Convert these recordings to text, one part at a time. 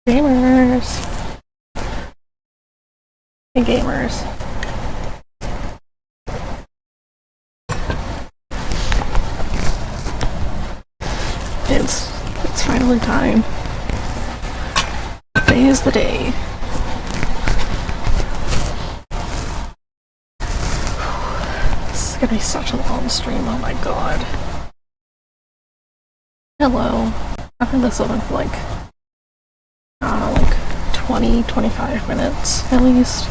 Gamers! Hey gamers. It's finally time. Today is the day. This is gonna be such a long stream, oh my god. Hello. I've been this open for like, I don't know, like 20-25 minutes at least.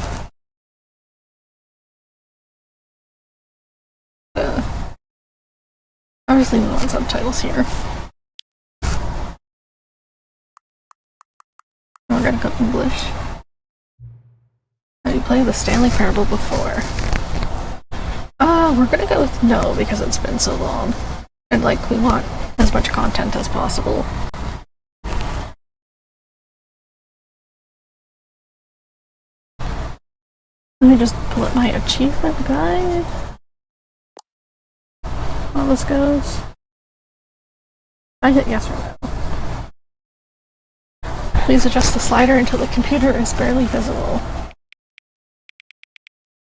Obviously we want subtitles here. We're gonna go English. Have you played the Stanley Parable before? We're gonna go with no because it's been so long. And like, we want as much content as possible. Let me just pull up my achievement guide. How this goes. I hit yes or no. Please adjust the slider until the computer is barely visible.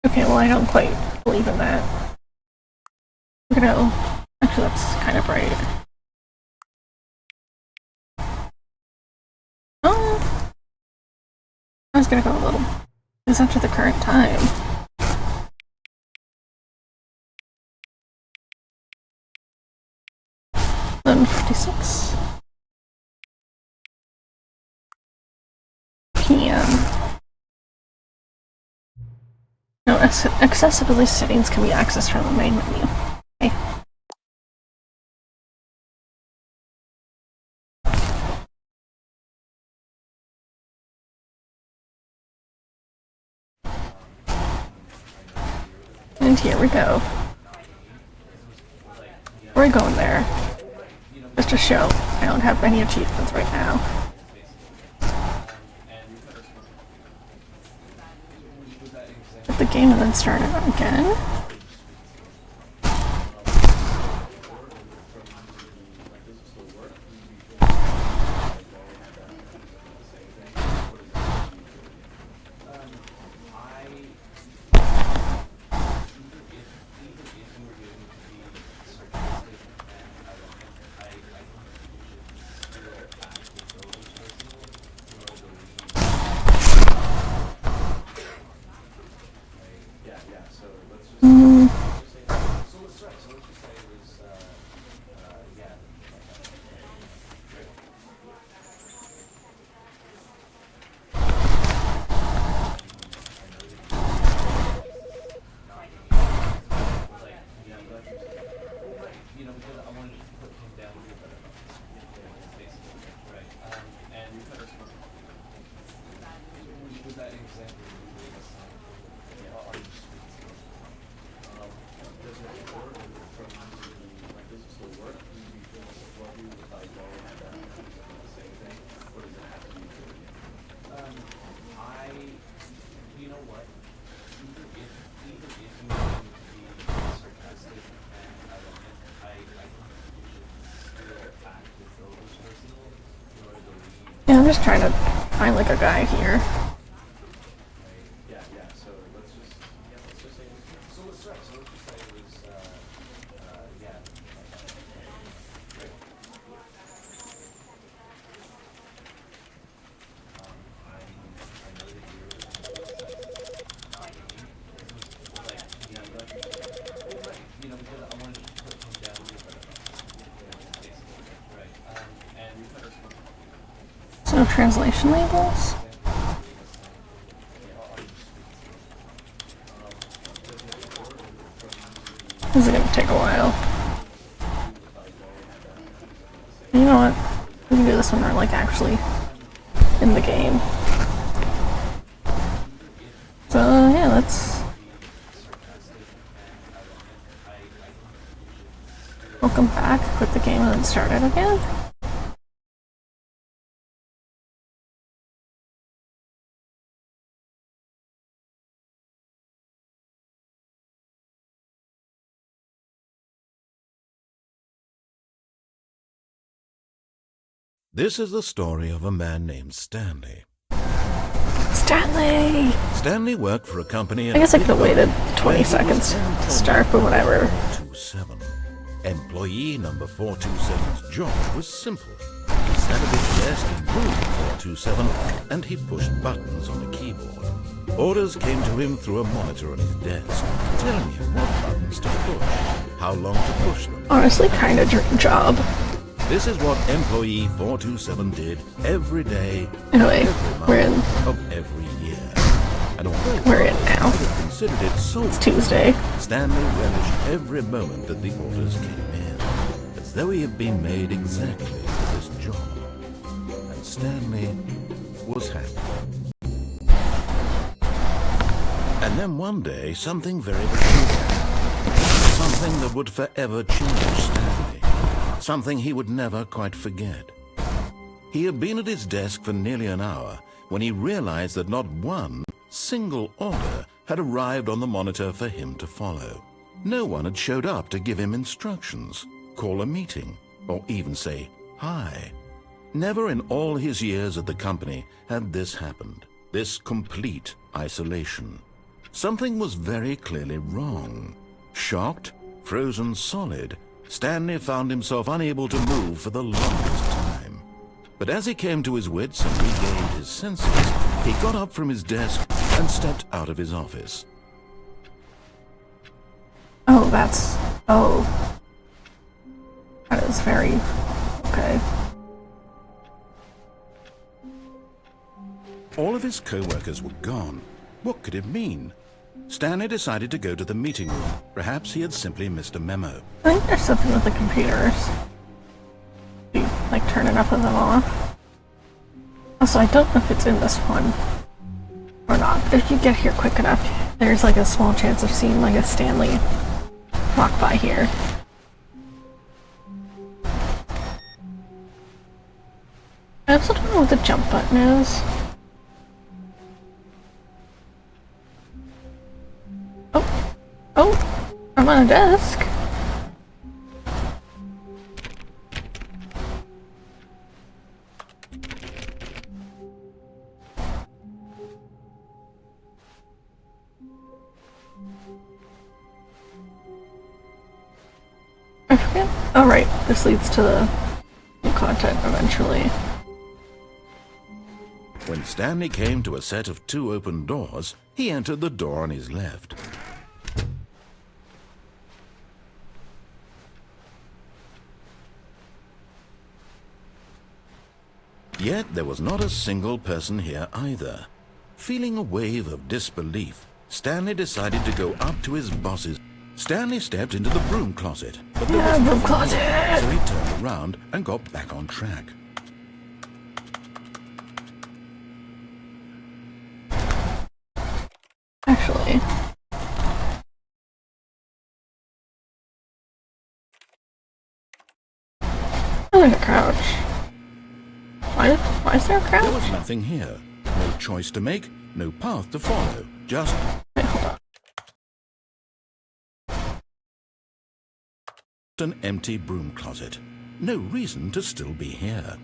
Okay, well I don't quite believe in that. We're gonna... Actually, that's kind of bright. Oh! I was gonna go a little... It's up to the current time. Then 56 p.m. No, accessibility settings can be accessed from the main menu. Okay. And here we go. We're going there. Just to show I don't have any achievements right now. Hit the game and then start it again. Yeah, I'm just trying to find like a guy here. No translation labels? This is gonna take a while. You know what? We can do this when we're like actually in the game. So yeah, let's... Welcome back, quit the game and then start it again. This is the story of a man named Stanley. Stanley! Stanley worked for a company... I guess I could have waited 20 seconds to start, but whatever. 427. Employee number 427's job was simple. He sat at his desk in room 427 and he pushed buttons on a keyboard. Orders came to him through a monitor on his desk, telling him what buttons to push, how long to push them. Honestly, kind of dream job. This is what employee 427 did every day, Anyway, every month we're in. of every year. And although We're in others now. would have considered it so It's Tuesday. Stanley relished every moment that the orders came in, as though he had been made exactly for this job. And Stanley was happy. And then one day, something very peculiar, something that would forever change Stanley, something he would never quite forget. He had been at his desk for nearly an hour when he realized that not one single order had arrived on the monitor for him to follow. No one had showed up to give him instructions, call a meeting, or even say hi. Never in all his years at the company had this happened, this complete isolation. Something was very clearly wrong. Shocked, frozen solid, Stanley found himself unable to move for the longest time. But as he came to his wits and regained his senses, he got up from his desk and stepped out of his office. Oh, that's... Oh. That is very... Okay. All of his co-workers were gone. What could it mean? Stanley decided to go to the meeting room. Perhaps he had simply missed a memo. I think there's something with the computers. You, like, turn enough of them off. Also, I don't know if it's in this one or not, but if you get here quick enough, there's like a small chance of seeing like a Stanley walk by here. I also don't know what the jump button is. Oh, oh, I'm on a desk. I forget. Oh right, this leads to the new content eventually. When Stanley came to a set of 2 open doors, he entered the door on his left. Yet there was not a single person here either. Feeling a wave of disbelief, Stanley decided to go up to his boss's. Stanley stepped into the broom closet, but there was broom nothing closet! there, so he turned around and got back on track. Actually. Oh, there's a crouch. Why is there a crouch? There was nothing here. No choice to make, no path to follow. Just Wait, hold on. an empty broom closet. No reason to still be here.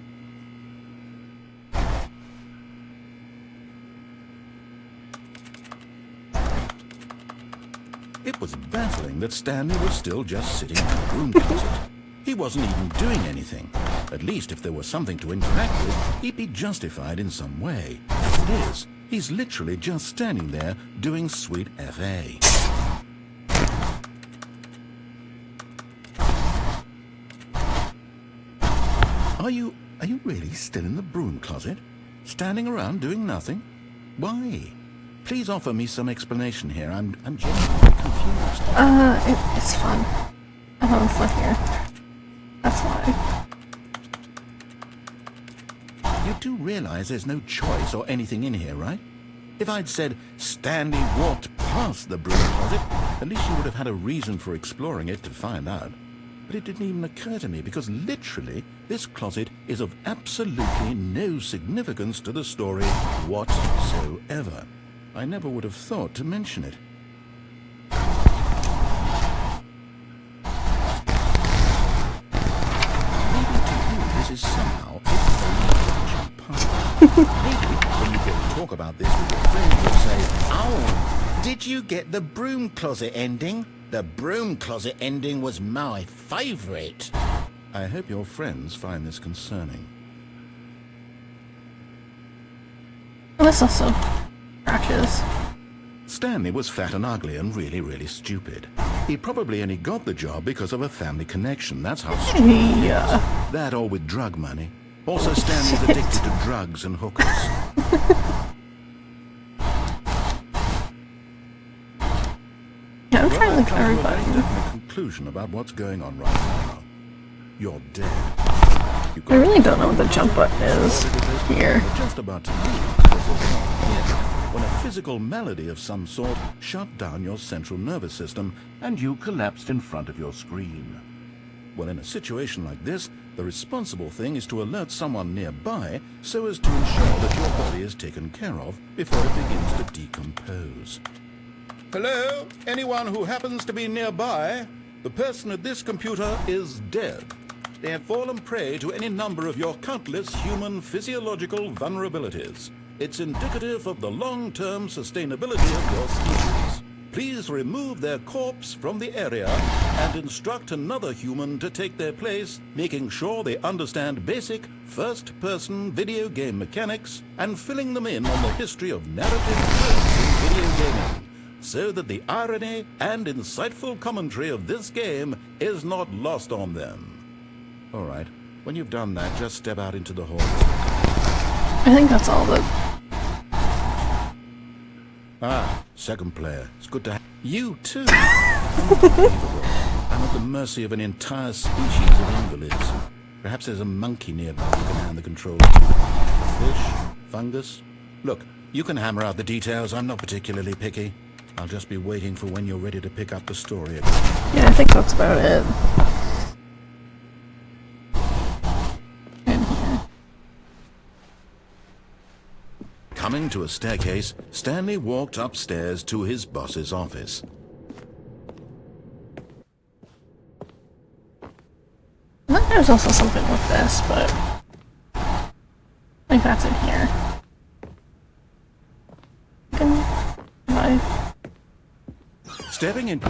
It was baffling that Stanley was still just sitting in the broom closet. He wasn't even doing anything. At least if there was something to interact with, he'd be justified in some way. As it is, he's literally just standing there doing sweet FA. Are you really still in the broom closet? Standing around doing nothing? Why? Please offer me some explanation here. I'm genuinely confused. It's fun. I'm having fun here. That's why. You do realize there's no choice or anything in here, right? If I'd said Stanley walked past the broom closet, at least you would have had a reason for exploring it to find out. But it didn't even occur to me because literally this closet is of absolutely no significance to the story whatsoever. I never would have thought to mention it. Maybe to you this is somehow a talk about this with your friends, you'll say, "Oh, did you get the broom closet ending? The broom closet ending was my favorite." I hope your friends find this concerning. Well, this also scratches. Stanley was fat and ugly and really, really stupid. He probably only got the job because of a family connection. That's how stupid he is. That or with drug money. Also, Stanley's addicted to drugs and hookers. Yeah, I'm trying to look at everybody. A definite conclusion about what's going on right now. You're dead. I really don't know what the jump button is here. You're just about to leave because it's not here. When a physical malady of some sort shut down your central nervous system and you collapsed in front of your screen. Well, in a situation like this, the responsible thing is to alert someone nearby so as to ensure that your body is taken care of before it begins to decompose. Hello? Anyone who happens to be nearby? The person at this computer is dead. They have fallen prey to any number of your countless human physiological vulnerabilities. It's indicative of the long-term sustainability of your species. Please remove their corpse from the area and instruct another human to take their place, making sure they understand basic first-person video game mechanics and filling them in on the history of narrative tropes in video gaming, so that the irony and insightful commentary of this game is not lost on them. All right, when you've done that, just step out into the hall. I think that's all that... Ah, second player. It's good to have you too. Unbelievable. I'm at the mercy of an entire species of invalids. Perhaps there's a monkey nearby who can hand the controls to. Fish? Fungus? Look, you can hammer out the details. I'm not particularly picky. I'll just be waiting for when you're ready to pick up the story again. Yeah, I think that's about it. Coming to a staircase, Stanley walked upstairs to his boss's office. I think there's also something with this, but I think that's in here. Stepping in.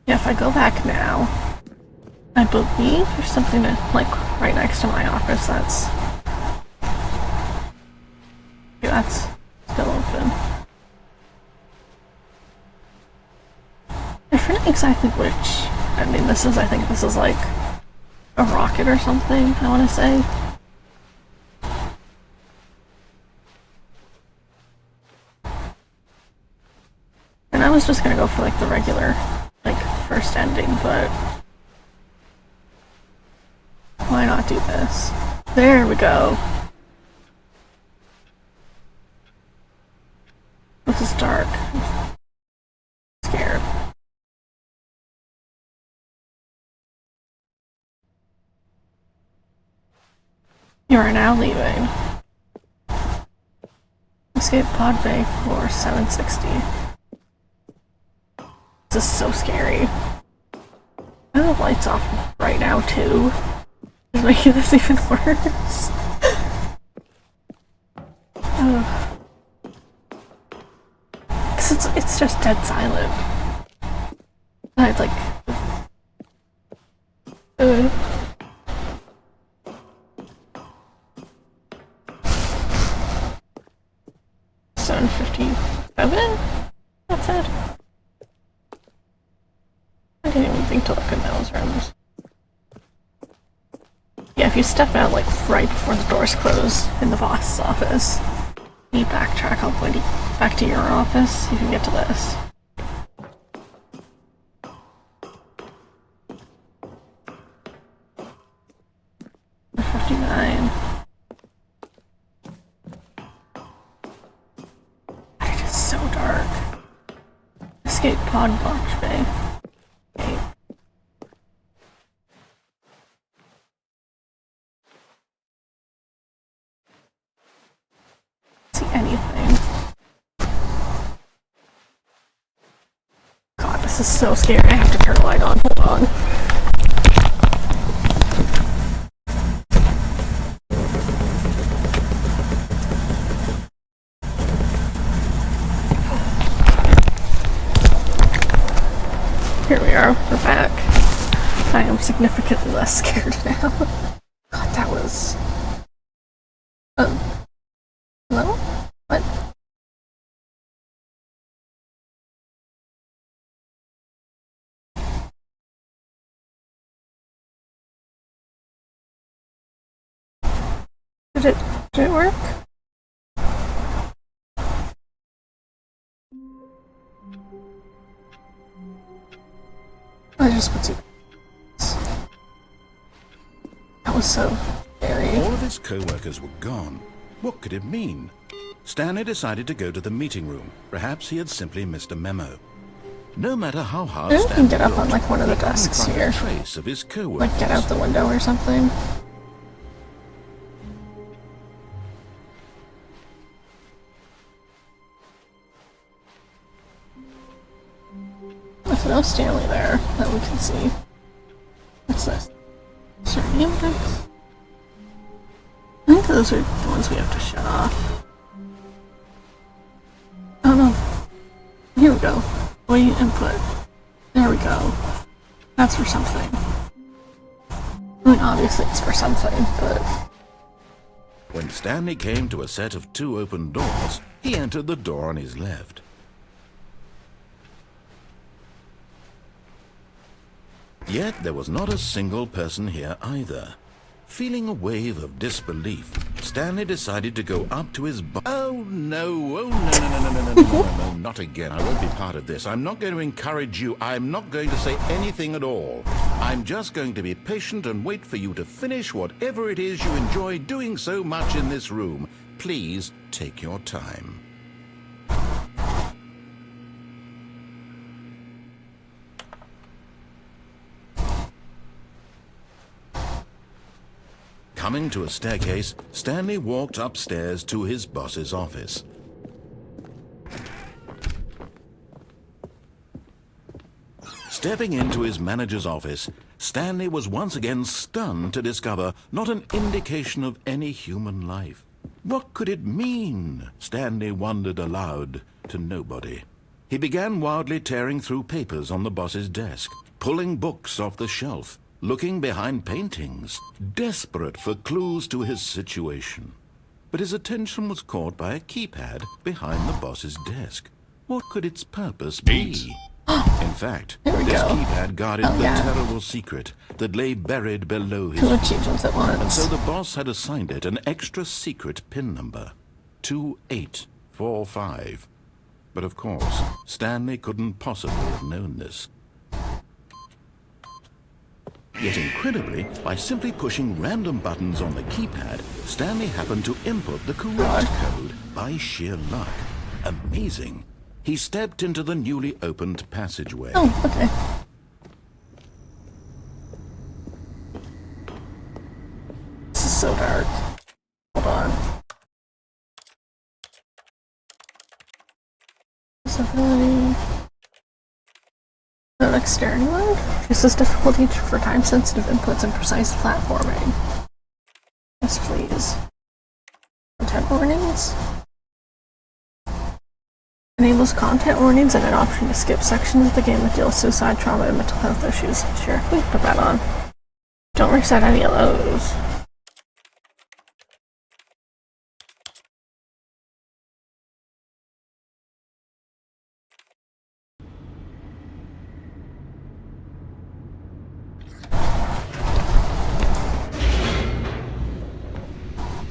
Yeah, if I go back now, I believe there's something that, like right next to my office that's... Yeah, that's still open. I forget exactly which. I mean, I think this is like a rocket or something, I want to say. And I was just gonna go for like the regular, like, first ending, but why not do this? There we go. This is dark. I'm scared. You are now leaving. Escape pod bay floor 760. This is so scary. I have the lights off right now too. It's making this even worse. Cause it's just dead silent. It's like 7:57? That's it. I didn't even think to look in those rooms. Yeah, if you step out like right before the doors close in the boss's office, you backtrack all the way back to your office, you can get to this. It is so dark. Escape pod box bay. Okay. See anything. God, this is so scary. I have to turn the light on. Hold on. are. We're back. I am significantly less scared now. God, that was... Hello? What? Did it work? I just put it. That was so scary. All of his co-workers were gone. What could it mean? Stanley decided to go to the meeting room. Perhaps he had simply missed a memo. No matter how hard Maybe we can Stanley get up looked, on like one of the he couldn't desks find here. a trace of his co-workers. Like get out the window or something. There's no Stanley there that we can see. What's this? Is there any objects? I think those are the ones we have to shut off. Oh no. Here we go. Employee input. There we go. That's for something. I mean, obviously it's for something, but... When Stanley came to a set of 2 open doors, he entered the door on his left. Yet there was not a single person here either. Feeling a wave of disbelief, Stanley decided to go up to his Oh no, no, not again. I won't be part of this. I'm not going to encourage you. I'm not going to say anything at all. I'm just going to be patient and wait for you to finish whatever it is you enjoy doing so much in this room. Please take your time. Coming to a staircase, Stanley walked upstairs to his boss's office. Stepping into his manager's office, Stanley was once again stunned to discover not an indication of any human life. What could it mean? Stanley wondered aloud to nobody. He began wildly tearing through papers on the boss's desk, pulling books off the shelf, looking behind paintings, desperate for clues to his situation. But his attention was caught by a keypad behind the boss's desk. What could its purpose be? In fact, this keypad guarded the terrible secret that lay buried below his achievements at once. And so the boss had assigned it an extra secret PIN number, 2845. But of course, Stanley couldn't possibly have known this. Yet incredibly, by simply pushing random buttons on the keypad, Stanley happened to input the correct code by sheer luck. Amazing. He stepped into the newly opened passageway. Oh, okay. This is so dark. Hold on. Disability. No dexterity mode? Reduces difficulty for time-sensitive inputs and precise platforming. Yes, please. Content warnings? Enables content warnings and an option to skip sections of the game that deal with suicide, trauma, and mental health issues. Sure, we can put that on. Don't reset any of those.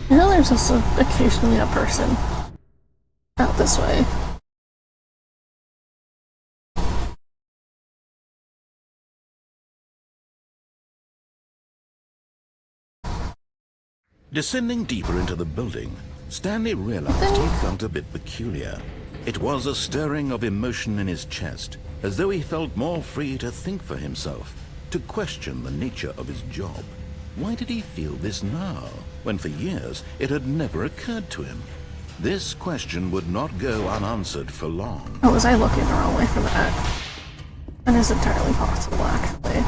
I know there's also occasionally a person out this way. Descending deeper into the building, Stanley realized he felt a bit peculiar. It was a stirring of emotion in his chest, as though he felt more free to think for himself, to question the nature of his job. Why did he feel this now, when for years it had never occurred to him? This question would not go unanswered for long. Oh, was I looking the wrong way for that? That is entirely possible, actually.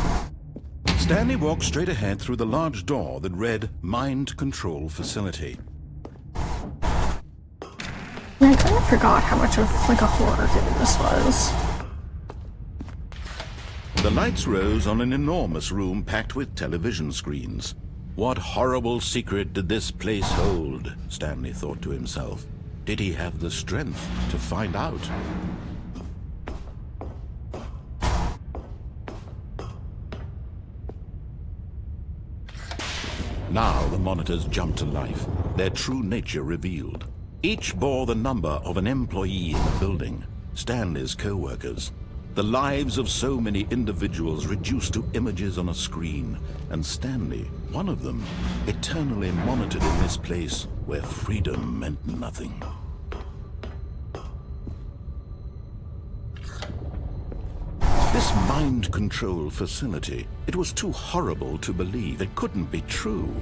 Stanley walked straight ahead through the large door that read Mind Control Facility. Yeah, I kind of forgot how much of like a horror game this was. The lights rose on an enormous room packed with television screens. What horrible secret did this place hold? Stanley thought to himself. Did he have the strength to find out? Now the monitors jumped to life, their true nature revealed. Each bore the number of an employee in the building, Stanley's co-workers. The lives of so many individuals reduced to images on a screen, and Stanley, one of them, eternally monitored in this place where freedom meant nothing. This mind control facility, it was too horrible to believe. It couldn't be true.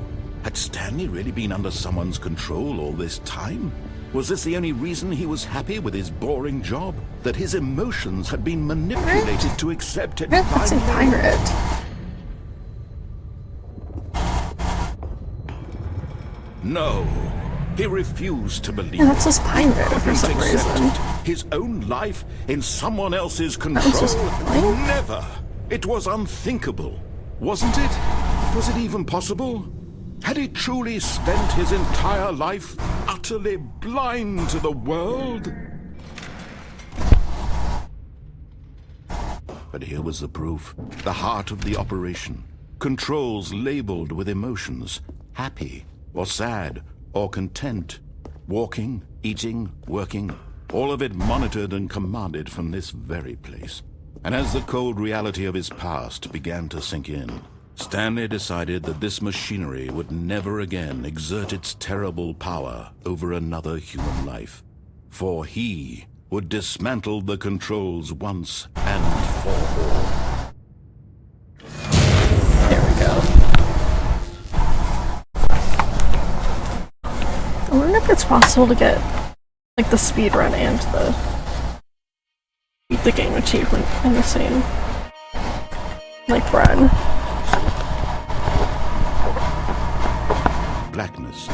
Had Stanley really been under someone's control all this time? Was this the only reason he was happy with his boring job? That his emotions had been manipulated to accept it That's a pirate. No. He refused to believe. Yeah, that's his pirate for some reason. His own life in someone else's control? Just Never. It was unthinkable. Wasn't it? Was it even possible? Had he truly spent his entire life utterly blind to the world? But here was the proof. The heart of the operation. Controls labeled with emotions. Happy or sad or content. Walking, eating, working. All of it monitored and commanded from this very place. And as the cold reality of his past began to sink in, Stanley decided that this machinery would never again exert its terrible power over another human life. For he would dismantle the controls once and for all. There we go. I wonder if it's possible to get like the speed run and the game achievement in the same like run. Blackness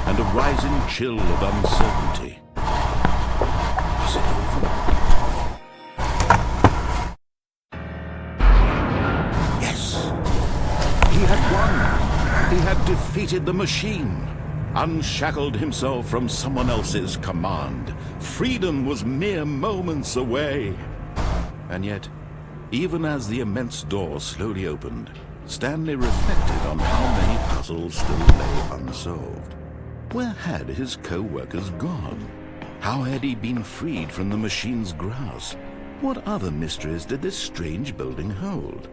and a rising chill of uncertainty. Was it over? Yes! He had won! He had defeated the machine, unshackled himself from someone else's command. Freedom was mere moments away. And yet, even as the immense door slowly opened, Stanley reflected on how many puzzles still lay unsolved. Where had his co-workers gone? How had he been freed from the machine's grasp? What other mysteries did this strange building hold?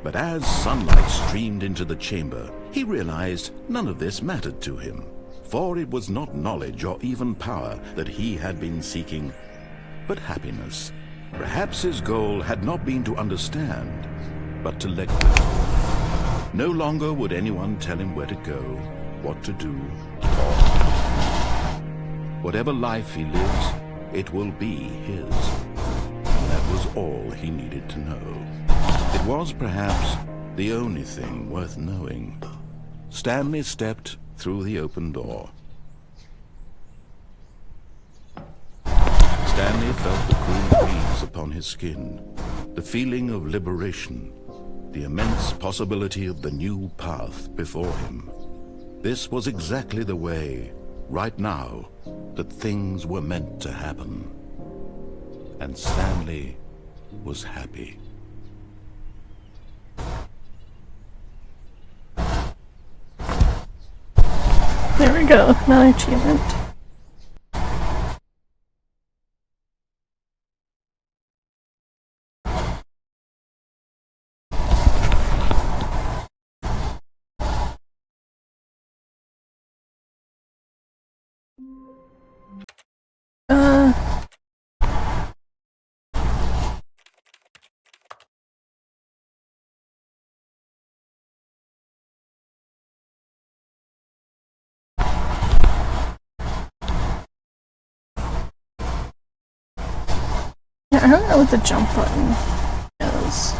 But as sunlight streamed into the chamber, he realized none of this mattered to him. For it was not knowledge or even power that he had been seeking, but happiness. Perhaps his goal had not been to understand, but to let go. No longer would anyone tell him where to go, what to do, or whatever life he lives, it will be his. And that was all he needed to know. It was perhaps the only thing worth knowing. Stanley stepped through the open door. Stanley felt the cool breeze upon his skin, the feeling of liberation, the immense possibility of the new path before him. This was exactly the way, right now, that things were meant to happen. And Stanley was happy. There we go, another achievement. Yeah, I don't know what the jump button is.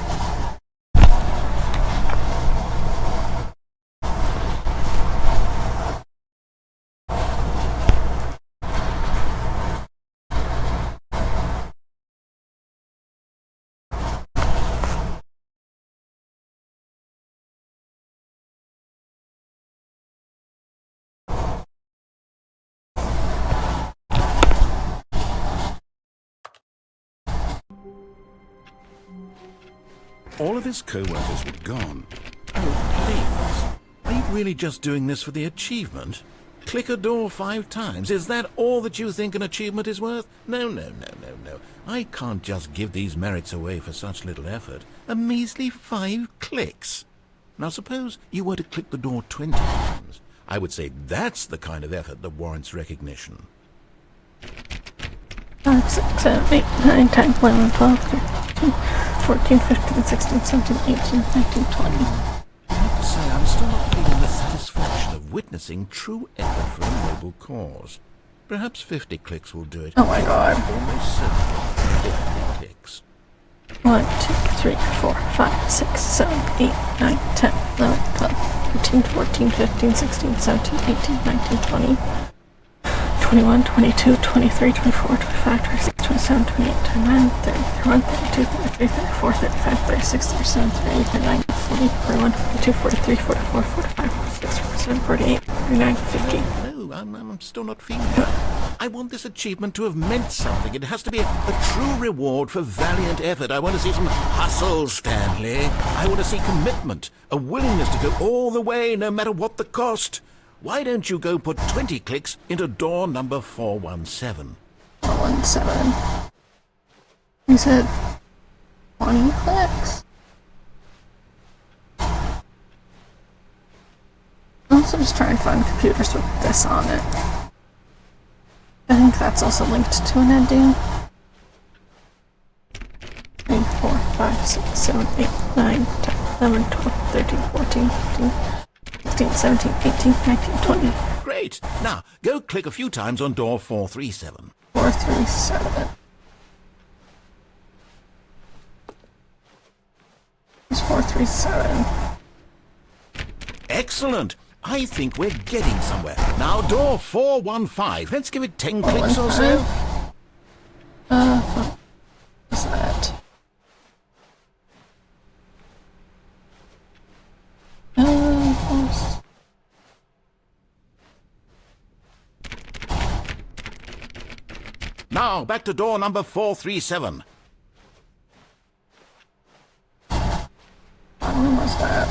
all of his co-workers were gone. Oh, please. Are you really just doing this for the achievement? Click a door 5 times. Is that all that you think an achievement is worth? No, no, no, no, no. I can't just give these merits away for such little effort. A measly 5 clicks. Now suppose you were to click the door 20 times. I would say that's the kind of effort that warrants recognition. 5, 6, 7, 8, 9, 10, 11, 12, 13, 14, 15, 16, 17, 18, 19, 20. I have to say, I'm still not feeling the satisfaction of witnessing true effort for a noble cause. Perhaps 50 clicks will do it. Oh my god. Almost certainly 50 clicks. 1, 2, 3, 4, 5, 6, 7, 8, 9, 10, 11, 12, 13, 14, 15, 16, 17, 18, 19, 20, 21, 22, 23, 24, 25, 26, 27, 28, 29, 30, 31, 32, 33, 34, 35, 36, 37, 38, 39, 40, 41, 42, 43, 44, 45, 46, 47, 48, 49, 50. No, I'm still not feeling it. I want this achievement to have meant something. It has to be a true reward for valiant effort. I want to see some hustle, Stanley. I want to see commitment, a willingness to go all the way, no matter what the cost. Why don't you go put 20 clicks into door number 417? 417. You said 20 clicks? I'm also just trying to find computers with this on it. I think that's also linked to an ending. 3, 4, 5, 6, 7, 8, 9, 10, 11, 12, 13, 14, 15, 16, 17, 18, 19, 20. Great! Now, go click a few times on door 437. 437. It's 437. Excellent! I think we're getting somewhere. Now, door 415. Let's give it 10 clicks or so. What's that? Now, back to door number 437. When was that?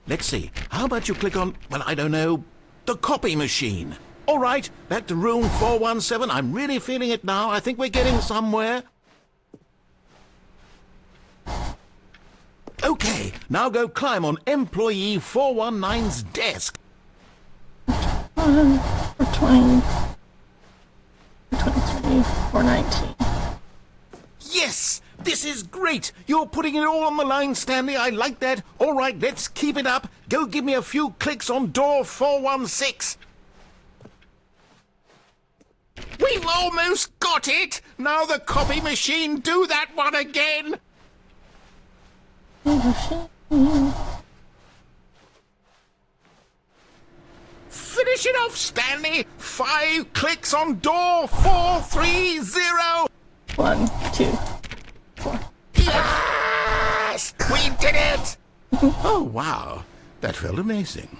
Let's see. How about you click on, well, I don't know, the copy machine? All right, back to room 417. I'm really feeling it now. I think we're getting somewhere. Okay, now go climb on employee 419's desk. 420, 423, 419. Yes! This is great! You're putting it all on the line, Stanley. I like that. All right, let's keep it up. Go give me a few clicks on door 416. We've almost got it! Now the copy machine, do that one again! Finish it off, Stanley! 5 clicks on door 430! 1, 2, 4. Yes! We did it! Oh, wow. That felt amazing.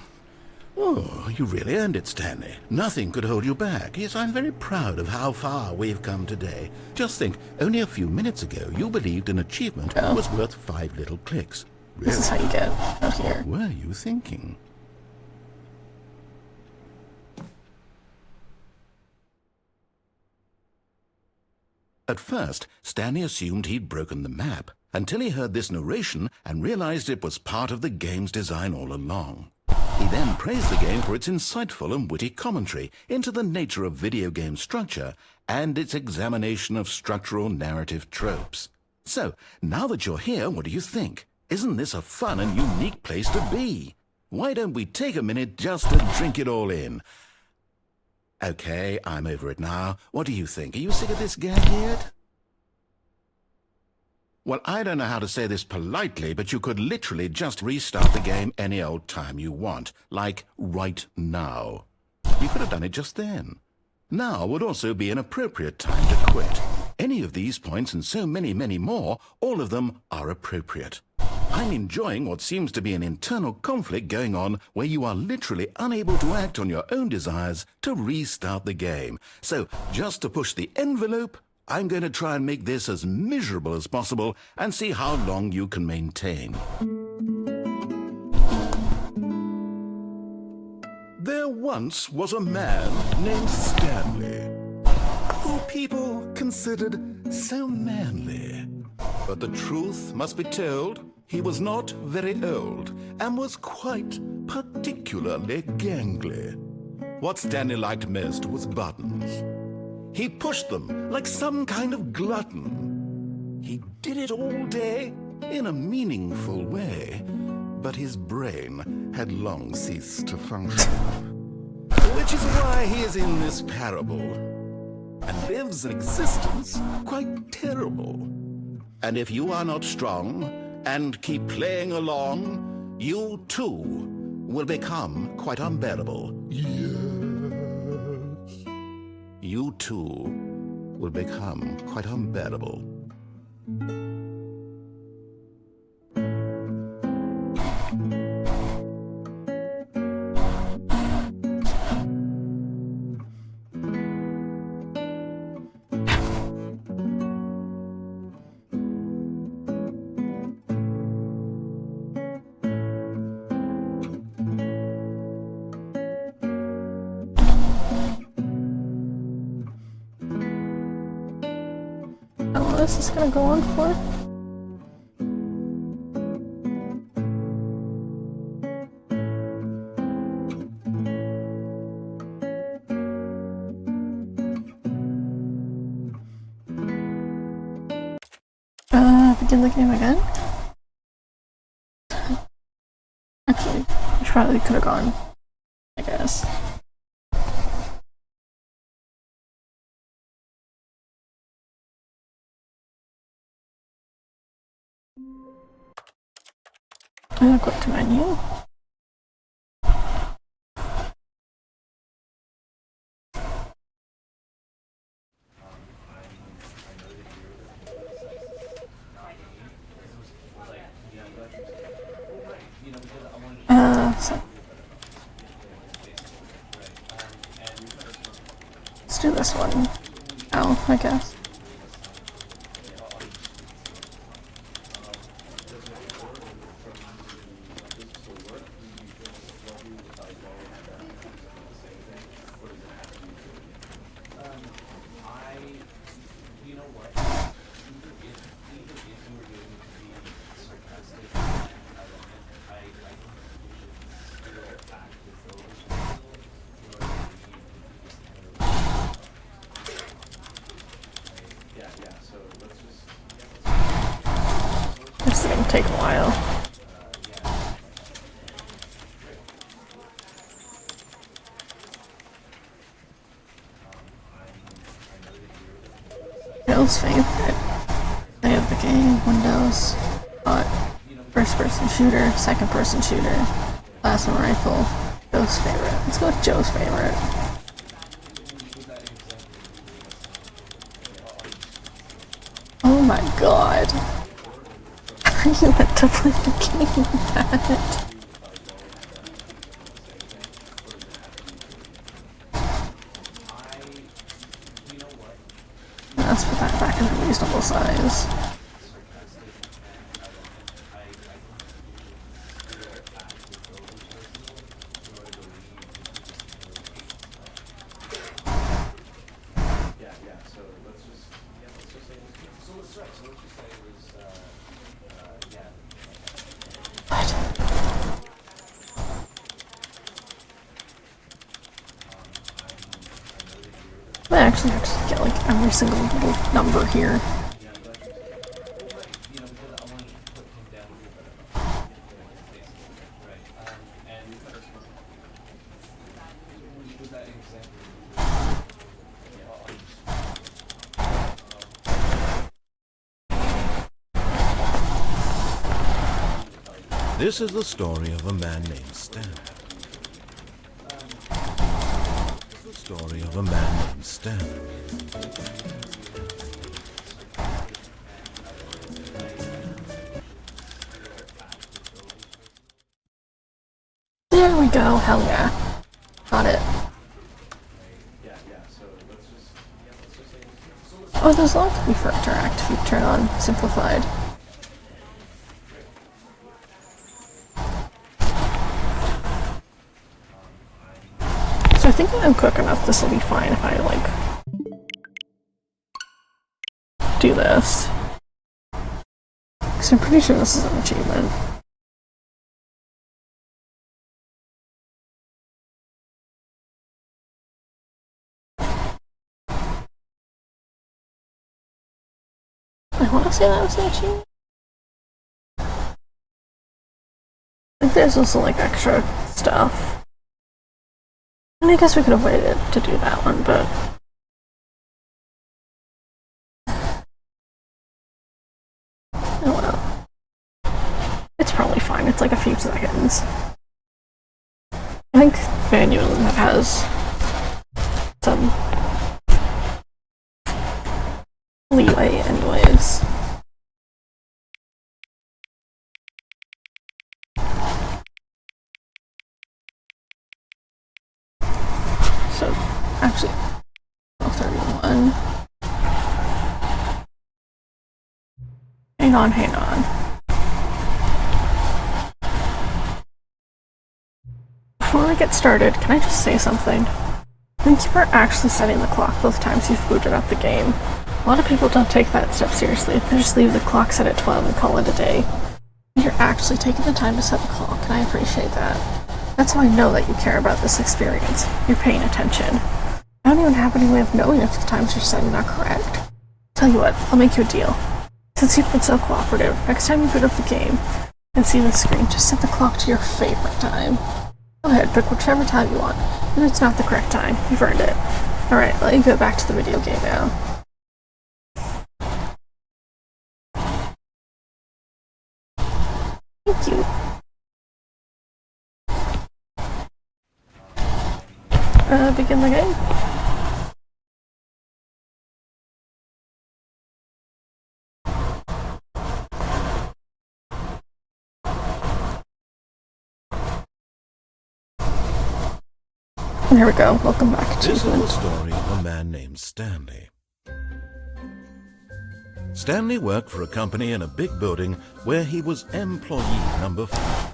Oh, you really earned it, Stanley. Nothing could hold you back. Yes, I'm very proud of how far we've come today. Just think, only a few minutes ago, you believed an achievement was worth 5 little clicks. Really? This is how you get out here. What were you thinking? At first, Stanley assumed he'd broken the map, until he heard this narration and realized it was part of the game's design all along. He then praised the game for its insightful and witty commentary into the nature of video game structure and its examination of structural narrative tropes. So, now that you're here, what do you think? Isn't this a fun and unique place to be? Why don't we take a minute just to drink it all in? Okay, I'm over it now. What do you think? Are you sick of this gag yet? Well, I don't know how to say this politely, but you could literally just restart the game any old time you want. Like, right now. You could have done it just then. Now would also be an appropriate time to quit. Any of these points and so many, many more, all of them are appropriate. I'm enjoying what seems to be an internal conflict going on where you are literally unable to act on your own desires to restart the game. So, just to push the envelope, I'm going to try and make this as miserable as possible and see how long you can maintain. There once was a man named Stanley, who people considered so manly. But the truth must be told, he was not very old and was quite particularly gangly. What Stanley liked most was buttons. He pushed them like some kind of glutton. He did it all day in a meaningful way, but his brain had long ceased to function. Which is why he is in this parable and lives an existence quite terrible. And if you are not strong and keep playing along, you too will become quite unbearable. Yes. You too will become quite unbearable. This is gonna go on for. Begin the game again? Actually, I probably could have gone, I guess. I'm gonna go to menu. So let's do this one. Oh, I guess. This is gonna take a while. Bill's favorite. They have the game, Windows, first person shooter, second person shooter, plasma rifle, Joe's favorite. Let's go with Joe's favorite. Oh my god. You went to play the game with that. Let's put that back in a reasonable size. I actually have to get like every single little number here. This is the story of a man named Stanley. Story of a man named Stanley. There we go, hell yeah. Got it. Oh, there's a lot to be for interact if you turn on simplified. So I think when I'm quick enough, this will be fine if I, like, do this. Because I'm pretty sure this is an achievement. I want to say that was an achievement. I think there's also, like, extra stuff. And I guess we could have waited to do that one, but... oh well. It's probably fine, it's like a few seconds. I think manually that has some leeway anyways. So, actually, 31. Hang on, hang on. Before we get started, can I just say something? Thank you for actually setting the clock both times you've booted up the game. A lot of people don't take that step seriously. They just leave the clock set at 12 and call it a day. You're actually taking the time to set the clock, and I appreciate that. That's how I know that you care about this experience. You're paying attention. I don't even have any way of knowing if the times you're setting are correct. Tell you what, I'll make you a deal. Since you've been so cooperative, next time you boot up the game and see the screen, just set the clock to your favorite time. Go ahead, pick whichever time you want. If it's not the correct time, you've earned it. Alright, let you go back to the video game now. Thank you. Begin the game. There we go. Welcome back to This is the story of a man named Stanley. Stanley worked for a company in a big building where he was employee number 4.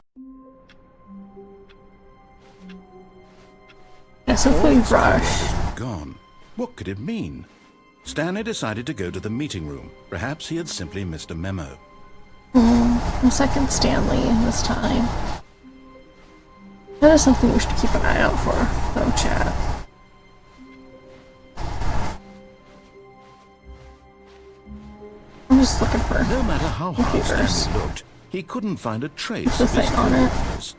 Yes, hopefully rush. Gone. What could it mean? Stanley decided to go to the meeting room. Perhaps he had simply missed a memo. No second Stanley this time. That is something we should keep an eye out for, though, chat. I'm just looking for No matter how hard computers. Stanley looked, he couldn't find a trace There's of a his thing on it. computers.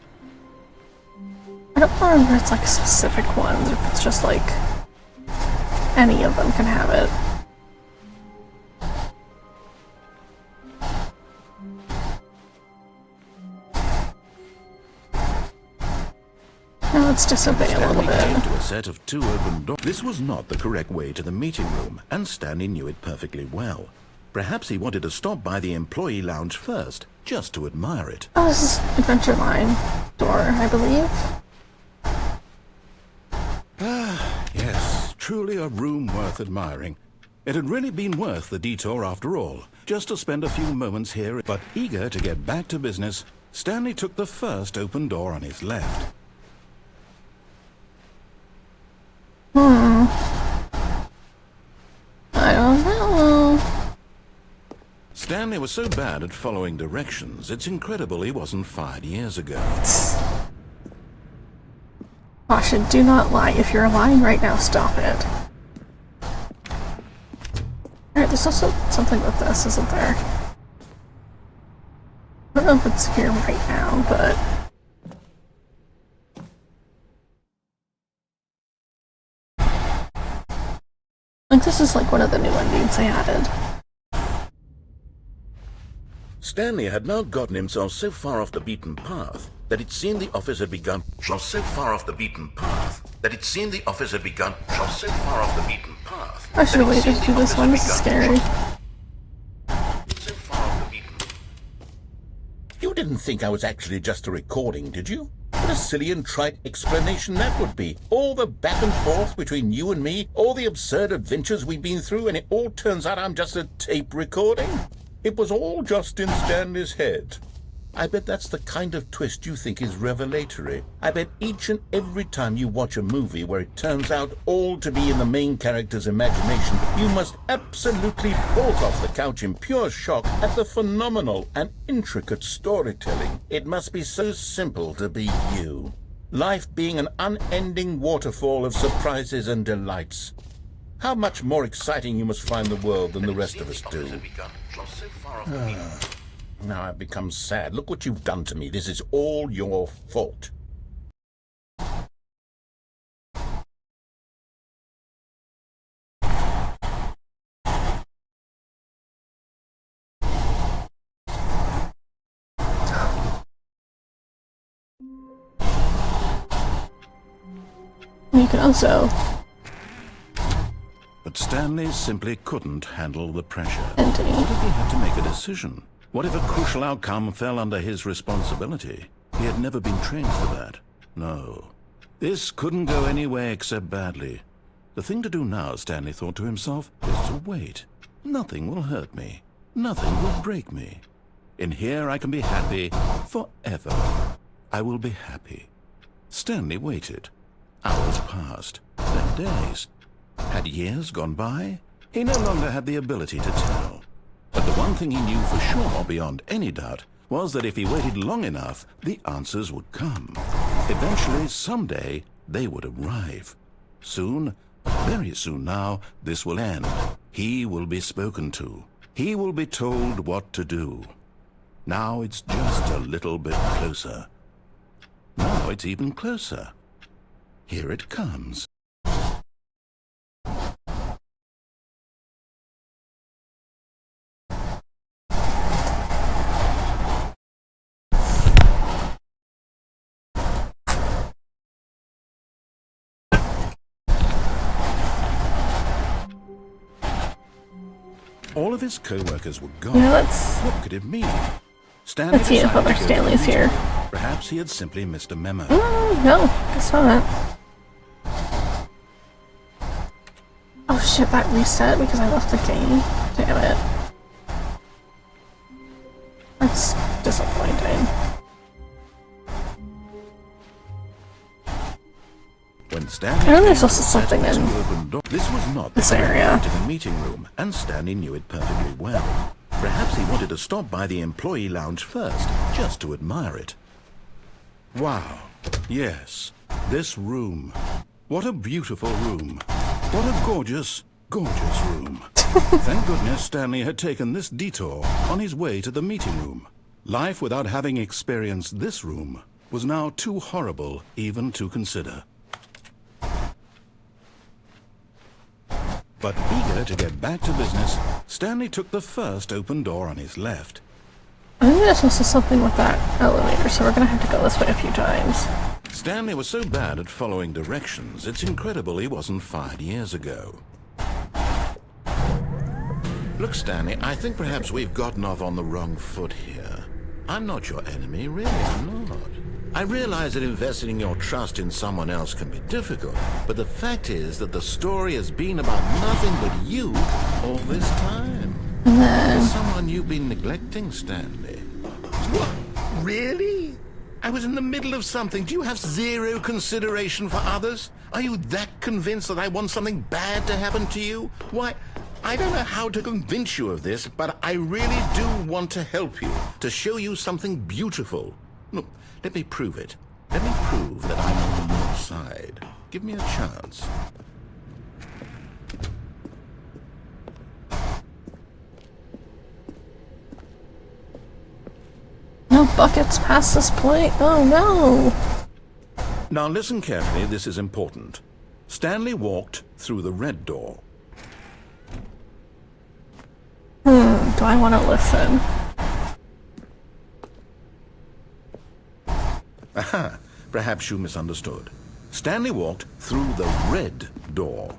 I don't remember if it's like specific ones, if it's just like any of them can have it. Now let's disobey a little Stanley came bit. to a set of 2 open doors. This was not the correct way to the meeting room, and Stanley knew it perfectly well. Perhaps he wanted to stop by the employee lounge first, just to admire it. Oh, this is Adventure Line door, I believe. Yes, truly a room worth admiring. It had really been worth the detour after all, just to spend a few moments here. But eager to get back to business, Stanley took the first open door on his left. I don't know. Stanley was so bad at following directions, it's incredible he wasn't fired years ago. Caution, do not lie. If you're lying right now, stop it. Alright, there's also something with this, isn't there? I don't know if it's here right now, but... I think this is like one of the new endings they added. Stanley had now gotten himself so far off the beaten path that it seemed the office had begun. So far off the beaten path that it seemed the office had begun. So far off the beaten path. I should have waited to do this one. This is scary. So far off the beaten. You didn't think I was actually just a recording, did you? What a silly and trite explanation that would be. All the back and forth between you and me, all the absurd adventures we've been through, and it all turns out I'm just a tape recording? It was all just in Stanley's head. I bet that's the kind of twist you think is revelatory. I bet each and every time you watch a movie where it turns out all to be in the main character's imagination, you must absolutely bolt off the couch in pure shock at the phenomenal and intricate storytelling. It must be so simple to be you. Life being an unending waterfall of surprises and delights. How much more exciting you must find the world than the rest of us do. Now I've become sad. Look what you've done to me. This is all your fault. You can also... But Stanley simply couldn't handle the pressure. Empty. What if he had to make a decision? What if a crucial outcome fell under his responsibility? He had never been trained for that. No. This couldn't go anywhere except badly. The thing to do now, Stanley thought to himself, is to wait. Nothing will hurt me. Nothing will break me. In here I can be happy forever. I will be happy. Stanley waited. Hours passed. Then days. Had years gone by? He no longer had the ability to tell. But the one thing he knew for sure, beyond any doubt, was that if he waited long enough, the answers would come. Eventually, someday, they would arrive. Soon, very soon now, this will end. He will be spoken to. He will be told what to do. Now it's just a little bit closer. Now it's even closer. Here it comes. All of his co-workers were gone. Yeah, let's... What could it mean? Stanley Let's see if other Stanley's here. Perhaps he had simply missed a memo. No, guess not. Oh shit, that reset because I left the game. Damn it. That's disappointing. When Stanley I know there's also something in this was not this area. the meeting room, and Stanley knew it perfectly well. Perhaps he wanted to stop by the employee lounge first, just to admire it. Wow. Yes. This room. What a beautiful room. What a gorgeous, gorgeous room. Thank goodness Stanley had taken this detour on his way to the meeting room. Life without having experienced this room was now too horrible even to consider. But eager to get back to business, Stanley took the first open door on his left. I think there's also something with that elevator, so we're gonna have to go this way a few times. Stanley was so bad at following directions, it's incredible he wasn't fired years ago. Look, Stanley, I think perhaps we've gotten off on the wrong foot here. I'm not your enemy, really, I'm not. I realize that investing your trust in someone else can be difficult, but the fact is that the story has been about nothing but you all this time. There's someone you've been neglecting, Stanley. What? Really? I was in the middle of something. Do you have zero consideration for others? Are you that convinced that I want something bad to happen to you? Why, I don't know how to convince you of this, but I really do want to help you, to show you something beautiful. Look, let me prove it. Let me prove that I'm on your side. Give me a chance. No buckets past this point. Oh no! Now listen carefully, this is important. Stanley walked through the red door. Do I want to listen? Aha, perhaps you misunderstood. Stanley walked through the red door.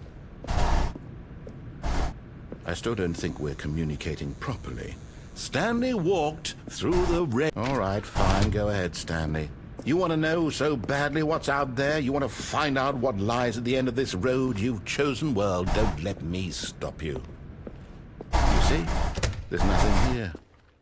I still don't think we're communicating properly. Stanley walked through the red... All right, fine, go ahead, Stanley. You want to know so badly what's out there? You want to find out what lies at the end of this road you've chosen? Well, don't let me stop you. You see? There's nothing here.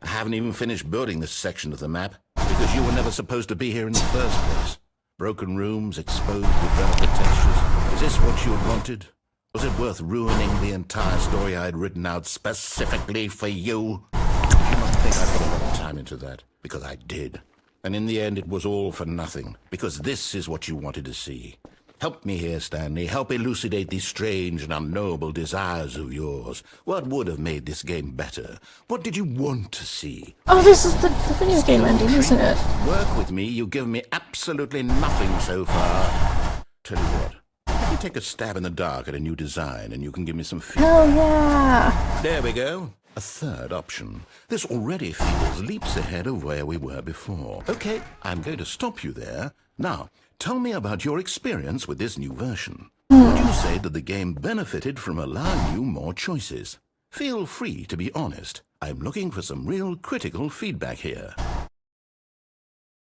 I haven't even finished building this section of the map, because you were never supposed to be here in the first place. Broken rooms, exposed developer textures. Is this what you had wanted? Was it worth ruining the entire story I had written out specifically for you? You must think I put a lot of time into that, because I did. And in the end, it was all for nothing, because this is what you wanted to see. Help me here, Stanley. Help elucidate these strange and unknowable desires of yours. What would have made this game better? What did you want to see? Oh, this is the video game ending, isn't it? Work with me. You've given me absolutely nothing so far. Tell you what. Let me take a stab in the dark at a new design, and you can give me some feedback. Oh, yeah. There we go. A third option. This already feels leaps ahead of where we were before. Okay, I'm going to stop you there. Now, tell me about your experience with this new version. Would you say that the game benefited from allowing you more choices? Feel free to be honest. I'm looking for some real critical feedback here.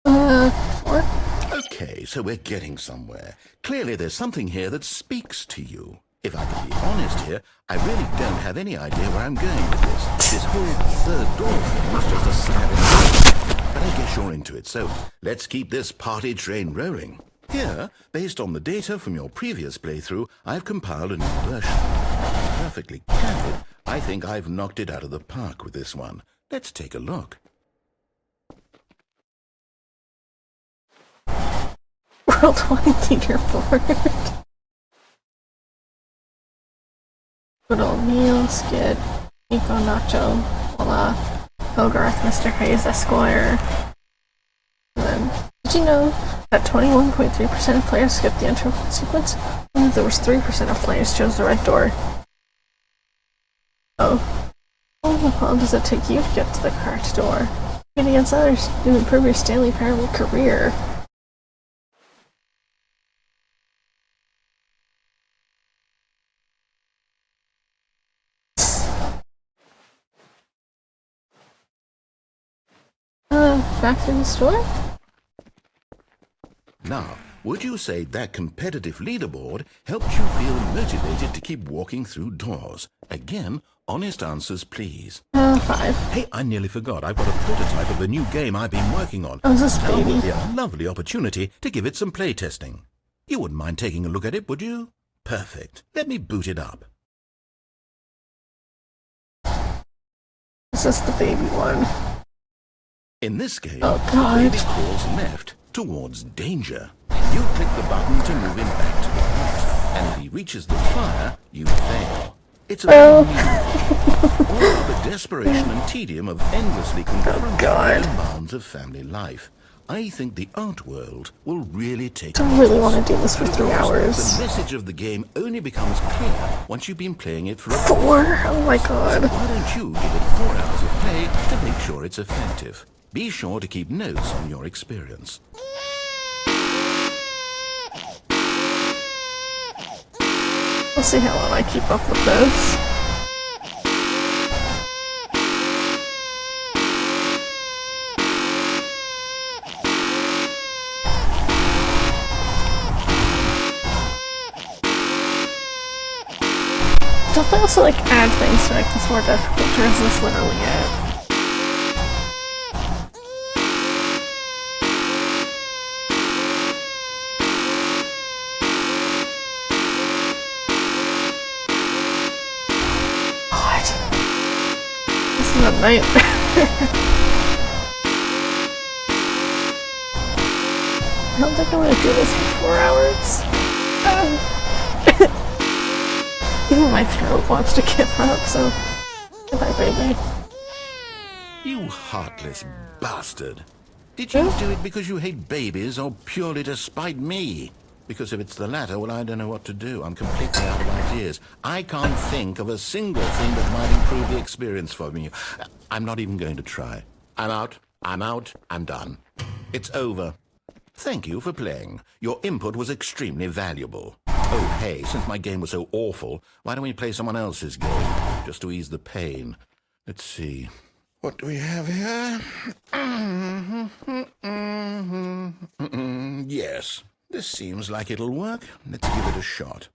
4? Okay, so we're getting somewhere. Clearly there's something here that speaks to you. If I can be honest here, I really don't have any idea where I'm going with this. This whole third door thing is just a slap in the face. But I guess you're into it, so let's keep this party train rolling. Here, based on the data from your previous playthrough, I've compiled a new version. Perfectly candid, I think I've knocked it out of the park with this one. Let's take a look. World Wide Leaderboard. Good old Neil, Skid, Nico, Nacho, Voila, Hogarth, Mr. Hayes, Esquire. And then, did you know that 21.3% of players skipped the intro sequence? And there was 3% of players chose the red door. Oh. How long does it take you to get to the correct door? Compete against others to improve your Stanley Parable career. Back to the store? Now, would you say that competitive leaderboard helped you feel motivated to keep walking through doors? Again, honest answers, please. 5. Hey, I nearly forgot. I've got a prototype of the new game I've been working on. Oh, is this Now would baby? be a lovely opportunity to give it some playtesting. You wouldn't mind taking a look at it, would you? Perfect. Let me boot it up. Is this the baby one? In this game, Oh, the God. baby crawls left towards danger. You click the button to move him back to the right, and if he reaches the fire, you fail. It's a Oh. meaningful. All about the desperation and tedium of endlessly confronting God. the demands of family life. I think the art world will really take I really notice. want to do this for 3 hours. The message of the game only becomes clear once you've been playing it for a 4? Oh my god. Why don't you give it 4 hours of play to make sure it's effective? Be sure to keep notes on your experience. We'll see how long I keep up with this. Don't they also like add things to make this more difficult, or is this literally it? God. This is a nightmare. I don't think I'm gonna do this for 4 hours. Even my throat wants to give up, so goodbye, baby. You heartless bastard. Did you do it because you hate babies or purely to spite me? Because if it's the latter, well, I don't know what to do. I'm completely out of ideas. I can't think of a single thing that might improve the experience for me. I'm not even going to try. I'm out. I'm done. It's over. Thank you for playing. Your input was extremely valuable. Oh, hey, since my game was so awful, why don't we play someone else's game, just to ease the pain? Let's see. What do we have here? Yes, this seems like it'll work. Let's give it a shot.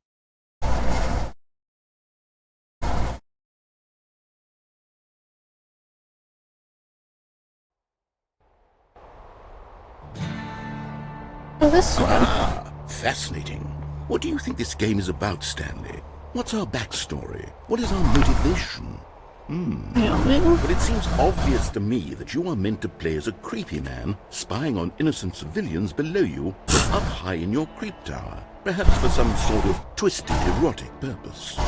Oh, this one. Ah, fascinating. What do you think this game is about, Stanley? What's our backstory? What is our motivation? But it seems obvious to me that you are meant to play as a creepy man, spying on innocent civilians below you, up high in your creep tower, perhaps for some sort of twisted, erotic purpose.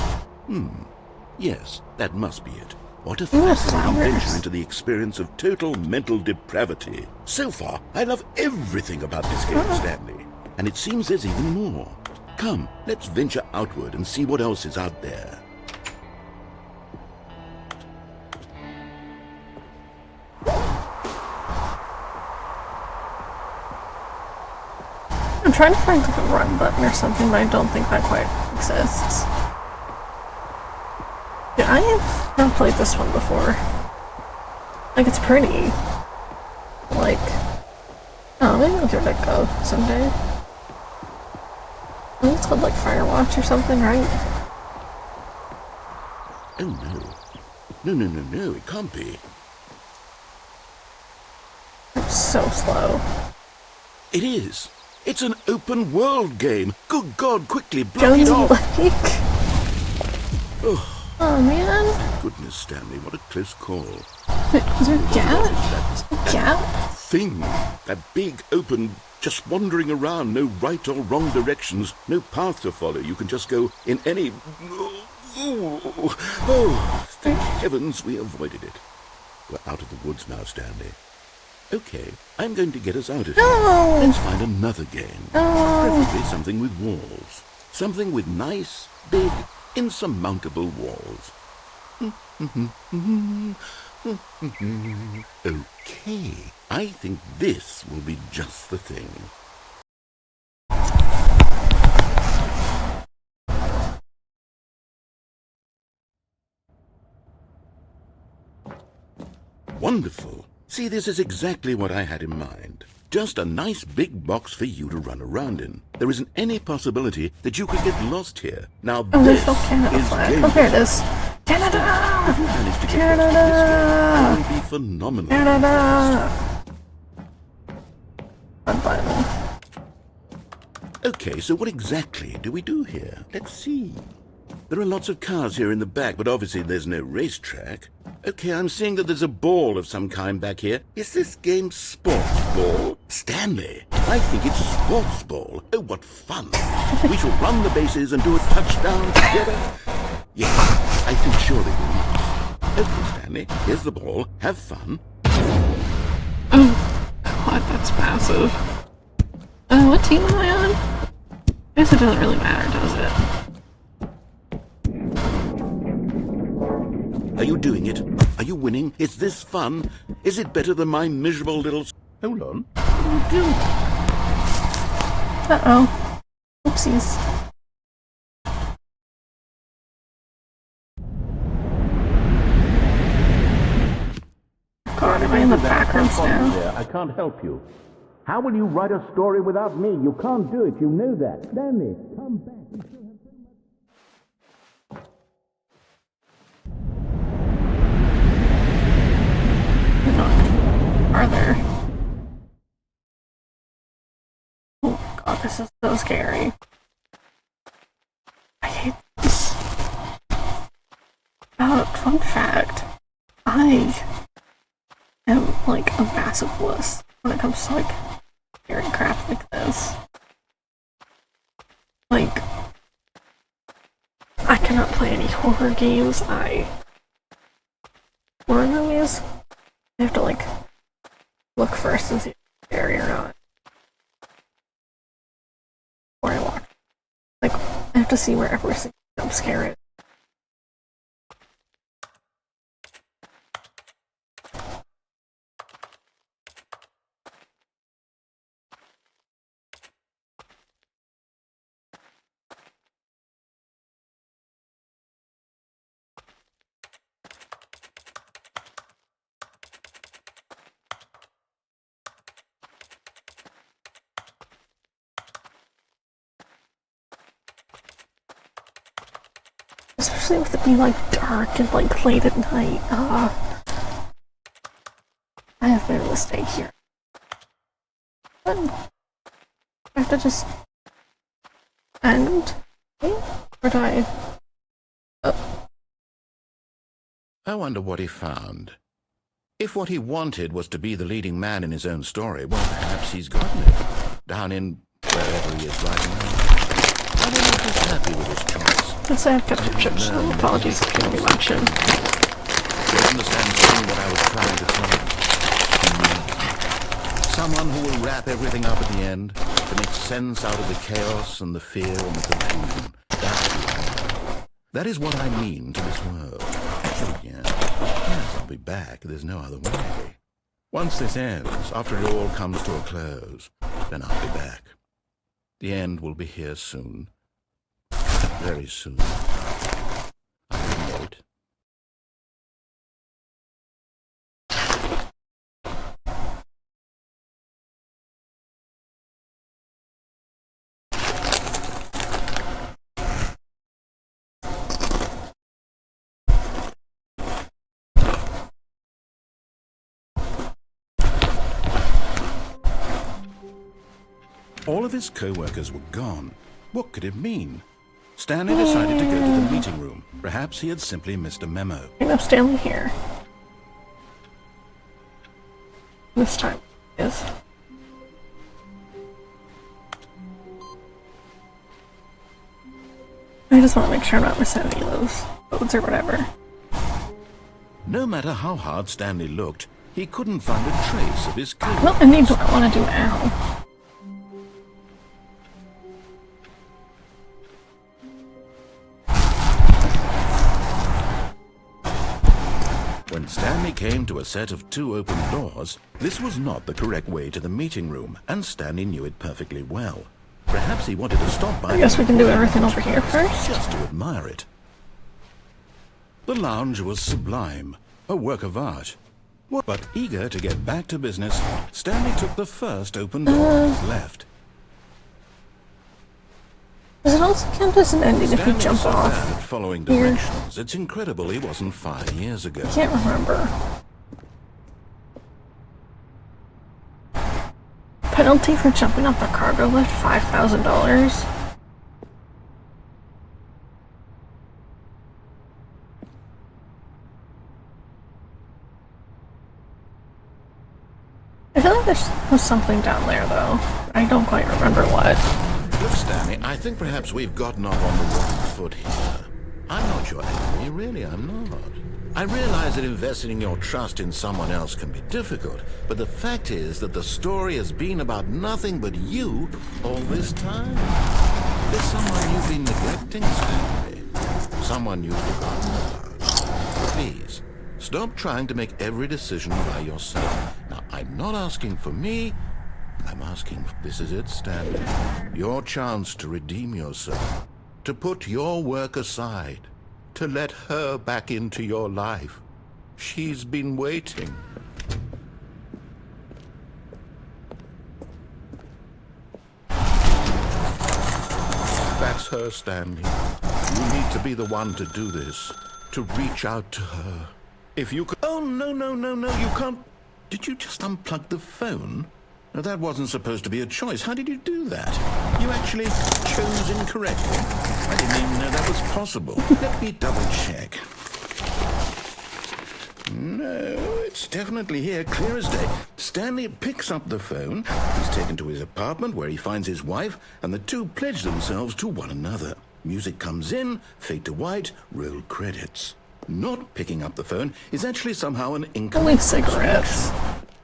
Yes, that must be it. What a fascinating venture into the experience of total mental depravity. So far, I love everything about this game, Stanley. And it seems there's even more. Come, let's venture outward and see what else is out there. I'm trying to find like a run button or something, but I don't think that quite exists. Yeah, I have not played this one before. Like, it's pretty. Like, oh, maybe I'll give it a go someday. I think it's called like Firewatch or something, right? Oh no, it can't be. It's so slow. It is. It's an open world game. Good God, quickly block it Jonesy off. Lake. Oh man. Goodness, Stanley, what a close call. Wait, is there a gap? A gap? Thing, that big open, just wandering around, no right or wrong directions, no path to follow. You can just go in any... Oh, thank heavens we avoided it. We're out of the woods now, Stanley. Okay, I'm going to get us out of here. No! Let's find another game. No! Preferably something with walls. Something with nice, big, insurmountable walls. Okay, I think this will be just the thing. Wonderful. See, this is exactly what I had in mind. Just a nice big box for you to run around in. There isn't any possibility that you could get lost here. Now Oh, this there's no Canada is flag. game Oh, here it design. is. Canada! If you manage to get lost in this game, it will be phenomenal. Canada! Unbutton. Okay, so what exactly do we do here? Let's see. There are lots of cars here in the back, but obviously there's no racetrack. Okay, I'm seeing that there's a ball of some kind back here. Is this game sports ball? Stanley, I think it's sports ball. Oh, what fun. We shall run the bases and do a touchdown together. Yeah, I think surely we'll lose. Okay, Stanley, here's the ball. Have fun. Oh, God, that's massive. What team am I on? I guess it doesn't really matter, does it? Are you doing it? Are you winning? Is this fun? Is it better than my miserable little... Hold on. What do you do? Uh-oh. Oopsies. God, am I in the backrooms now? I can't help you. How will you write a story without me? You can't do it. You know that. Stanley, come back. Farther. Oh God, this is so scary. I hate this. Fun fact. I am like a massive wuss when it comes to like hearing crap like this. Like, I cannot play any horror games. Horror movies? I have to like look first and see if it's scary or not. Before I watch. Like, I have to see where every single jump scare is. especially with it being like dark and like late at night. I have made a mistake here. But I have to just end, or do I? Oh. I wonder what he found. If what he wanted was to be the leading man in his own story, well, perhaps he's gotten it. Down in wherever he is right now. I don't know if he's happy with his choice. Let's say I've kept your chips, so apologies if you don't be watching. You understand soon what I was trying to tell him. Someone who will wrap everything up at the end, to make sense out of the chaos and the fear and the confusion. That's who I am. That is what I mean to this world. Oh, yeah. Yes, I'll be back. There's no other way. Once this ends, after it all comes to a close, then I'll be back. The end will be here soon. Very soon. I can wait. All of his co-workers were gone. What could it mean? Stanley decided to go to the meeting room. Perhaps he had simply missed a memo. Enough Stanley here. This time is. I just want to make sure I'm not missing any of those codes or whatever. No matter how hard Stanley looked, he couldn't find a trace of his code. What ending do I want to do now? When Stanley came to a set of 2 open doors, this was not the correct way to the meeting room, and Stanley knew it perfectly well. Perhaps he wanted to stop by. I guess we can do everything over here first. Just to admire it. The lounge was sublime, a work of art. But eager to get back to business, Stanley took the first open door on his left. Does it also count as an ending if you Stanley jump was so off? bad at following directions, it's incredible he wasn't 5 years ago. I can't remember. Penalty for jumping off a cargo lift, $5,000. I feel like there was something down there though. I don't quite remember what. Look, Stanley, I think perhaps we've gotten off on the wrong foot here. I'm not your enemy, really, I'm not. I realize that investing your trust in someone else can be difficult, but the fact is that the story has been about nothing but you all this time. There's someone you've been neglecting, Stanley. Someone you've forgotten about. Please, stop trying to make every decision by yourself. Now, I'm not asking for me. I'm asking, this is it, Stanley. Your chance to redeem yourself. To put your work aside. To let her back into your life. She's been waiting. That's her, Stanley. You need to be the one to do this. To reach out to her. If you could... Oh, no, you can't... Did you just unplug the phone? No, that wasn't supposed to be a choice. How did you do that? You actually chose incorrectly. I didn't even know that was possible. Let me double check. No, it's definitely here, clear as day. Stanley picks up the phone. He's taken to his apartment where he finds his wife, and the two pledge themselves to one another. Music comes in, fade to white, roll credits. Not picking up the phone is actually somehow an Only incorrect cigarettes.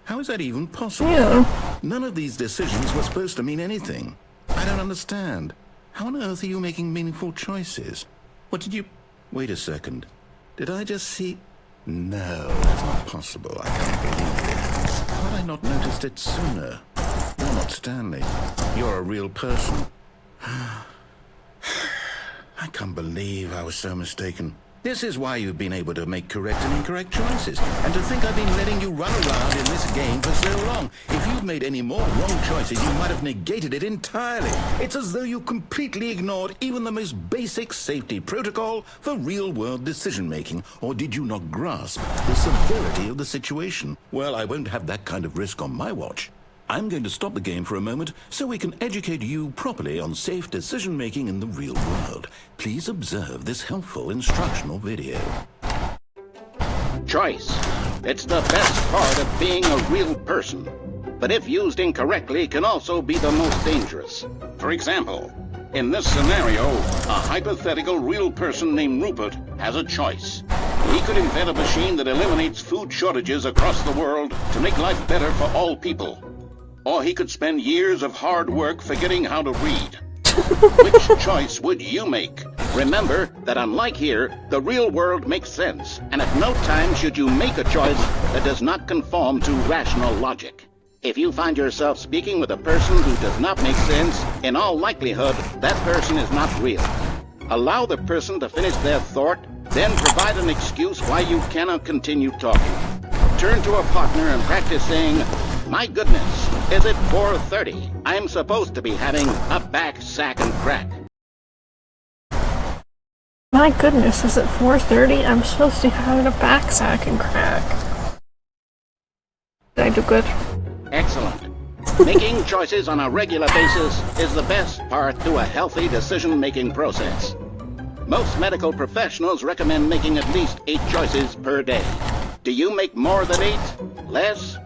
How is that even possible? Yeah. None of these decisions were supposed to mean anything. I don't understand. How on earth are you making meaningful choices? What did you... Wait a second. Did I just see... No, that's not possible. I can't believe it. How had I not noticed it sooner? You're not Stanley. You're a real person. I can't believe I was so mistaken. This is why you've been able to make correct and incorrect choices. And to think I've been letting you run around in this game for so long. If you'd made any more wrong choices, you might have negated it entirely. It's as though you completely ignored even the most basic safety protocol for real-world decision-making. Or did you not grasp the severity of the situation? Well, I won't have that kind of risk on my watch. I'm going to stop the game for a moment so we can educate you properly on safe decision-making in the real world. Please observe this helpful instructional video. Choice. It's the best part of being a real person. But if used incorrectly, can also be the most dangerous. For example, in this scenario, a hypothetical real person named Rupert has a choice. He could invent a machine that eliminates food shortages across the world to make life better for all people. Or he could spend years of hard work forgetting how to read. Which choice would you make? Remember that unlike here, the real world makes sense, and at no time should you make a choice that does not conform to rational logic. If you find yourself speaking with a person who does not make sense, in all likelihood, that person is not real. Allow the person to finish their thought, then provide an excuse why you cannot continue talking. Turn to a partner and practice saying, "My goodness, is it 4:30? I'm supposed to be having a back sack and crack." My goodness, is it 4:30? I'm supposed to be having a back sack and crack. Did I do good? Excellent. Making choices on a regular basis is the best part to a healthy decision-making process. Most medical professionals recommend making at least 8 choices per day. Do you make more than 8? Less?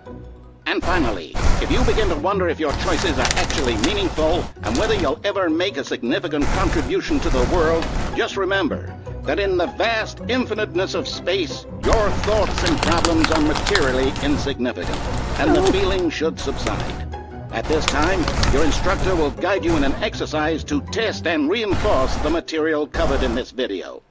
And finally, if you begin to wonder if your choices are actually meaningful and whether you'll ever make a significant contribution to the world, just remember that in the vast infiniteness of space, your thoughts and problems are materially insignificant, and the feeling should subside. At this time, your instructor will guide you in an exercise to test and reinforce the material covered in this video.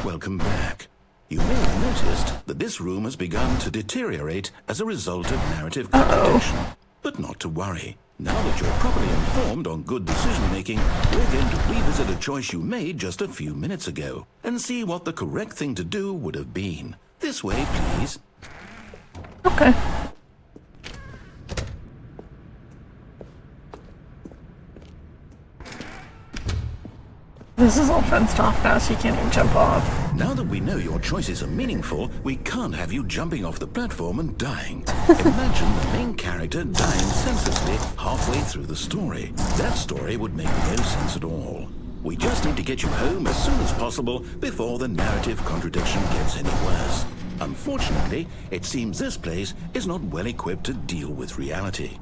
Welcome back. You may have noticed that this room has begun to deteriorate as a result of narrative contradiction. But not to worry. Now that you're properly informed on good decision-making, we're going to revisit a choice you made just a few minutes ago and see what the correct thing to do would have been. This way, please. Okay. This is all fenced off now, so you can't even jump off. Now that we know your choices are meaningful, we can't have you jumping off the platform and dying. Imagine the main character dying senselessly halfway through the story. That story would make no sense at all. We just need to get you home as soon as possible before the narrative contradiction gets any worse. Unfortunately, it seems this place is not well equipped to deal with reality.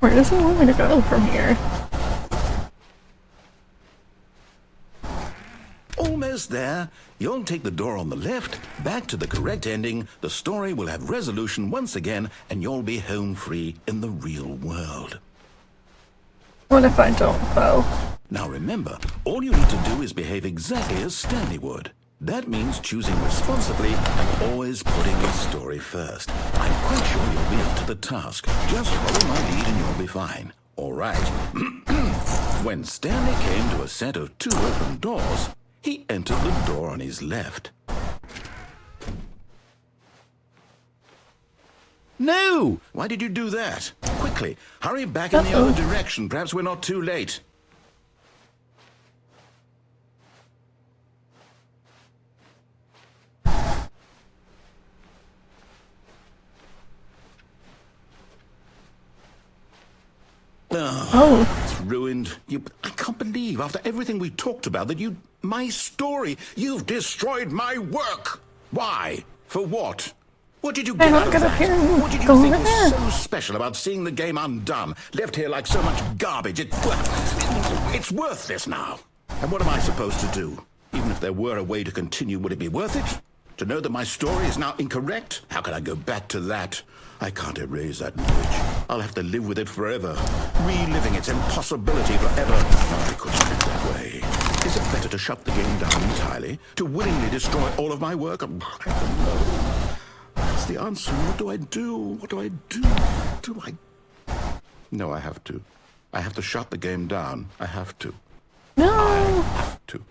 Where does he want me to go from here? Almost there. You'll take the door on the left, back to the correct ending, the story will have resolution once again, and you'll be home free in the real world. What if I don't, though? Now remember, all you need to do is behave exactly as Stanley would. That means choosing responsibly and always putting your story first. I'm quite sure you'll be up to the task. Just follow my lead and you'll be fine. All right. When Stanley came to a set of 2 open doors, he entered the door on his left. No! Why did you do that? Quickly, hurry back in the other direction. Perhaps we're not too late. Oh. It's ruined. I can't believe, after everything we talked about, that my story, you've destroyed my work. Why? For what? What did you get out of that? What did you think was so special about seeing the game undone, left here like so much garbage? It's worthless now. And what am I supposed to do? Even if there were a way to continue, would it be worth it? To know that my story is now incorrect? How can I go back to that? I can't erase that knowledge. I'll have to live with it forever, reliving its impossibility forever. I couldn't live that way. Is it better to shut the game down entirely? To willingly destroy all of my work? I don't know. That's the answer. What do I do? What do I do? Do I... No, I have to. I have to shut the game down. I have to. No! I have to.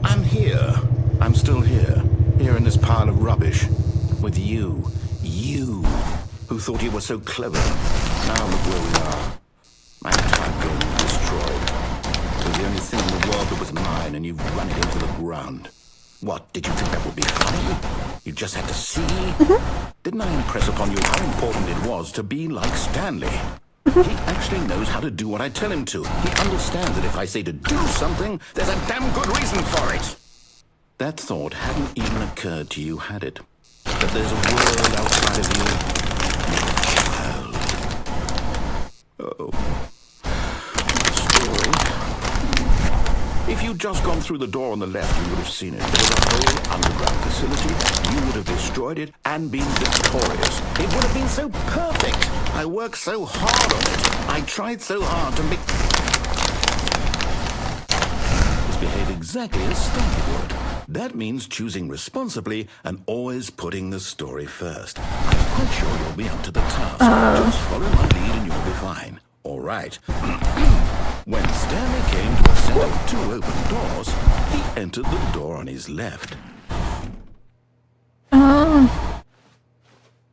I'm here. I'm still here. Here in this pile of rubbish. With you. You. Who thought you were so clever. Now look where we are. My entire game is destroyed. It was the only thing in the world that was mine, and you've run it into the ground. What, did you think that would be funny? You just had to see? Didn't I impress upon you how important it was to be like Stanley? He actually knows how to do what I tell him to. He understands that if I say to do something, there's a damn good reason for it. That thought hadn't even occurred to you, had it? That there's a world outside of you. Child. Oh. Story. If you'd just gone through the door on the left, you would have seen it. There was a whole underground facility. You would have destroyed it and been victorious. It would have been so perfect. I worked so hard on it. I tried so hard to make... Behave exactly as Stanley would. That means choosing responsibly and always putting the story first. I'm quite sure you'll be up to the task. Just follow my lead and you'll be fine. All right. When Stanley came to a set of 2 open doors, he entered the door on his left. Am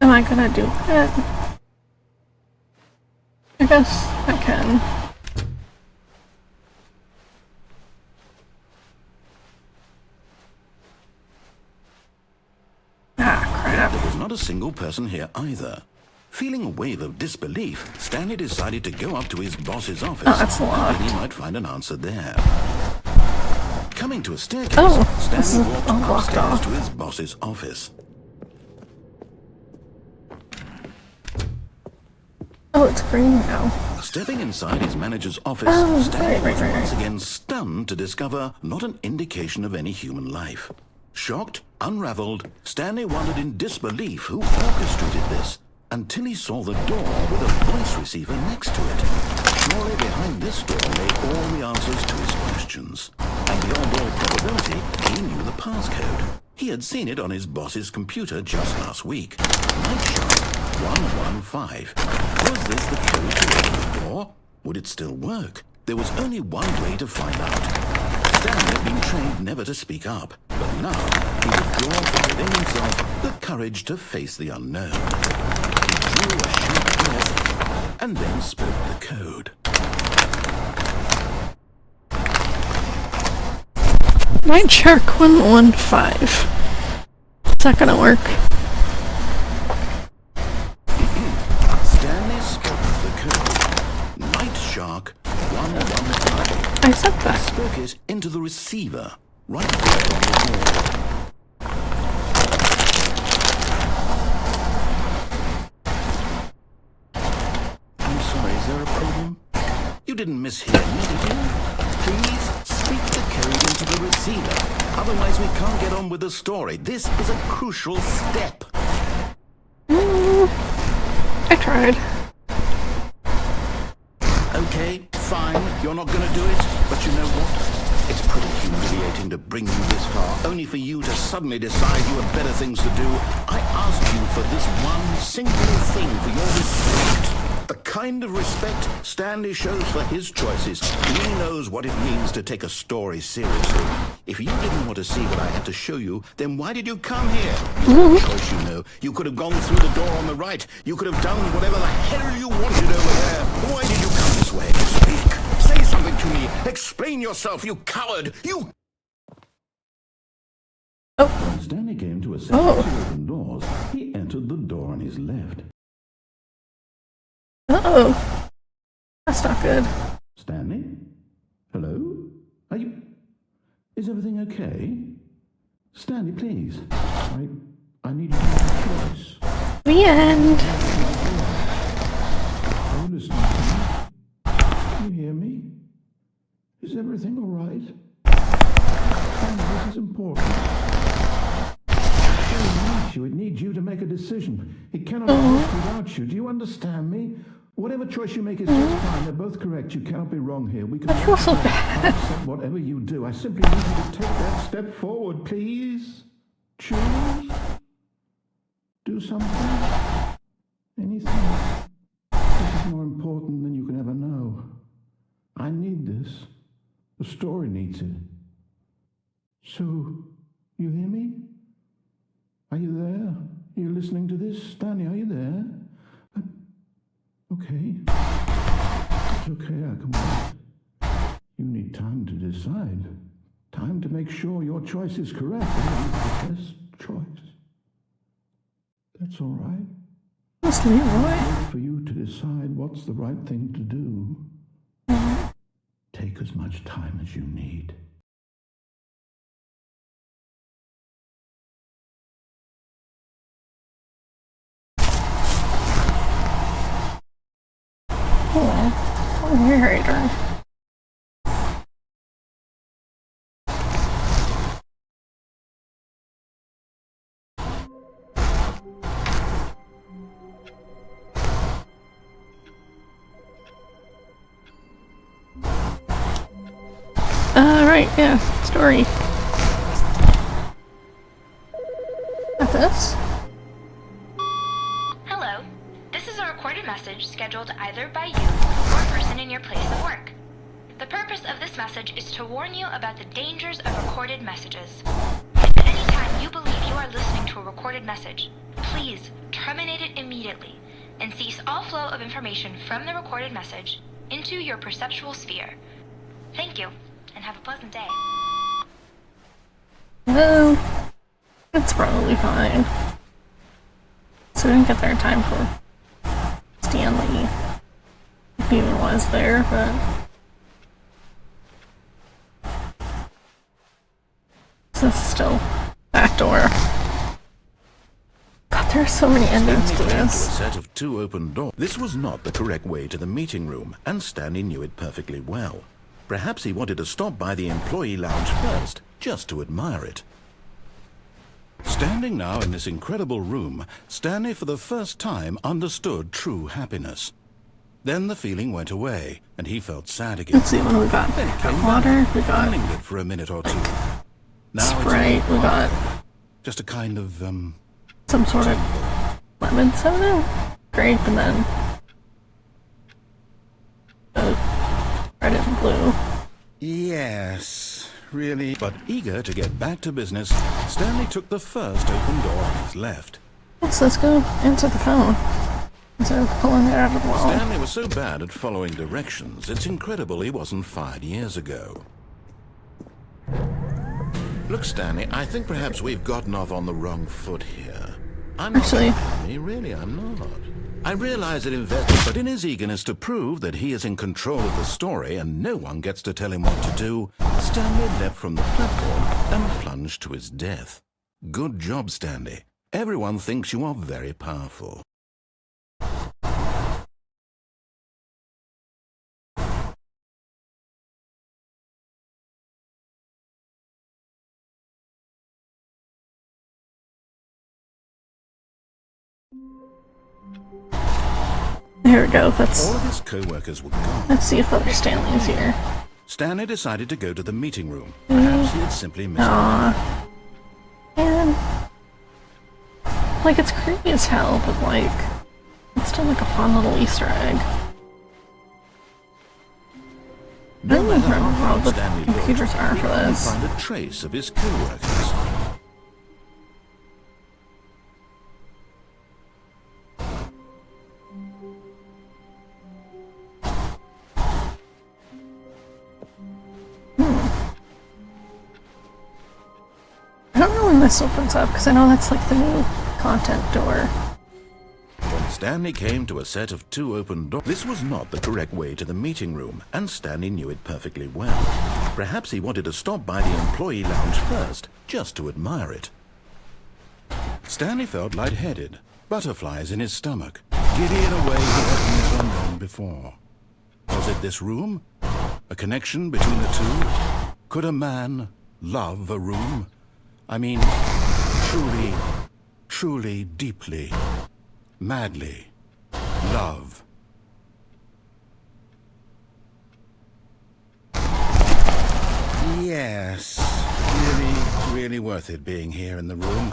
I gonna do it? I guess I can. Ah, crap. There was not a single person here either. Feeling a wave of disbelief, Stanley decided to go up to his boss's office. Oh, that's locked. And he might find an answer there. Coming to a staircase, this is Stanley walked unlocked upstairs off. to his boss's office. Oh, it's green now. Stepping inside his manager's office, Stanley was once again stunned to discover not an indication of any human life. Shocked, unraveled, Stanley wondered in disbelief who orchestrated this, until he saw the door with a voice receiver next to it. Surely behind this door lay all the answers to his questions. And beyond all probability, he knew the passcode. He had seen it on his boss's computer just last week. Night Shark 115. Was this the code to open the door? Would it still work? There was only one way to find out. Stanley had been trained never to speak up, but now he would draw from within himself the courage to face the unknown. He drew a sharp breath and then spoke the code. Night Shark 115. Is that gonna work? Stanley spoke the code. Night Shark 115. I said He that. spoke it into the receiver, right there on the wall. I'm sorry, is there a problem? You didn't mishear me, did you? Please speak the code into the receiver. Otherwise we can't get on with the story. This is a crucial step. I tried. Okay, fine, you're not gonna do it, but you know what? It's pretty humiliating to bring you this far, only for you to suddenly decide you have better things to do. I asked you for this one single thing, for your respect. The kind of respect Stanley shows for his choices. He knows what it means to take a story seriously. If you didn't want to see what I had to show you, then why did you come here? You had a choice, you know. You could have gone through the door on the right. You could have done whatever the hell you wanted over there. Why did you come this way? Speak. Say something to me. Explain yourself, you coward. You... Oh. When Stanley came to a set of 2 open doors, he entered the door on his left. Uh-oh. That's not good. Stanley? Hello? Are you... Is everything okay? Stanley, please. I need to make a choice. The end. Are you listening to me? Can you hear me? Is everything all right? This is important. It needs you. It needs you to make a decision. It cannot exist without you. Do you understand me? Whatever choice you make is just fine. They're both correct. You cannot be wrong here. We can I feel so bad. accept whatever you do. I simply need you to take that step forward, please. Choose. Do something. Anything. This is more important than you can ever know. I need this. The story needs it. So, you hear me? Are you there? Are you listening to this? Stanley, are you there? Okay. It's okay, I can wait. You need time to decide. Time to make sure your choice is correct. The best choice. That's all right. It's Leroy. Wait for you to decide what's the right thing to do. Take as much time as you need. Oh, narrator. Right, yeah, story. Got this. Hello. This is a recorded message scheduled either by you or a person in your place of work. The purpose of this message is to warn you about the dangers of recorded messages. If at any time you believe you are listening to a recorded message, please terminate it immediately and cease all flow of information from the recorded message into your perceptual sphere. Thank you, and have a pleasant day. Well, it's probably fine. So we didn't get there in time for Stanley, if he even was there, but... This is still back door. God, there are so many endings to Stanley came to a this. set of 2 open doors. This was not the correct way to the meeting room, and Stanley knew it perfectly well. Perhaps he wanted to stop by the employee lounge first, just to admire it. Standing now in this incredible room, Stanley for the first time understood true happiness. Then the feeling went away, and he felt sad again. Let's see what we got. Then it came Water, back, we got and lingered for a minute or two. Now Sprite, it's we got just a kind of, some sort of lemon soda, grape, and then red and blue. Yes, really. But eager to get back to business, Stanley took the first open door on his left. So let's go into the phone instead of pulling it out of the wall. Stanley was so bad at following directions, it's incredible he wasn't fired years ago. Look, Stanley, I think perhaps we've gotten off on the wrong foot here. I'm not Actually- me, really, I'm not. I realize that investor, but in his eagerness to prove that he is in control of the story and no one gets to tell him what to do, Stanley leapt from the platform and plunged to his death. Good job, Stanley. Everyone thinks you are very powerful. Here we go. That's. All of his co-workers were gone. Let's see if other Stanley is here. Stanley decided to go to the meeting room. Perhaps he had simply missed it. Aw. And like it's creepy as hell, but like it's still like a fun little Easter egg. I don't remember how the Stanley computers looked, are he for couldn't this. find a trace of his co-workers. I don't know when this opens up because I know that's like the new content door. When Stanley came to a set of 2 open doors, this was not the correct way to the meeting room, and Stanley knew it perfectly well. Perhaps he wanted to stop by the employee lounge first, just to admire it. Stanley felt lightheaded, butterflies in his stomach, giddy in a way he had never known before. Was it this room? A connection between the two? Could a man love a room? I mean, truly, truly, deeply, madly love. Yes, really worth it being here in the room.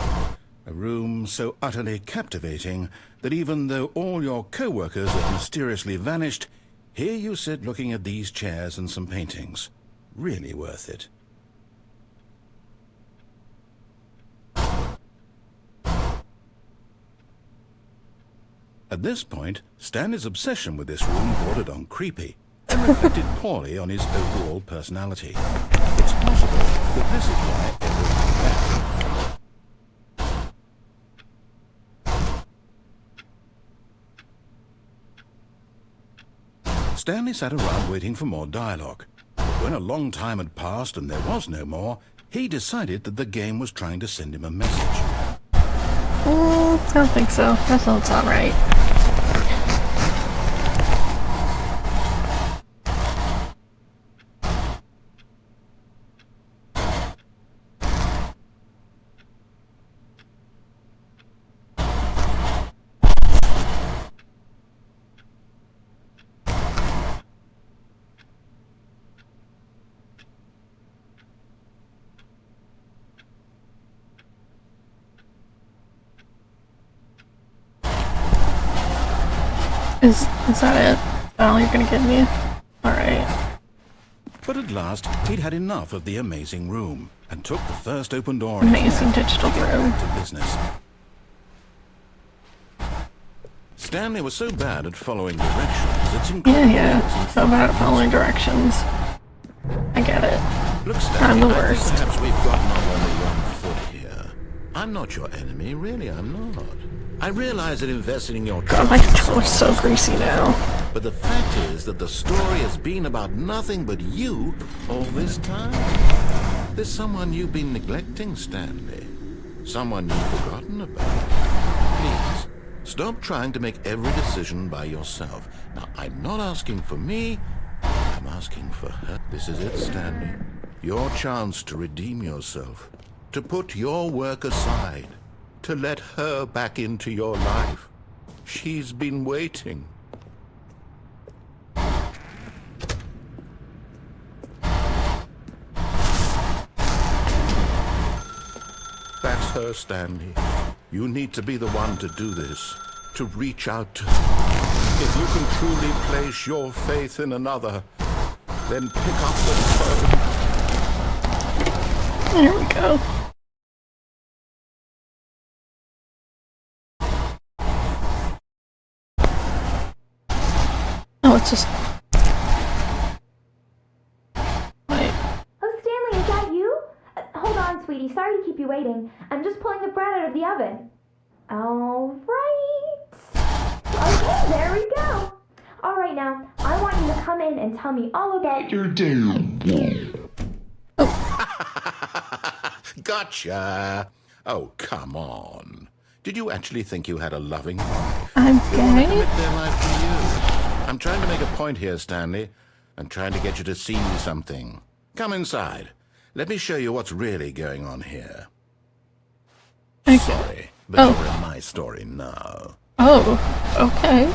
A room so utterly captivating that even though all your co-workers have mysteriously vanished, here you sit looking at these chairs and some paintings. Really worth it. At this point, Stanley's obsession with this room bordered on creepy and reflected poorly on his overall personality. It's possible that this is why everyone left. Stanley sat around waiting for more dialogue. But when a long time had passed and there was no more, he decided that the game was trying to send him a message. I don't think so. That sounds alright. Is that it? All you're gonna give me? Alright. But at last, he'd had enough of the amazing room and took the first open door in Amazing digital room. to business. Stanley was so bad at following directions, it's incredible. Yeah. So bad at following directions. I get it. Look, I'm Stanley, the I think worst. perhaps we've gotten off only one foot here. I'm not your enemy, really, I'm not. I realize that investing in your God, my controller's so greasy now. but the fact is that the story has been about nothing but you all this time. There's someone you've been neglecting, Stanley. Someone you've forgotten about. Please, stop trying to make every decision by yourself. Now, I'm not asking for me, I'm asking for her. This is it, Stanley. Your chance to redeem yourself. To put your work aside. To let her back into your life. She's been waiting. That's her, Stanley. You need to be the one to do this. To reach out to her. If you can truly place your faith in another, then pick up the phone. There we go. Oh, it's just... Wait. Oh, Stanley, is that you? Hold on, sweetie. Sorry to keep you waiting. I'm just pulling the bread out of the oven. All right. Okay, there we go. All right, now, I want you to come in and tell me all about your day. Gotcha. Oh, come on. Did you actually think you had a loving wife? I'm Who wanna gay? commit their life to you? I'm trying to make a point here, Stanley. I'm trying to get you to see something. Come inside. Let me show you what's really going on here. Okay. Sorry, but Oh. you're in my story now. Oh, okay.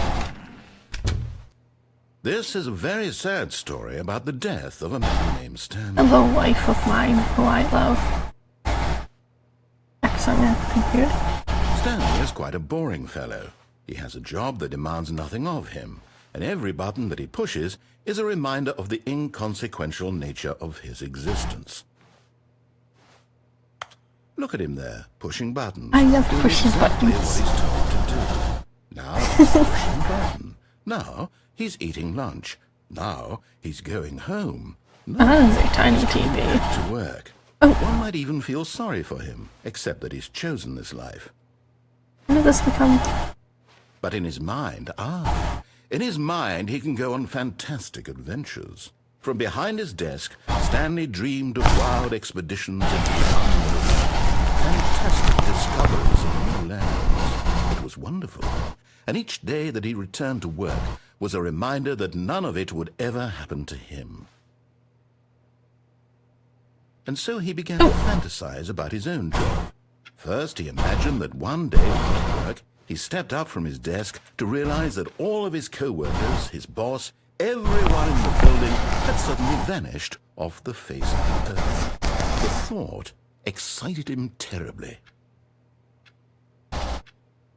This is a very sad story about the death of a man named Stanley. The wife of mine, who I love. X on your computer. Stanley is quite a boring fellow. He has a job that demands nothing of him, and every button that he pushes is a reminder of the inconsequential nature of his existence. Look at him there, pushing buttons. I love doing pushing exactly buttons. what he's told to do. Now he's pushing a button. Now he's eating lunch. Now he's going home. Now That is a tiny he's going TV. back to work. Oh. One might even feel sorry for him, except that he's chosen this life. When did this become... But in his mind, in his mind he can go on fantastic adventures. From behind his desk, Stanley dreamed of wild expeditions into the unknown. fantastic discoveries of new lands. It was wonderful, and each day that he returned to work was a reminder that none of it would ever happen to him. And so he began to fantasize about his own job. First, he imagined that one day at work, he stepped up from his desk to realize that all of his co-workers, his boss, everyone in the building had suddenly vanished off the face of the earth. The thought excited him terribly.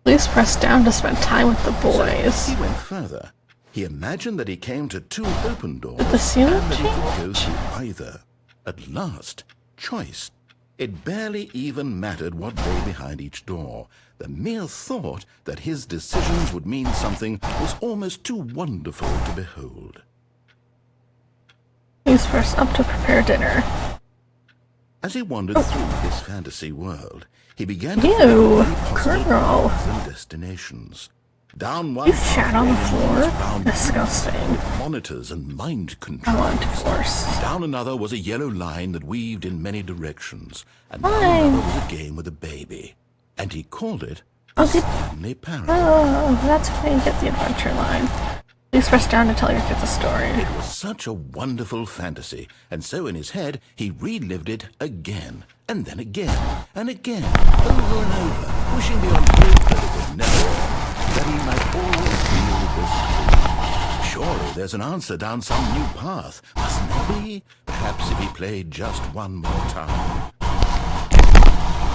Please press down to spend time with the So boys. he went further. He imagined that he came to two open doors Did the ceiling and that he could go change? through either. At last, choice. It barely even mattered what lay behind each door. The mere thought that his decisions would mean something was almost too wonderful to behold. Please press up to prepare dinner. As he wandered through his fantasy world, he began to Ew, find many possible girl. paths and destinations. Down one You shat on the pathway was floor? bound Disgusting. with monitors and mind I control. want divorce. Down another was a yellow line that weaved in many directions, and Fine. down another was a game with a baby, and he called it Oh, did, Stanley Parrot. oh, that's where you get the adventure line. Please press down to tell your kids a story. It was such a wonderful fantasy, and so in his head he relived it again, and then again, and again, over and over, wishing beyond hope that it would never end, that he might always feel this free. Surely there's an answer down some new path, mustn't there be? Perhaps if he played just one more time.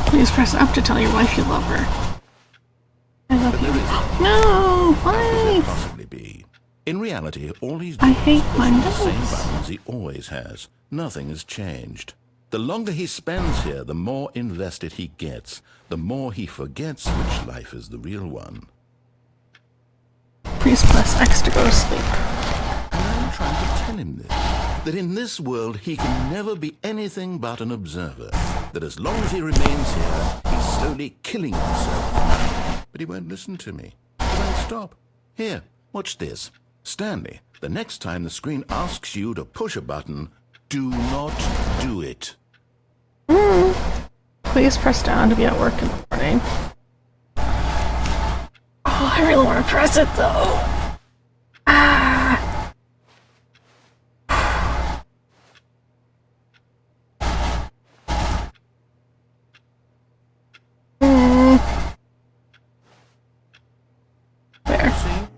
Please press up to tell your wife you love her. I love But you. there is No, How could there why? possibly be? In reality, all he's I doing hate is my pushing the same nose. buttons he always has. Nothing has changed. The longer he spends here, the more invested he gets, the more he forgets which life is the real one. Please press X to go to sleep. And I'm trying to tell him this, that in this world he can never be anything but an observer, that as long as he remains here, he's slowly killing himself. But he won't listen to me. He won't stop. Here, watch this. Stanley, the next time the screen asks you to push a button, do not do it. Please press down to be at work in the morning. Oh, I really want to press it though. Ah. There. See?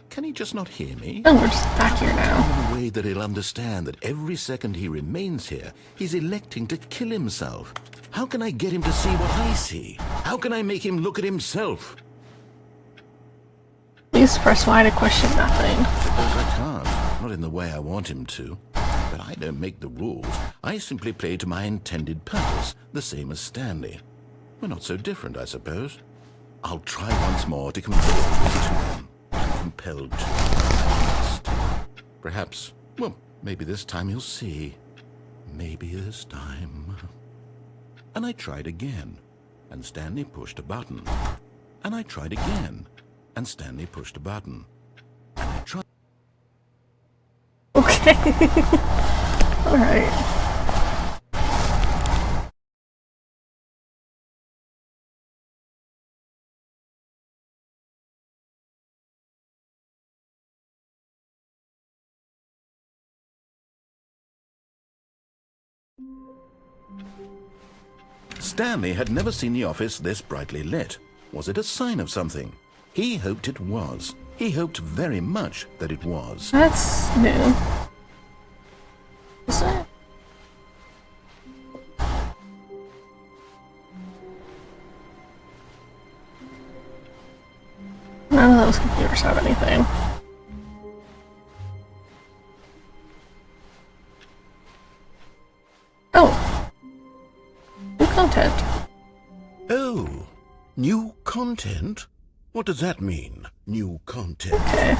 Can he just not hear me? Oh, we're just back here now. In a way that he'll understand that every second he remains here, he's electing to kill himself. How can I get him to see what I see? How can I make him look at himself? Please press Y to question nothing. Suppose I can't. Not in the way I want him to. But I don't make the rules. I simply play to my intended purpose, the same as Stanley. We're not so different, I suppose. I'll try once more to convey this to him. I'm compelled to. I must. Perhaps, well, maybe this time he'll see. Maybe this time. And I tried again, and Stanley pushed a button. And I tried again, and Stanley pushed a button. And I tried. Okay. Alright. Stanley had never seen the office this brightly lit. Was it a sign of something? He hoped it was. He hoped very much that it was. That's new. Is it? None of those computers have anything. Oh. New content. Oh, new content? What does that mean, new content? Okay.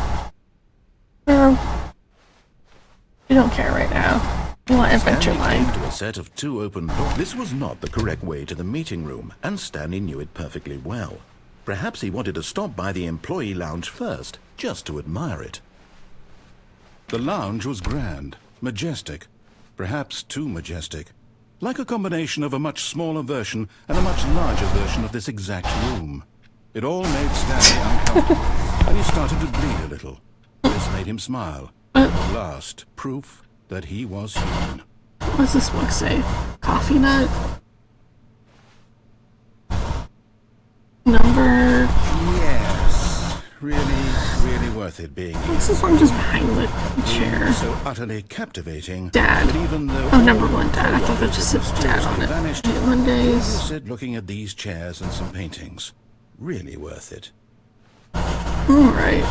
You don't care right now. You want adventure Stanley line. came to a set of two open doors. This was not the correct way to the meeting room, and Stanley knew it perfectly well. Perhaps he wanted to stop by the employee lounge first, just to admire it. The lounge was grand, majestic, perhaps too majestic. like a combination of a much smaller version and a much larger version of this exact room. It all made Stanley uncomfortable, and he started to bleed a little. This made him smile. At last, proof that he was human. What does this book say? Coffee nut? Number... Yes. Really worth it being here. This is one just behind the chair. So utterly captivating. Dad. That even though Oh, number one, Dad. I thought that just said Dad on it. vanished, Mondays. sit looking at these chairs and some paintings. Really worth it. Alright.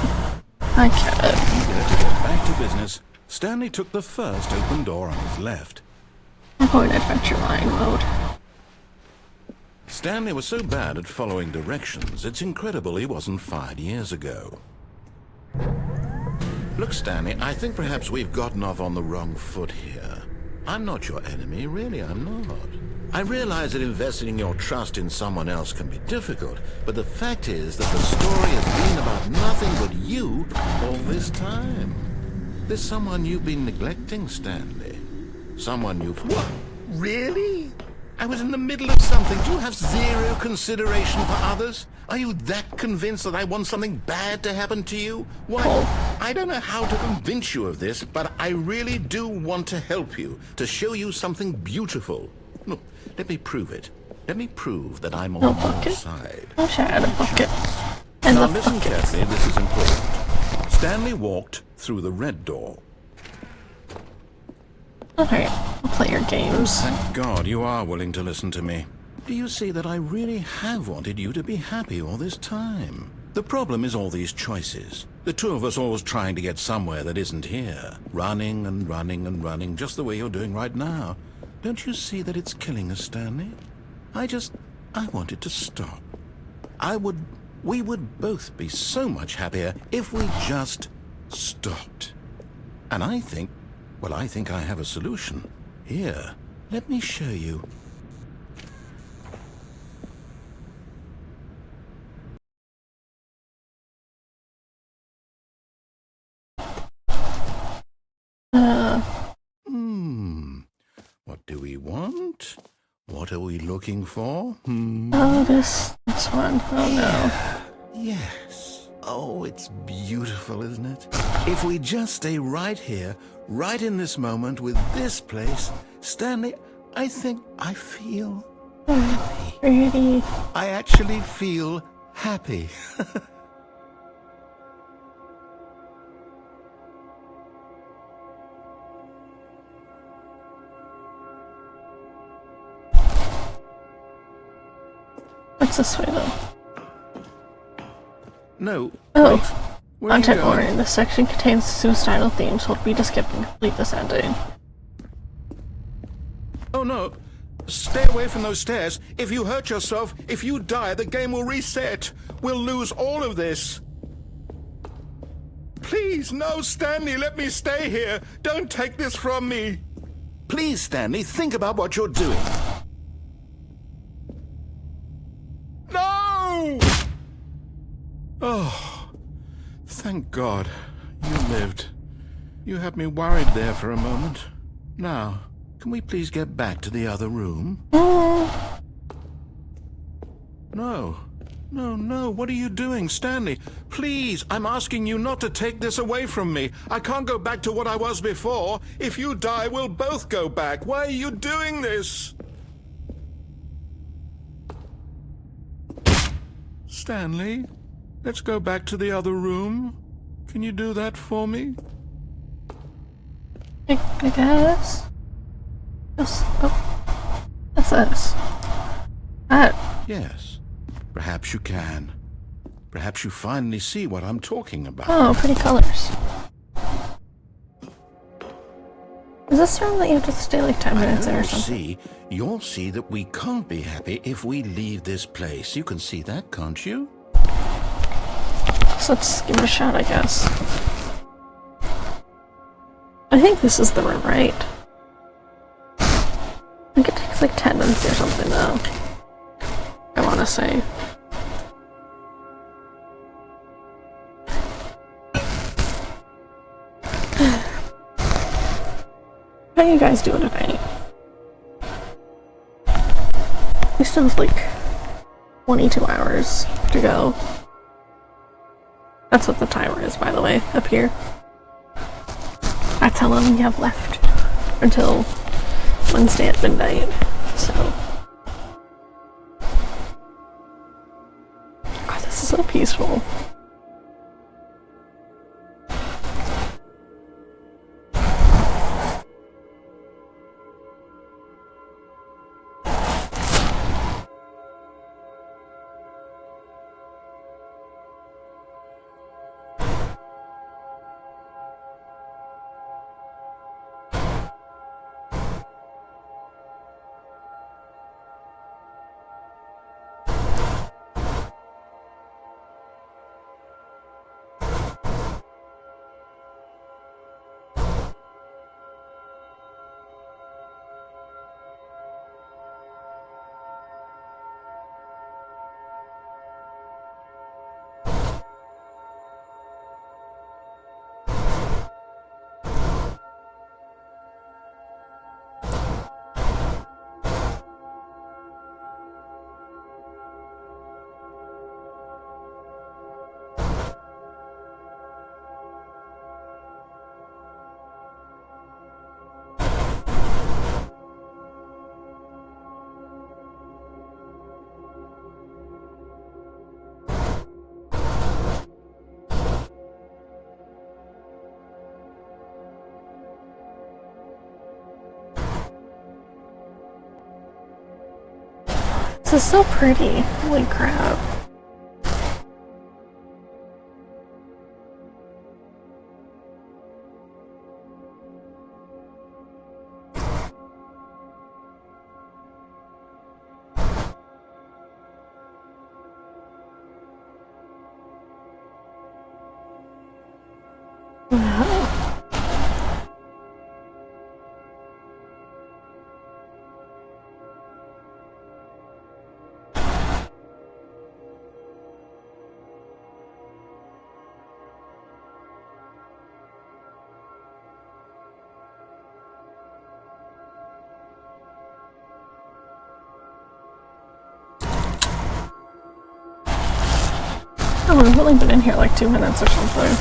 I get it. Eager to get back to business, Stanley took the first open door on his left. I'm going adventure line mode. Stanley was so bad at following directions, it's incredible he wasn't fired years ago. Look, Stanley, I think perhaps we've gotten off on the wrong foot here. I'm not your enemy, really, I'm not. I realize that investing your trust in someone else can be difficult, but the fact is that the story has been about nothing but you all this time. There's someone you've been neglecting, Stanley. Someone you've... What? Really? I was in the middle of something. Do you have zero consideration for others? Are you that convinced that I want something bad to happen to you? Why, I don't know how to convince you of this, but I really do want to help you, to show you something beautiful. Look, let me prove it. Let me prove that I'm on your bucket? side. I wish I had a bucket. And Now the listen bucket. carefully, this is important. Stanley walked through the red door. Okay, I'll play your games. Thank God you are willing to listen to me. Do you see that I really have wanted you to be happy all this time? The problem is all these choices. The two of us always trying to get somewhere that isn't here. Running and running and running, just the way you're doing right now. Don't you see that it's killing us, Stanley? I want it to stop. We would both be so much happier if we just stopped. And I think I have a solution. Here, let me show you. What do we want? What are we looking for? Oh, this one. Oh no. Yes. Oh, it's beautiful, isn't it? If we just stay right here, right in this moment with this place, Stanley, I think I feel happy. Pretty. I actually feel happy. What's this way though? No. Oh. Wait. Where are you Content going? warning. This section contains suicidal themes, so it'll be to skip and complete this ending. Oh no. Stay away from those stairs. If you hurt yourself, if you die, the game will reset. We'll lose all of this. Please, no, Stanley, let me stay here. Don't take this from me. Please, Stanley, think about what you're doing. No! Oh, thank God. You lived. You had me worried there for a moment. Now, can we please get back to the other room? No, what are you doing, Stanley? Please, I'm asking you not to take this away from me. I can't go back to what I was before. If you die, we'll both go back. Why are you doing this? Stanley, let's go back to the other room. Can you do that for me? I guess. What's this? That. Yes. Perhaps you can. Perhaps you finally see what I'm talking about. Oh, pretty colors. Is this room that you have to stay like 10 minutes in or something? You'll see that we can't be happy if we leave this place. You can see that, can't you? So let's give it a shot, I guess. I think this is the room, right? I think it takes like 10 minutes or something, though. I want to say. How are you guys doing tonight? We still have like 22 hours to go. That's what the timer is, by the way, up here. That's how long we have left until Wednesday at midnight, so. God, this is so peaceful. This is so pretty. Holy crap. Wow. Oh, we've only been in here like 2 minutes or something.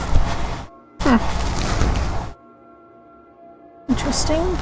Interesting.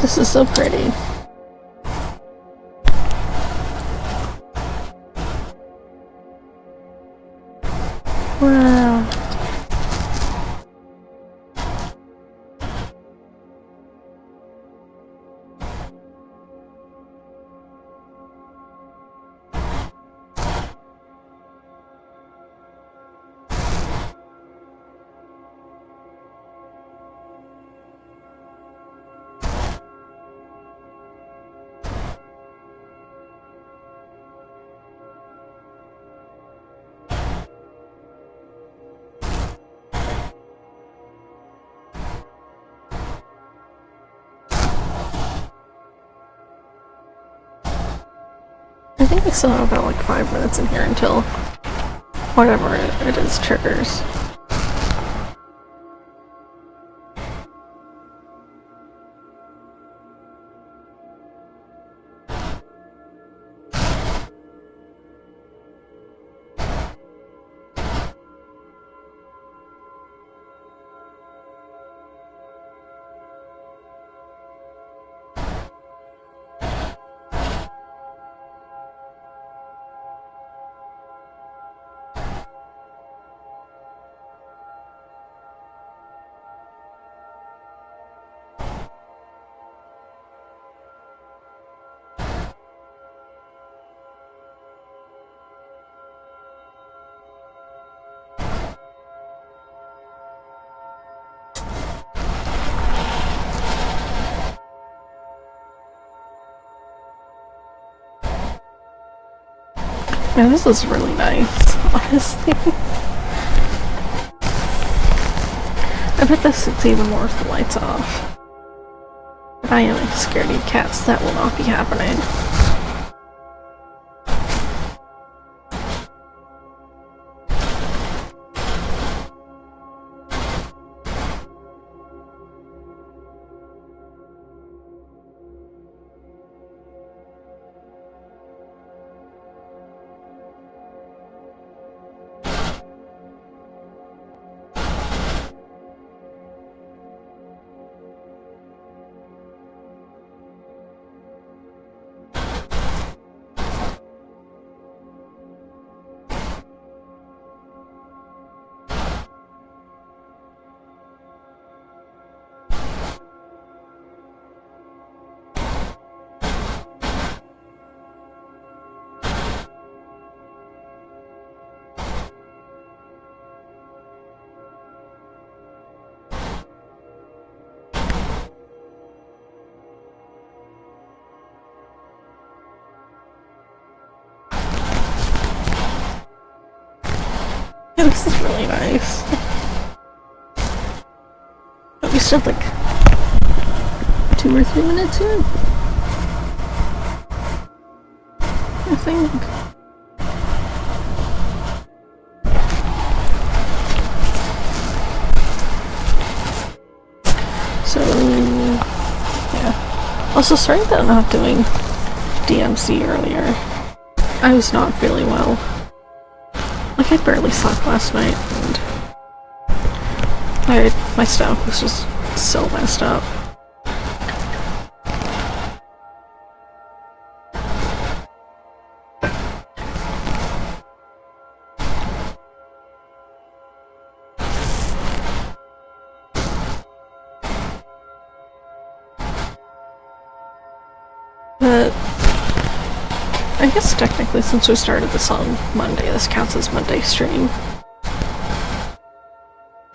This is so pretty. Wow. I think we still have about like 5 minutes in here until whatever it is triggers. Man, this is really nice, honestly. I bet this is even more with the lights off. But I am a scaredy cat, so that will not be happening. Yeah, this is really nice. We still have like 2 or 3 minutes in, I think. So, yeah. Also, sorry about not doing DMC earlier. I was not feeling well. Like, I barely slept last night, and my stomach was just so messed up. But I guess technically, since we started this on Monday, this counts as Monday stream.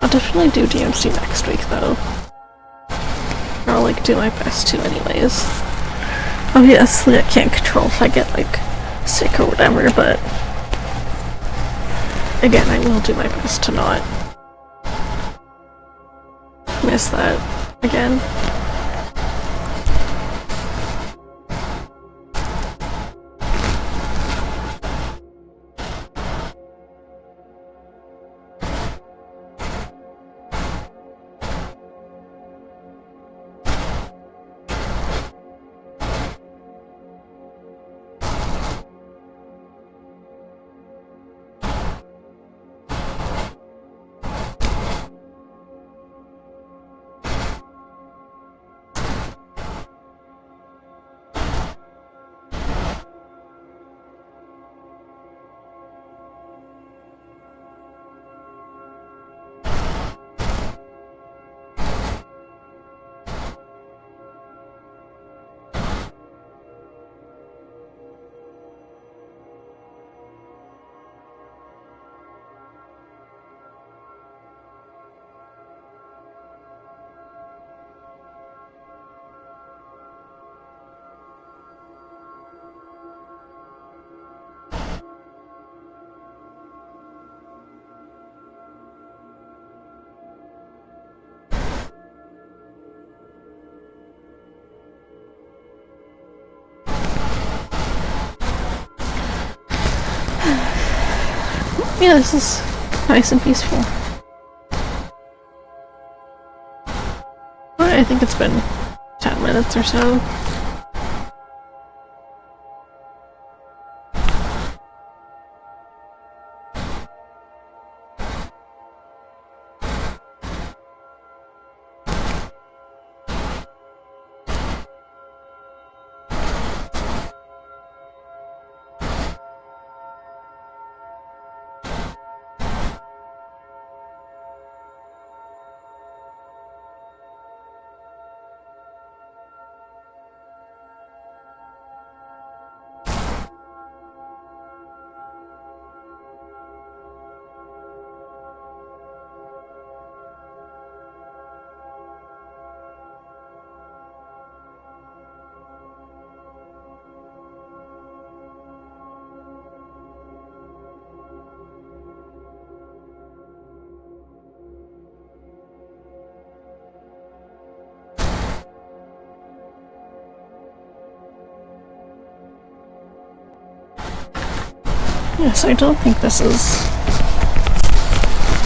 I'll definitely do DMC next week, though. Or I'll, like, do my best to anyways. Obviously, I can't control if I get, like, sick or whatever, but again, I will do my best to not miss that again. Yeah, this is nice and peaceful. I think it's been 10 minutes or so. Yes, I don't think this is...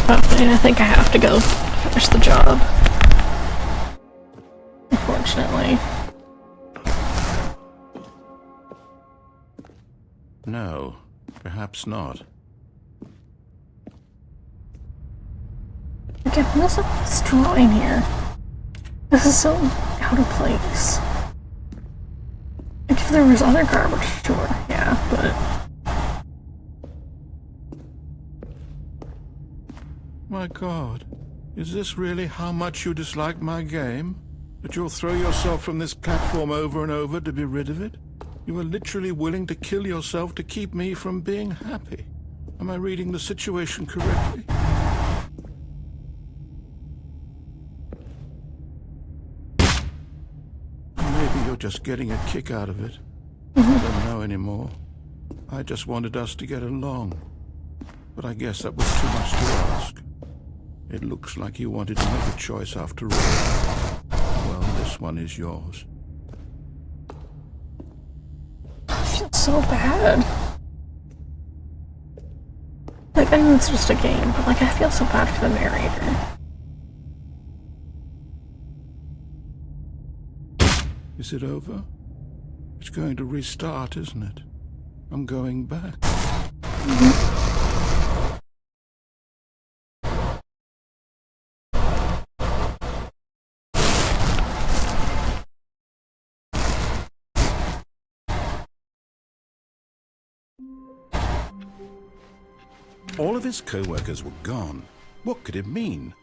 Oh, I think I have to go finish the job. Unfortunately. No, perhaps not. Again, what is up with this drawing here? This is so out of place. Like, if there was other garbage, sure, yeah, but... My God, is this really how much you dislike my game? That you'll throw yourself from this platform over and over to be rid of it? You are literally willing to kill yourself to keep me from being happy. Am I reading the situation correctly? Maybe you're just getting a kick out of it. I don't know anymore. I just wanted us to get along. But I guess that was too much to ask. It looks like you wanted to make a choice after all. Well, this one is yours. I feel so bad. Like, I know it's just a game, but like, I feel so bad for the narrator. Is it over? It's going to restart, isn't it? I'm going back. All of his co-workers were gone. What could it mean?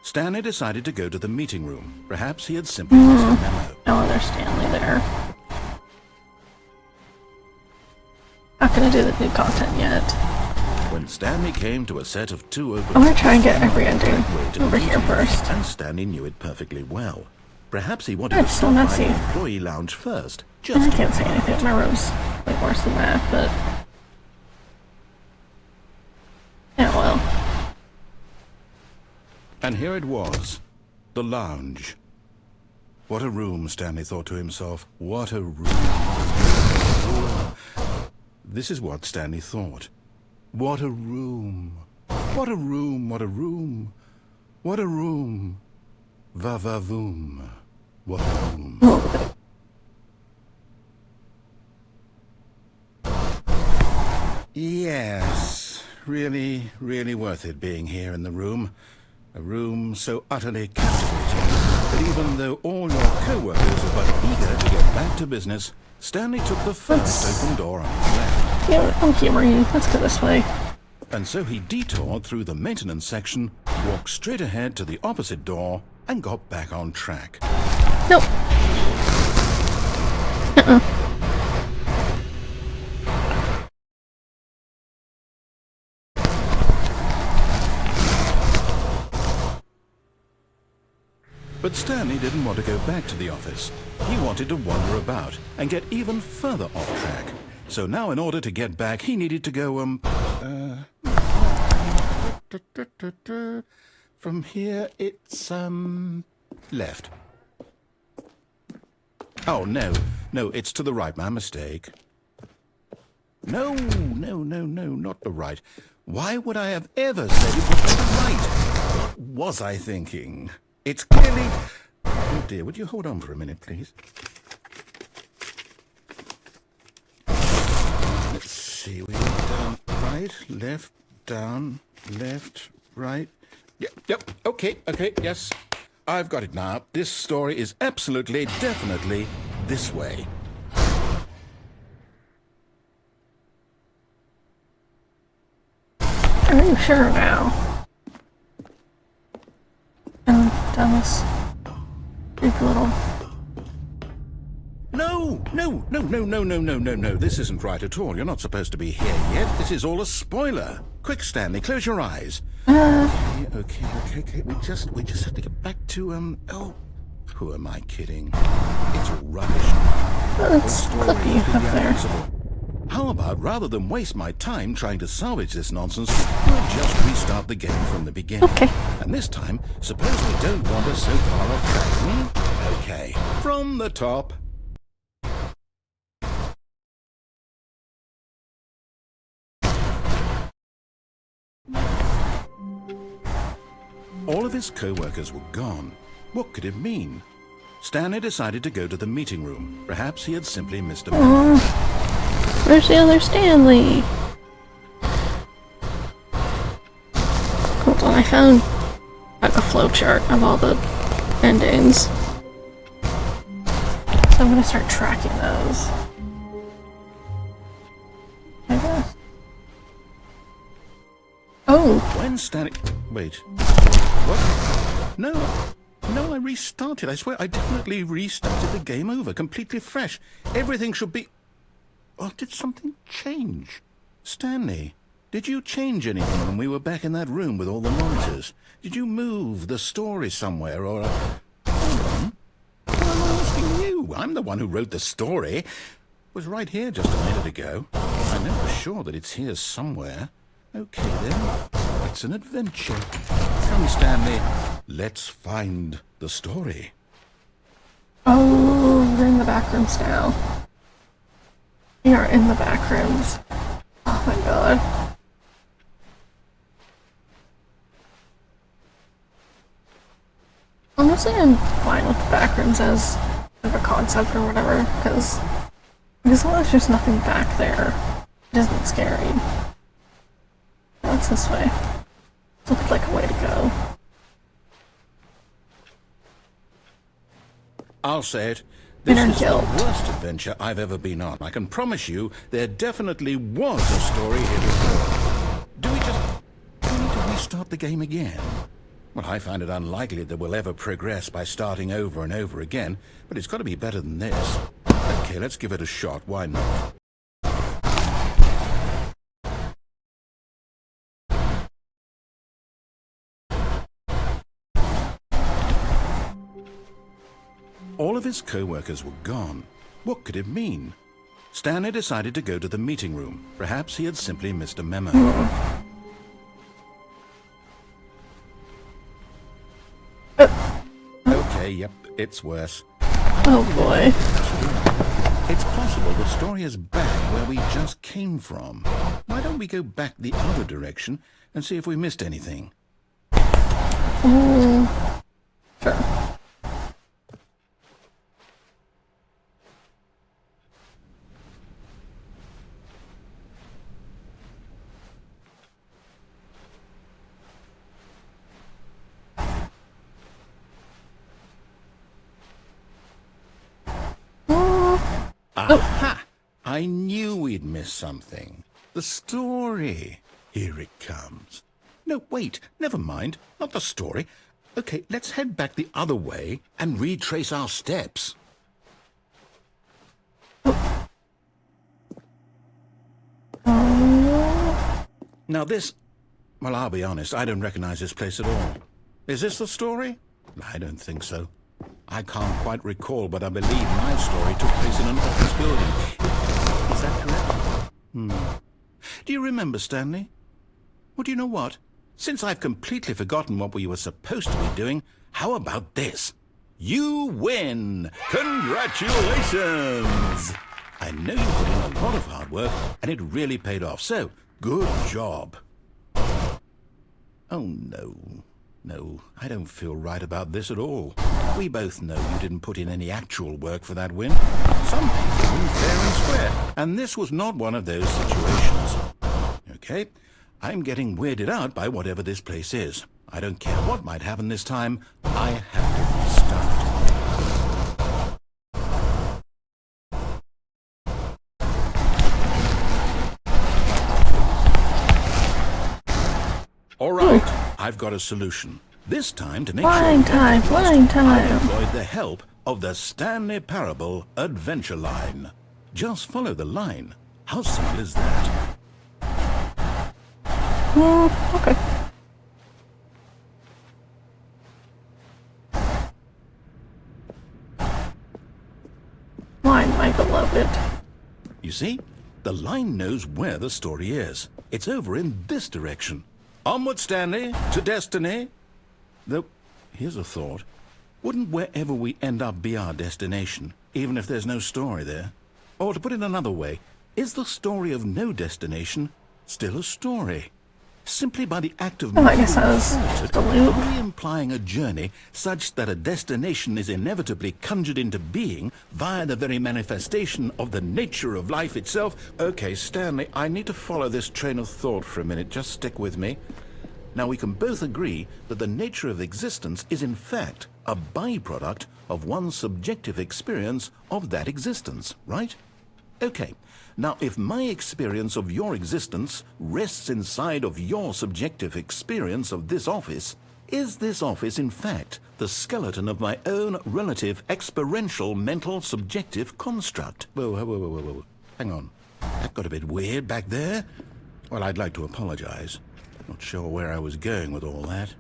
Stanley decided to go to the meeting room. Perhaps he had simply missed a memo. Oh, there's Stanley there. Not gonna do the new content yet. When Stanley came to a set of 2 open... I'm gonna try and get every ending way to the over here meeting room, first. And Stanley knew it perfectly well. Perhaps he wanted It's to so stop by messy. the employee lounge first. I Just can't say anything. My room's way worse than that, but... Yeah, well. And here it was, the lounge. What a room, Stanley thought to himself. What a room. This is what Stanley thought. What a room. What a room, what a room. What a room. Va-va-voom. What a room. Yes, really, really worth it being here in the room. A room so utterly captivating that even though all your co-workers are but eager to get back to business, Stanley took the first open door on his left. Yeah, I'll humor you. Let's go this way. And so he detoured through the maintenance section, walked straight ahead to the opposite door, and got back on track. Nope. But Stanley didn't want to go back to the office. He wanted to wander about and get even further off track. So now in order to get back, he needed to go, from here, it's, left. Oh, no, it's to the right, my mistake. No, not the right. Why would I have ever said it was to the right? What was I thinking? It's clearly... Oh dear, would you hold on for a minute, please? Let's see, we went down, right, left, down, left, right. Yep, okay, yes. I've got it now. This story is absolutely, definitely this way. Are you sure now? Dallas. Big little... No. This isn't right at all. You're not supposed to be here yet. This is all a spoiler. Quick, Stanley, close your eyes. Okay. We just have to get back to, oh, who am I kidding? It's all rubbish now. Let's clip you up there. How about, rather than waste my time trying to salvage this nonsense, we'll just restart the game from the beginning. Okay. And this time, suppose we don't wander so far off track, Okay, from the top. All of his co-workers were gone. What could it mean? Stanley decided to go to the meeting room. Perhaps he had simply missed a moment. Where's the other Stanley? Hold on, I found like a flowchart of all the endings. So I'm gonna start tracking those. I guess. Oh! When Stanley... Wait. What? No. No, I restarted. I swear, I definitely restarted the game over. Completely fresh. Everything should be... Oh, did something change? Stanley, did you change anything when we were back in that room with all the monitors? Did you move the story somewhere, or... Hold on. I'm asking you. I'm the one who wrote the story. It was right here just a minute ago. I know for sure that it's here somewhere. Okay, then. It's an adventure. Come, Stanley. Let's find the story. Oh, we're in the back rooms now. We are in the back rooms. Oh my god. Honestly, I'm fine with the back rooms as like a concept or whatever, because as long as there's nothing back there, it isn't scary. What's this way? Looks like a way to go. I'll say it. This Inner is guilt. the worst adventure I've ever been on. I can promise you there definitely was a story here before. Do we need to restart the game again? Well, I find it unlikely that we'll ever progress by starting over and over again, but it's got to be better than this. Okay, let's give it a shot. Why not? All of his co-workers were gone. What could it mean? Stanley decided to go to the meeting room. Perhaps he had simply missed a memo. Okay, yep, it's worse. Oh boy. It's possible the story is back where we just came from. Why don't we go back the other direction and see if we missed anything? Sure. Aha! I knew we'd miss something. The story. Here it comes. No, wait, never mind. Not the story. Okay, let's head back the other way and retrace our steps. Now this... Well, I'll be honest, I don't recognize this place at all. Is this the story? I don't think so. I can't quite recall, but I believe my story took place in an office building. Is that correct? Do you remember, Stanley? Well, do you know what? Since I've completely forgotten what we were supposed to be doing, how about this? You win! Congratulations! I know you put in a lot of hard work, and it really paid off, so good job. Oh, no. No, I don't feel right about this at all. We both know you didn't put in any actual work for that win. Some people win fair and square, and this was not one of those situations. Okay, I'm getting weirded out by whatever this place is. I don't care what might happen this time. I have to restart. All right, I've got a solution. This time, to make Flying sure time, flying time. I employed the help of the Stanley Parable Adventure Line. Just follow the line. How simple is that? Okay. Line might a little bit. You see, the line knows where the story is. It's over in this direction. Onward, Stanley, to destiny. Though, here's a thought. Wouldn't wherever we end up be our destination, even if there's no story there? Or to put it another way, is the story of no destination still a story? simply by the act of I moving guess that was forward, the loop. are we implying a journey such that a destination is inevitably conjured into being via the very manifestation of the nature of life itself? Okay, Stanley, I need to follow this train of thought for a minute. Just stick with me. Now, we can both agree that the nature of existence is in fact a byproduct of one's subjective experience of that existence, right? Okay. Now, if my experience of your existence rests inside of your subjective experience of this office, is this office, in fact, the skeleton of my own relative experiential mental subjective construct? Whoa. Hang on. That got a bit weird back there. Well, I'd like to apologize. Not sure where I was going with all that.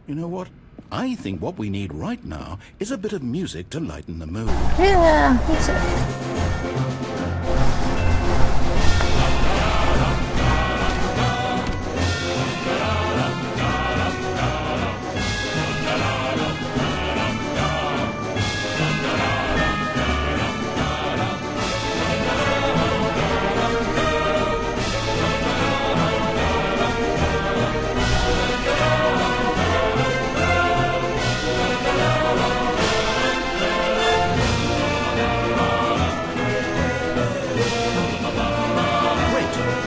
You know what? I think what we need right now is a bit of music to lighten the mood. Yeah, that's it.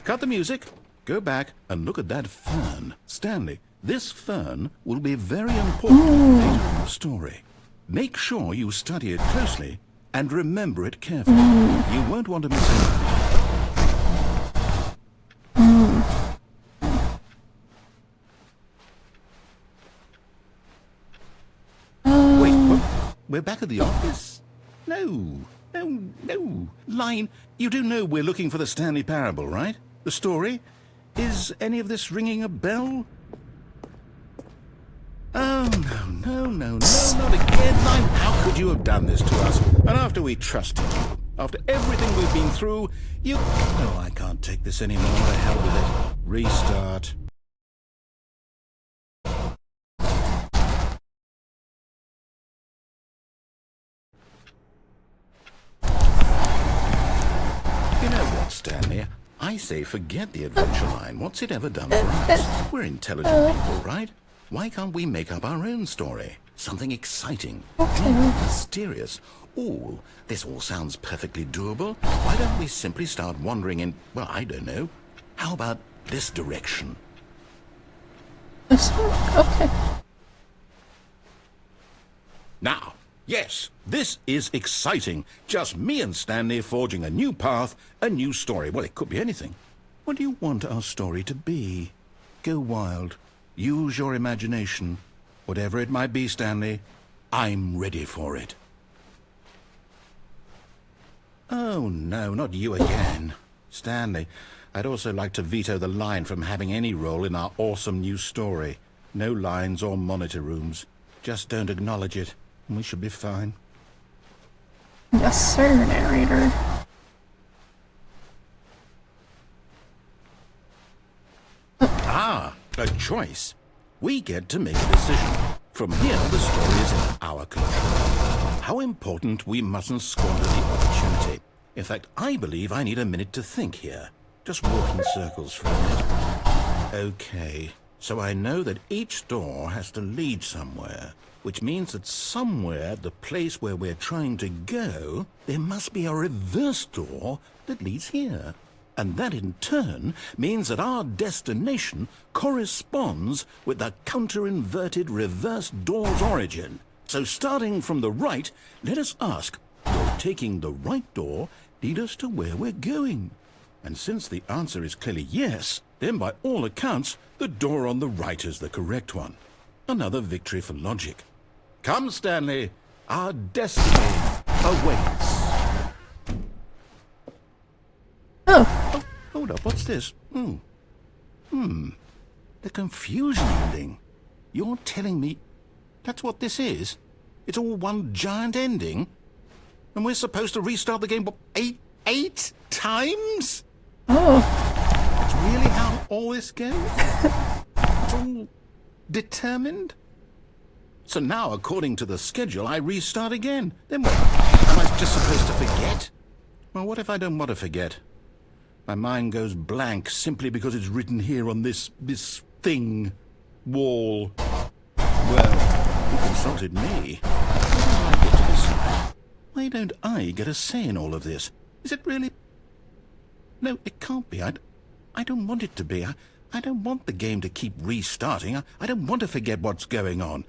Cut the music, go back and look at that fern. Stanley, this fern will be very important later in the story. Make sure you study it closely and remember it carefully. You won't want to miss it. Wait, what? We're back at the office? No. Line, you do know we're looking for the Stanley Parable, right? The story? Is any of this ringing a bell? Oh, no, not again, Line. How could you have done this to us? And after we trusted you, after everything we've been through, you... Oh, I can't take this anymore. The hell with it. Restart. You know what, Stanley? I say forget the adventure line. What's it ever done for us? We're intelligent people, right? Why can't we make up our own story? Something exciting, mysterious. Oh, this all sounds perfectly doable. Why don't we simply start wandering in, well, I don't know. How about this direction? This one? Okay. Now, yes, this is exciting. Just me and Stanley forging a new path, a new story. Well, it could be anything. What do you want our story to be? Go wild. Use your imagination. Whatever it might be, Stanley, I'm ready for it. Oh, no, not you again. Stanley, I'd also like to veto the line from having any role in our awesome new story. No lines or monitor rooms. Just don't acknowledge it, and we should be fine. Yes, sir, narrator. Ah, a choice. We get to make a decision. From here, the story is in our control. How important we mustn't squander the opportunity. In fact, I believe I need a minute to think here. Just walk in circles for a minute. Okay, so I know that each door has to lead somewhere, which means that somewhere, the place where we're trying to go, there must be a reverse door that leads here. And that in turn means that our destination corresponds with the counter-inverted reverse door's origin. So starting from the right, let us ask, will taking the right door lead us to where we're going? And since the answer is clearly yes, then by all accounts, the door on the right is the correct one. Another victory for logic. Come, Stanley, our destiny awaits. Oh, hold up, what's this? The confusion ending. You're telling me that's what this is? It's all one giant ending? And we're supposed to restart the game, what, eight times? Oh. That's really how all this goes? It's all determined? So now, according to the schedule, I restart again. Then what? Am I just supposed to forget? Well, what if I don't want to forget? My mind goes blank simply because it's written here on this thing. Wall. Well, you consulted me. Why do I get to decide? Why don't I get a say in all of this? Is it really... No, it can't be. I don't want it to be. I don't want the game to keep restarting. I don't want to forget what's going on.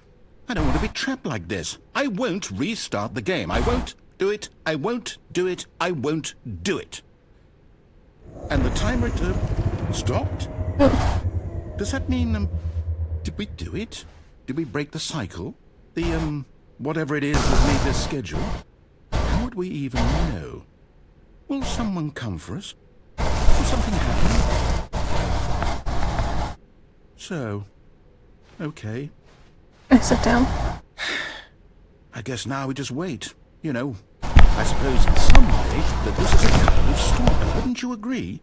I don't want to be trapped like this. I won't restart the game. I won't do it. I won't do it. I won't do it. And the timer stopped? Does that mean, did we do it? Did we break the cycle? The, whatever it is that made this schedule? How would we even know? Will someone come for us? Will something happen? So, okay. I sit down. I guess now we just wait. You know, I suppose in some way that this is a kind of story. Wouldn't you agree?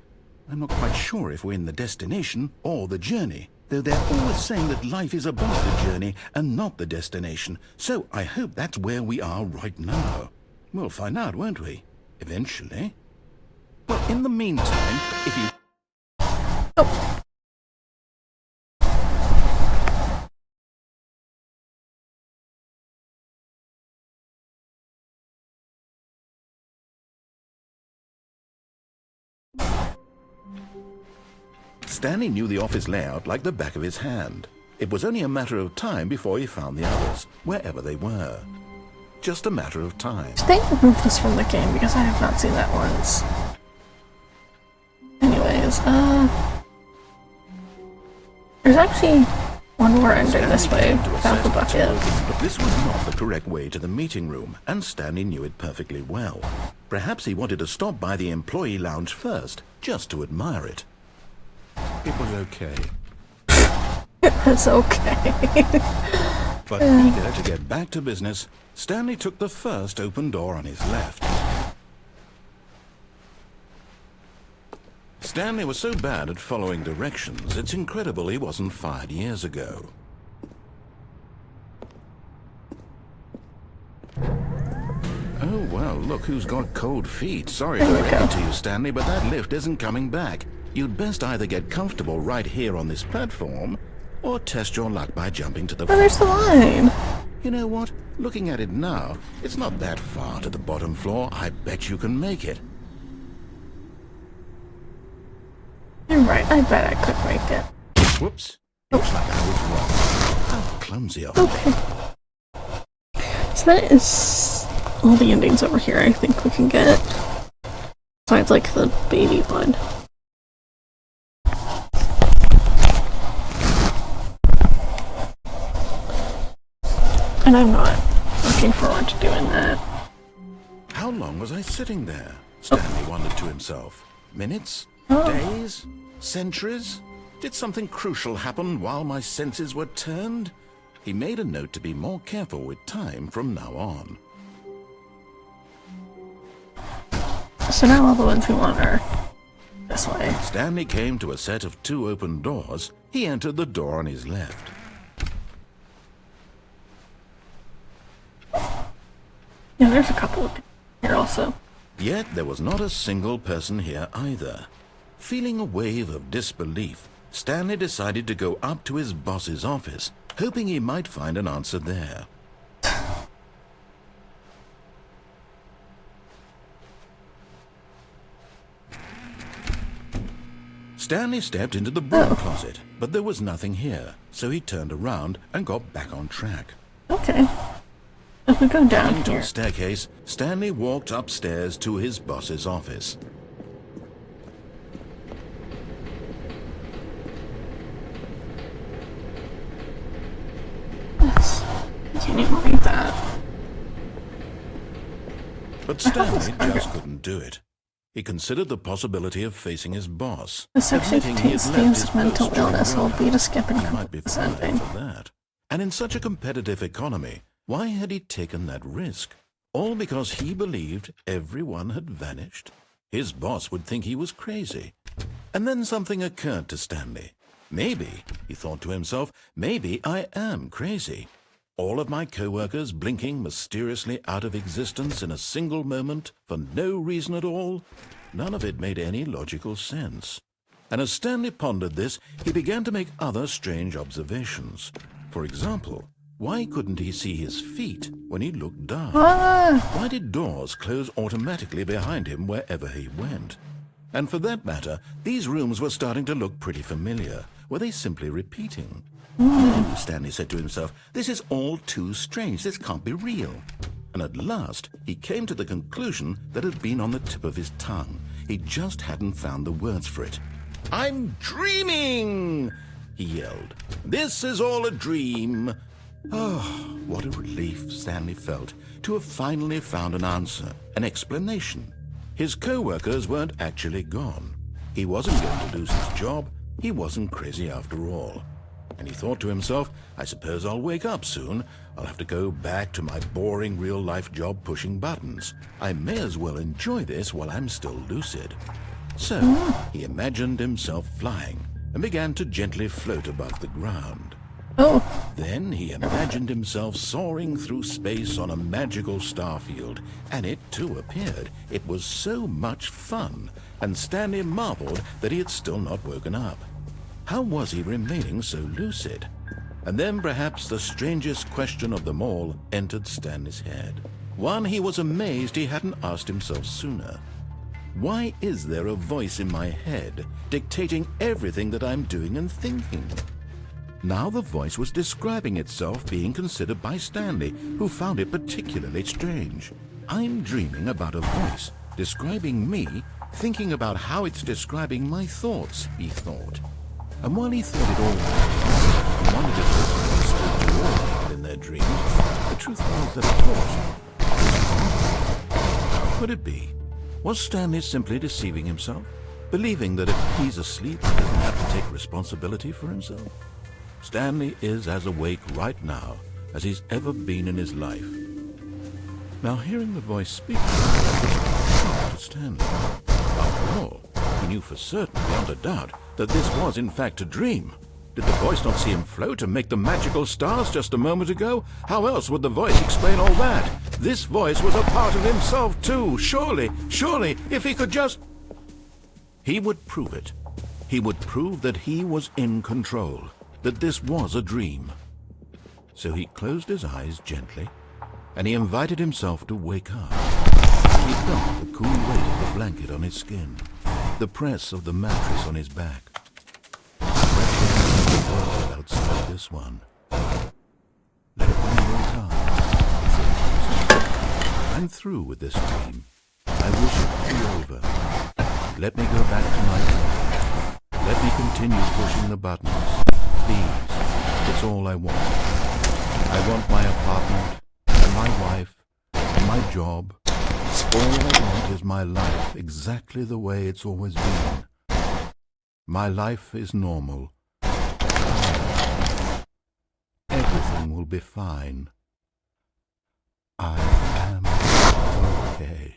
I'm not quite sure if we're in the destination or the journey, though they're always saying that life is about the journey and not the destination. So I hope that's where we are right now. We'll find out, won't we? Eventually. Well, in the meantime, if you... Oh. Stanley knew the office layout like the back of his hand. It was only a matter of time before he found the others, wherever they were. Just a matter of time. Did they remove this from the game? Because I have not seen that once. Anyways, there's actually one more ending this way, without the bucket. But this was not the correct way to the meeting room, and Stanley knew it perfectly well. Perhaps he wanted to stop by the employee lounge first, just to admire it. It was okay. It's okay. But eager to get back to business, Stanley took the first open door on his left. Stanley was so bad at following directions, it's incredible he wasn't fired years ago. Oh, well, look who's got cold feet. Sorry to break it to you, Stanley, but that lift isn't coming back. You'd best either get comfortable right here on this platform, or test your luck by jumping to the... Oh, there's the line. You know what? Looking at it now, it's not that far to the bottom floor. I bet you can make it. You're right, I bet I could make it. Whoops. Looks like I was wrong. How clumsy of me. Okay. So that is all the endings over here I think we can get. Besides, like, the baby one. And I'm not looking forward to doing that. How long was I sitting there? Stanley wondered to himself. Minutes? Oh. Days? Centuries? Did something crucial happen while my senses were turned? He made a note to be more careful with time from now on. So now all the ones we want are this way. Stanley came to a set of 2 open doors. He entered the door on his left. Yeah, there's a couple here also. Yet there was not a single person here either. Feeling a wave of disbelief, Stanley decided to go up to his boss's office, hoping he might find an answer there. Stanley stepped into the broom closet, but there was nothing here, so he turned around and got back on track. Okay. If we go down Into here. a staircase, Stanley walked upstairs to his boss's office. Yes. I can't even read that. But Stanley just couldn't do it. He considered the possibility of facing his boss. The section Admitting he had contains left themes his of mental post during illness and will work be to skip and hours. He might be complete this fired ending. for that. And in such a competitive economy, why had he taken that risk? All because he believed everyone had vanished? His boss would think he was crazy. And then something occurred to Stanley. Maybe, he thought to himself, maybe I am crazy. All of my co-workers blinking mysteriously out of existence in a single moment for no reason at all? None of it made any logical sense. And as Stanley pondered this, he began to make other strange observations. For example, why couldn't he see his feet when he looked down? Why did doors close automatically behind him wherever he went? And for that matter, these rooms were starting to look pretty familiar. Were they simply repeating? No, Stanley said to himself, this is all too strange. This can't be real. And at last, he came to the conclusion that had been on the tip of his tongue. He just hadn't found the words for it. "I'm dreaming!" he yelled. "This is all a dream." Oh, what a relief Stanley felt to have finally found an answer, an explanation. His co-workers weren't actually gone. He wasn't going to lose his job. He wasn't crazy after all. And he thought to himself, I suppose I'll wake up soon. I'll have to go back to my boring real-life job pushing buttons. I may as well enjoy this while I'm still lucid. So he imagined himself flying and began to gently float above the ground. Then he imagined himself soaring through space on a magical starfield, and it too appeared. It was so much fun, and Stanley marveled that he had still not woken up. How was he remaining so lucid? And then perhaps the strangest question of them all entered Stanley's head. One he was amazed he hadn't asked himself sooner. Why is there a voice in my head dictating everything that I'm doing and thinking? Now the voice was describing itself being considered by Stanley, who found it particularly strange. I'm dreaming about a voice describing me, thinking about how it's describing my thoughts, he thought. And while he thought it all he wondered if this voice spoke to all people in their dreams, the truth was that of course. How could it be? Was Stanley simply deceiving himself, believing that if he's asleep he doesn't have to take responsibility for himself? Stanley is as awake right now as he's ever been in his life. Now hearing the voice speak to Stanley. After all, he knew for certain, beyond a doubt, that this was in fact a dream. Did the voice not see him float and make the magical stars just a moment ago? How else would the voice explain all that? This voice was a part of himself too. Surely, if he could just... He would prove it. He would prove that he was in control, that this was a dream. So he closed his eyes gently, and he invited himself to wake up. He felt the cool weight of the blanket on his skin, the press of the mattress on his back. The world outside this one. Let it be your time. I'm through with this dream. I wish it to be over. Let me go back to my job. Let me continue pushing the buttons. Please, it's all I want. I want my apartment, and my wife, and my job. All I want is my life exactly the way it's always been. My life is normal. Everything will be fine. I am okay.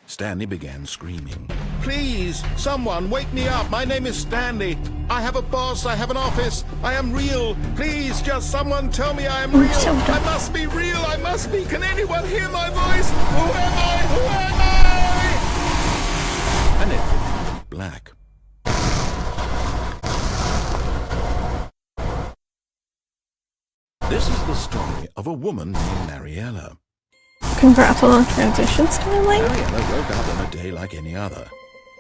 Stanley began screaming. Please, someone, wake me up. My name is Stanley. I have a boss. I have an office. I am real. Please, just someone tell me I am real. I must be real. I must be. Can anyone hear my voice? Who am I? Who am I? And everything went black. This is the story of a woman named Mariella. Congrats on the transition, Stanley. Mariella woke up on a day like any other.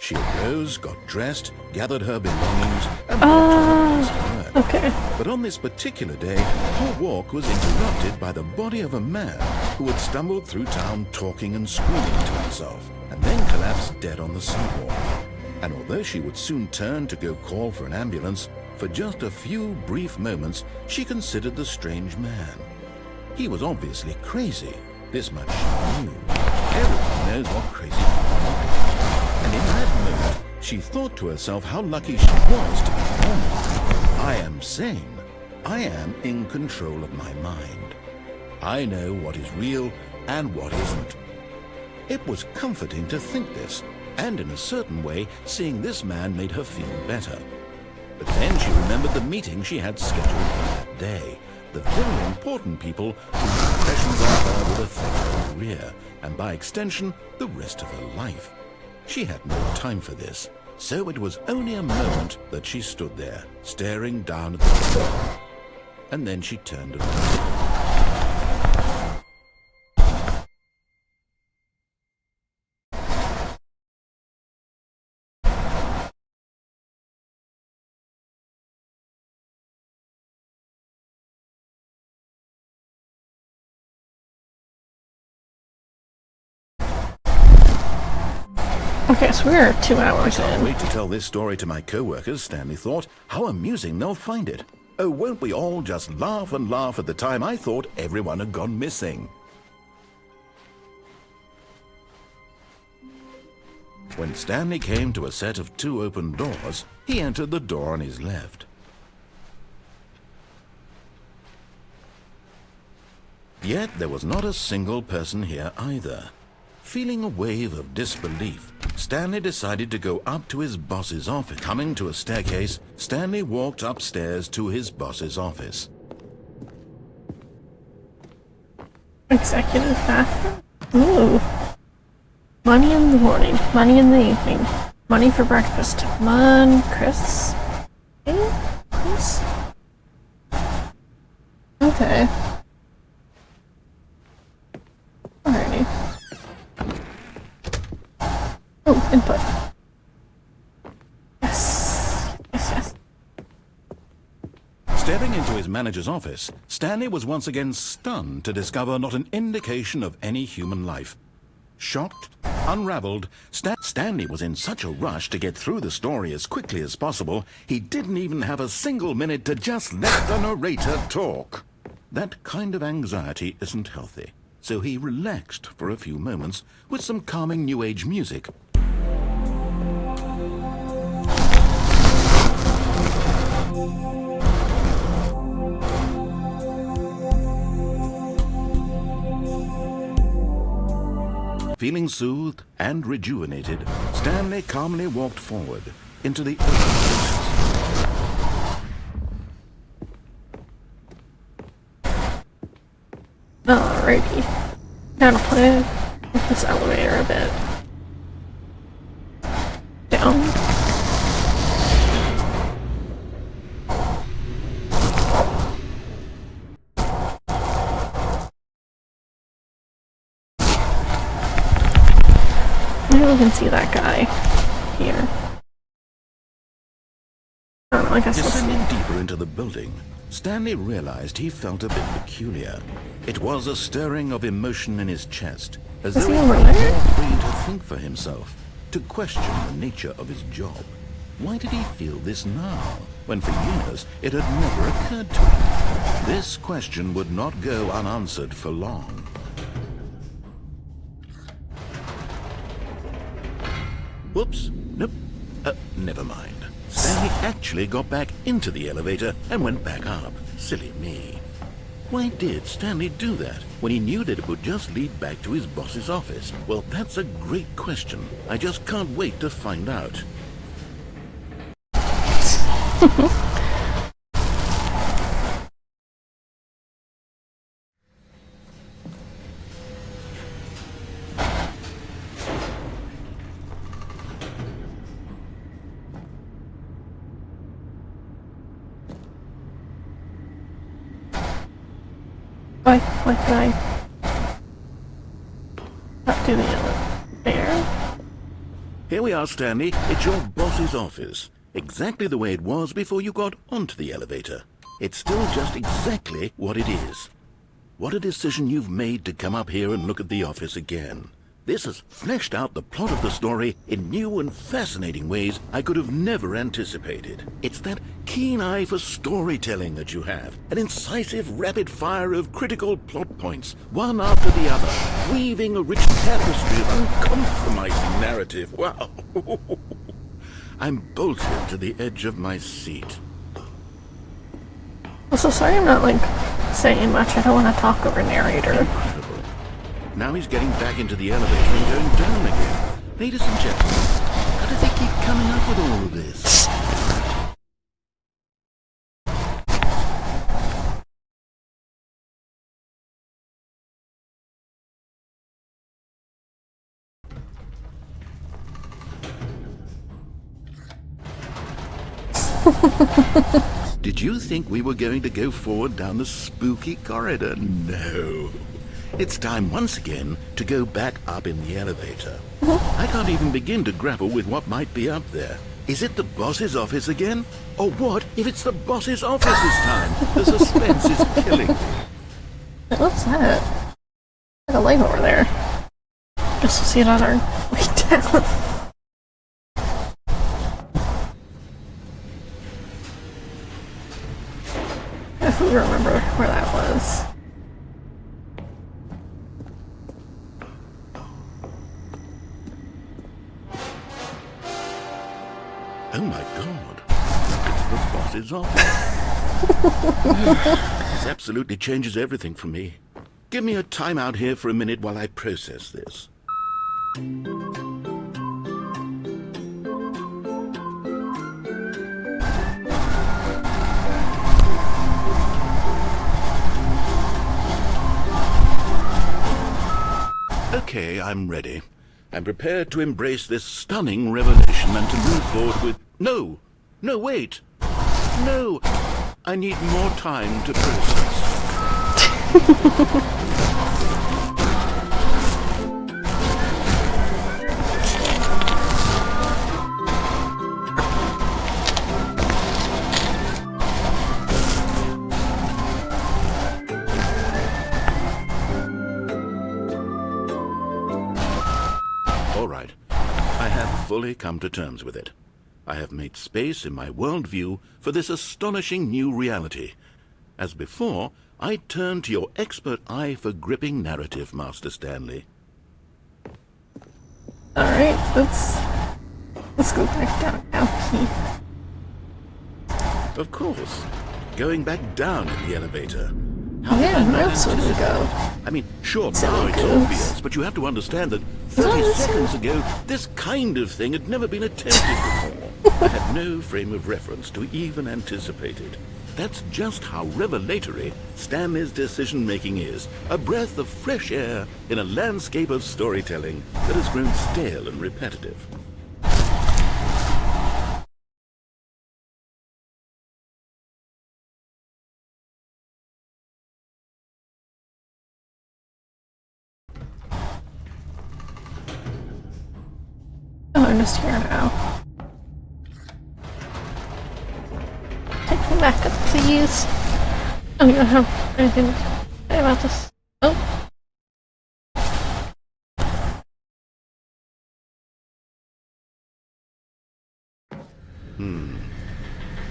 She arose, got dressed, gathered her belongings, and walked to work. Okay. But on this particular day, her walk was interrupted by the body of a man who had stumbled through town talking and screaming to himself, and then collapsed dead on the sidewalk. And although she would soon turn to go call for an ambulance, for just a few brief moments, she considered the strange man. He was obviously crazy. This much she knew. Everyone knows what crazy people are. And in that moment, she thought to herself how lucky she was to be normal. I am sane. I am in control of my mind. I know what is real and what isn't. It was comforting to think this, And in a certain way, seeing this man made her feel better. But then she remembered the meeting she had scheduled for that day. The very important people whose impressions on her would affect her career, and by extension, the rest of her life. She had no time for this, so it was only a moment that she stood there, staring down at the floor. And then she turned around. Okay, so we're 2 hours I can't in. wait to tell this story to my co-workers, Stanley thought. How amusing they'll find it. Oh, won't we all just laugh and laugh at the time I thought everyone had gone missing. When Stanley came to a set of 2 open doors, he entered the door on his left. Yet there was not a single person here either. Feeling a wave of disbelief, Stanley decided to go up to his boss's office. Coming to a staircase, Stanley walked upstairs to his boss's office. Executive bathroom? Ooh. Money in the morning, money in the evening, money for breakfast. Come on, Chris. Chris? Okay. Alrighty. Oh, input. Yes. Yes, yes. Stepping into his manager's office, Stanley was once again stunned to discover not an indication of any human life. Shocked, unraveled, Stanley was in such a rush to get through the story as quickly as possible, he didn't even have a single minute to just let the narrator talk. That kind of anxiety isn't healthy, so he relaxed for a few moments with some calming New Age music. Feeling soothed and rejuvenated, Stanley calmly walked forward into the open spaces. Alrighty. Gotta play with this elevator a bit. Down. Maybe we can see that guy here. I don't know, I guess we'll see. Descending deeper into the building, Stanley realized he felt a bit peculiar. It was a stirring of emotion in his chest, as Is though he he over felt there? more free to think for himself, to question the nature of his job. Why did he feel this now, when for years it had never occurred to him? This question would not go unanswered for long. Whoops, nope, never mind. Stanley actually got back into the elevator and went back up. Silly me. Why did Stanley do that when he knew that it would just lead back to his boss's office? Well, that's a great question. I just can't wait to find out. Why can I not do the elevator? Here we are, Stanley. It's your boss's office. Exactly the way it was before you got onto the elevator. It's still just exactly what it is. What a decision you've made to come up here and look at the office again. This has fleshed out the plot of the story in new and fascinating ways I could have never anticipated. It's that keen eye for storytelling that you have, an incisive rapid fire of critical plot points, one after the other, weaving a rich tapestry of uncompromising narrative. Wow! I'm bolted to the edge of my seat. Also, sorry I'm not, like, saying much. I don't want to talk over narrator. Incredible. Now he's getting back into the elevator and going down again. Ladies and gentlemen, how does he keep coming up with all of this? Did you think we were going to go forward down the spooky corridor? No. It's time once again to go back up in the elevator. I can't even begin to grapple with what might be up there. Is it the boss's office again? Or what if it's the boss's office this time? The suspense is killing me. What's that? There's a light over there. Guess we'll see it on our way down. If we remember where that was. Oh my god. It's the boss's office. This absolutely changes everything for me. Give me a timeout here for a minute while I process this. Okay, I'm ready. I'm prepared to embrace this stunning revelation and to move forward with... No! No, wait! No! I need more time to process. All right. I have fully come to terms with it. I have made space in my worldview for this astonishing new reality. As before, I turn to your expert eye for gripping narrative, Master Stanley. Alright, let's go back down now. Of course. Going back down in the elevator. Yeah, where else would we go? I mean, sure, Silly now it's goose. obvious, but you have to understand that 30 seconds ago, this kind of thing had never been attempted before. I had no frame of reference to even anticipate it. That's just how revelatory Stanley's decision-making is. A breath of fresh air in a landscape of storytelling that has grown stale and repetitive. Oh, I'm just here now. Take me back up, please. Oh, you don't have anything to say about this. Oh.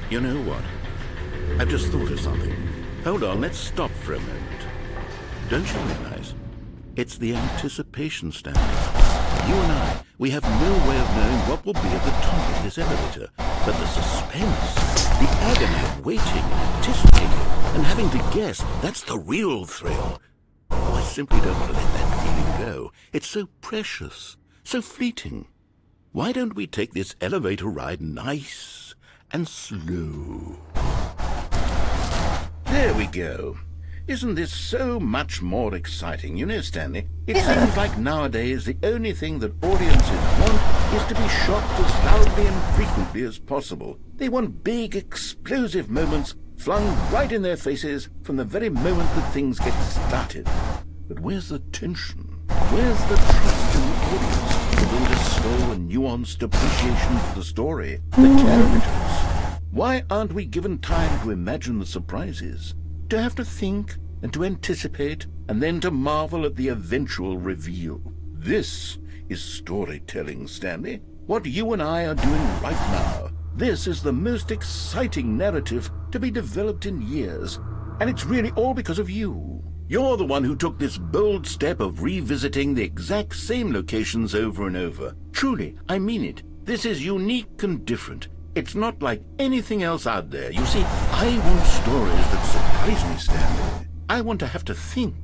You know what? I've just thought of something. Hold on, let's stop for a moment. Don't you realize? It's the anticipation standard. You and I, we have no way of knowing what will be at the top of this elevator. But the suspense, the agony of waiting and anticipating and having to guess, that's the real thrill. Oh, I simply don't want to let that feeling go. It's so precious, so fleeting. Why don't we take this elevator ride nice and slow? There we go. Isn't this so much more exciting? You know, Stanley, it seems like nowadays the only thing that audiences want is to be shocked as loudly and frequently as possible. They want big, explosive moments flung right in their faces from the very moment that things get started. But where's the tension? Where's the trust in the audience to build a slow and nuanced appreciation for the story, the characters? Why aren't we given time to imagine the surprises? To have to think and to anticipate and then to marvel at the eventual reveal. This is storytelling, Stanley. What you and I are doing right now. This is the most exciting narrative to be developed in years. And it's really all because of you. You're the one who took this bold step of revisiting the exact same locations over and over. Truly, I mean it. This is unique and different. It's not like anything else out there. You see, I want stories that surprise me, Stanley. I want to have to think.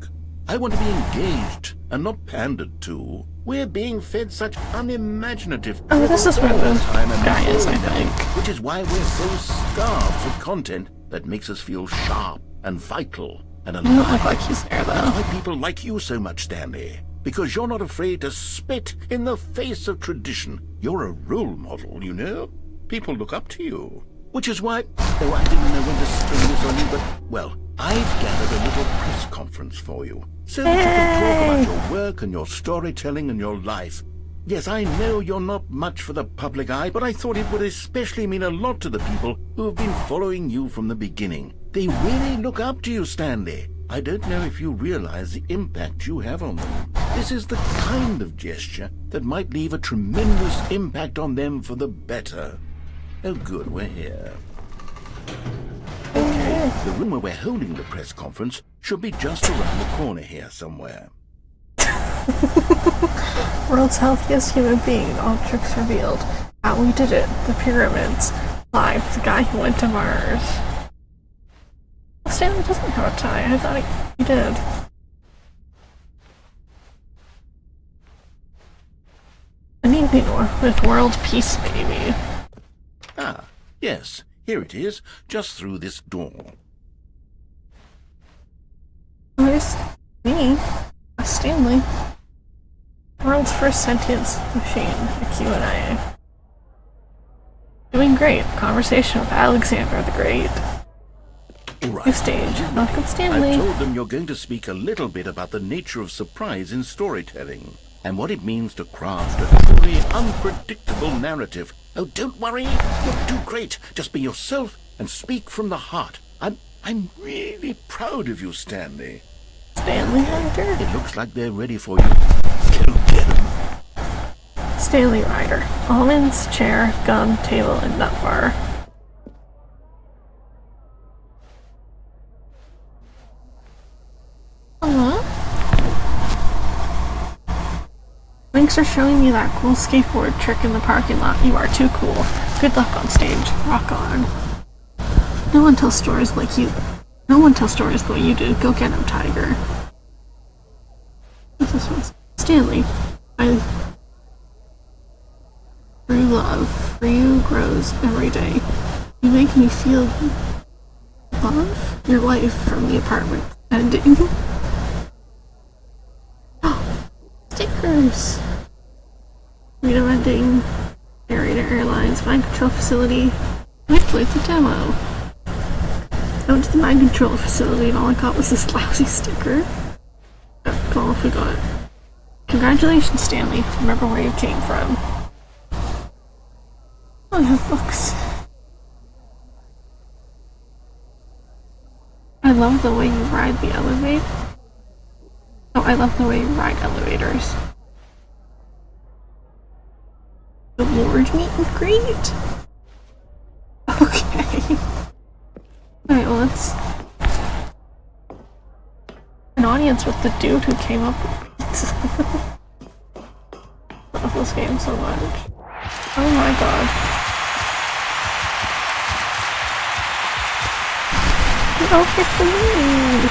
I want to be engaged and not pandered to. We're being fed such unimaginative Oh, this is where the time and guy is, I all day, think. which is why we're so starved for content that makes us feel sharp and vital and He doesn't look alive. like he's there, That's though. why people like you so much, Stanley. Because you're not afraid to spit in the face of tradition. You're a role model, you know? People look up to you. Which is why... Oh, I didn't know when to spring this on you, but... Well, I've gathered a little press conference for you. So that you can talk about your work and your storytelling and your life. Yes, I know you're not much for the public eye, but I thought it would especially mean a lot to the people who have been following you from the beginning. They really look up to you, Stanley. I don't know if you realize the impact you have on them. This is the kind of gesture that might leave a tremendous impact on them for the better. Oh good, we're here. Okay, the room where we're holding the press conference should be just around the corner here somewhere. World's healthiest human being, objects revealed. How we did it. The pyramids. Live. The guy who went to Mars. Stanley doesn't have a tie. I thought he did. An evening with world peace, baby. Ah, yes, here it is, just through this door. Where's me? Stanley. World's first sentience machine, a Q&A. Doing great. Conversation with Alexander the Great. All right. New stage. Welcome, Stanley. I've told them you're going to speak a little bit about the nature of surprise in storytelling, and what it means to craft a truly unpredictable narrative. Oh, don't worry. You'll do great. Just be yourself and speak from the heart. I'm really proud of you, Stanley. Stanley Ryder. It looks like they're ready for you. Go get them. Stanley Ryder. Almonds, chair, gun, table, and nut bar. Thanks for showing me that cool skateboard trick in the parking lot. You are too cool. Good luck on stage. Rock on. No one tells stories like you. No one tells stories the way you do. Go get him, Tiger. What's this one? Stanley. True love for you grows every day. You make me feel love. Your wife from the apartment ending. Stickers. Freedom ending. Narrator Airlines mind control facility. I played the demo. I went to the mind control facility and all I got was this lousy sticker. Oh, cool, we got it. Congratulations, Stanley. Remember where you came from. Oh, I have books. I love the way you ride the elevator. Oh, I love the way you ride elevators. The Lord meet and greet? Okay. Alright, well, let's... An audience with the dude who came up with I love this game so much. Oh my god. Get over the lead!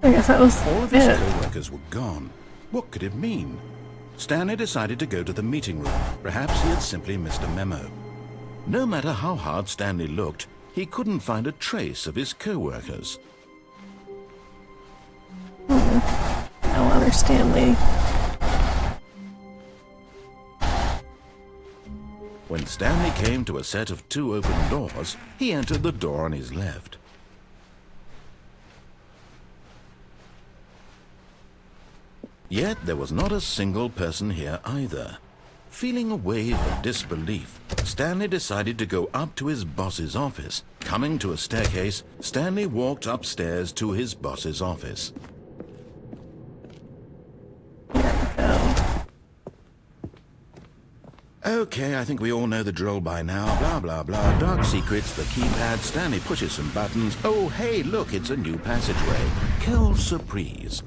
I guess that was All of his it. co-workers were gone. What could it mean? Stanley decided to go to the meeting room. Perhaps he had simply missed a memo. No matter how hard Stanley looked, he couldn't find a trace of his co-workers. No other Stanley. When Stanley came to a set of 2 open doors, he entered the door on his left. Yet there was not a single person here either. Feeling a wave of disbelief, Stanley decided to go up to his boss's office. Coming to a staircase, Stanley walked upstairs to his boss's office. Okay, I think we all know the drill by now. Blah, blah, blah. Dark secrets, the keypad, Stanley pushes some buttons. Oh, hey, look, it's a new passageway. Quelle surprise.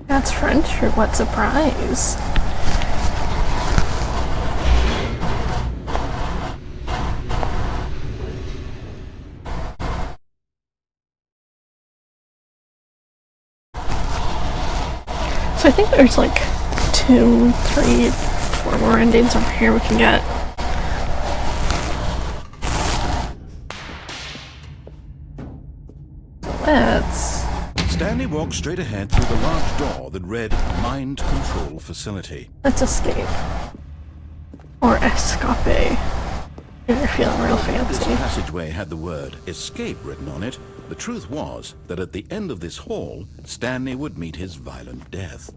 That's French for what surprise. So I think there's like 2, 3, 4 more endings over here we can get. Let's... Stanley walked straight ahead through the large door that read Mind Control Facility. Let's escape. Or escape. If you're feeling real This fancy. passageway had the word escape written on it. The truth was that at the end of this hall, Stanley would meet his violent death.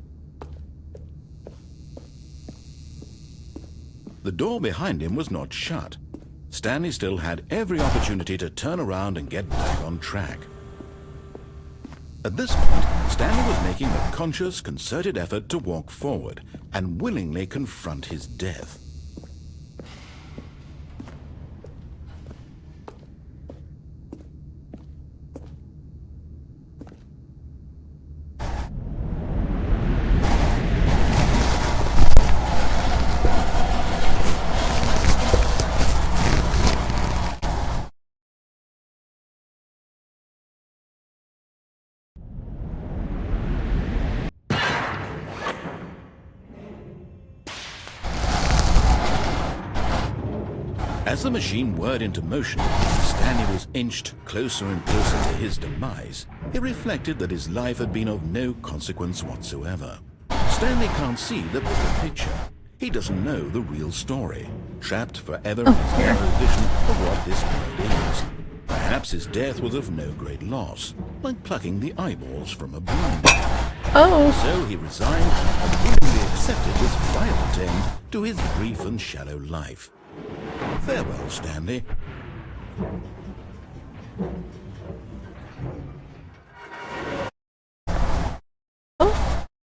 The door behind him was not shut. Stanley still had every opportunity to turn around and get back on track. At this point, Stanley was making a conscious, concerted effort to walk forward and willingly confront his death. As the machine whirred into motion, Stanley was inched closer and closer to his demise. He reflected that his life had been of no consequence whatsoever. Stanley can't see the bigger picture. He doesn't know the real story, trapped forever in his narrow vision of what this world is. Perhaps his death was of no great loss, like plucking the eyeballs from a blind man. Oh, So he resigned and willingly accepted this violent end to his brief and shallow life. Farewell, Stanley.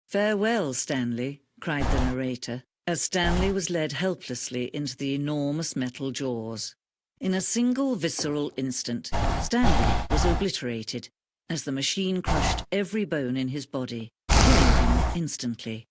Farewell, Stanley, cried the narrator, as Stanley was led helplessly into the enormous metal jaws. In a single visceral instant, Stanley was obliterated, as the machine crushed every bone in his body, killing him instantly.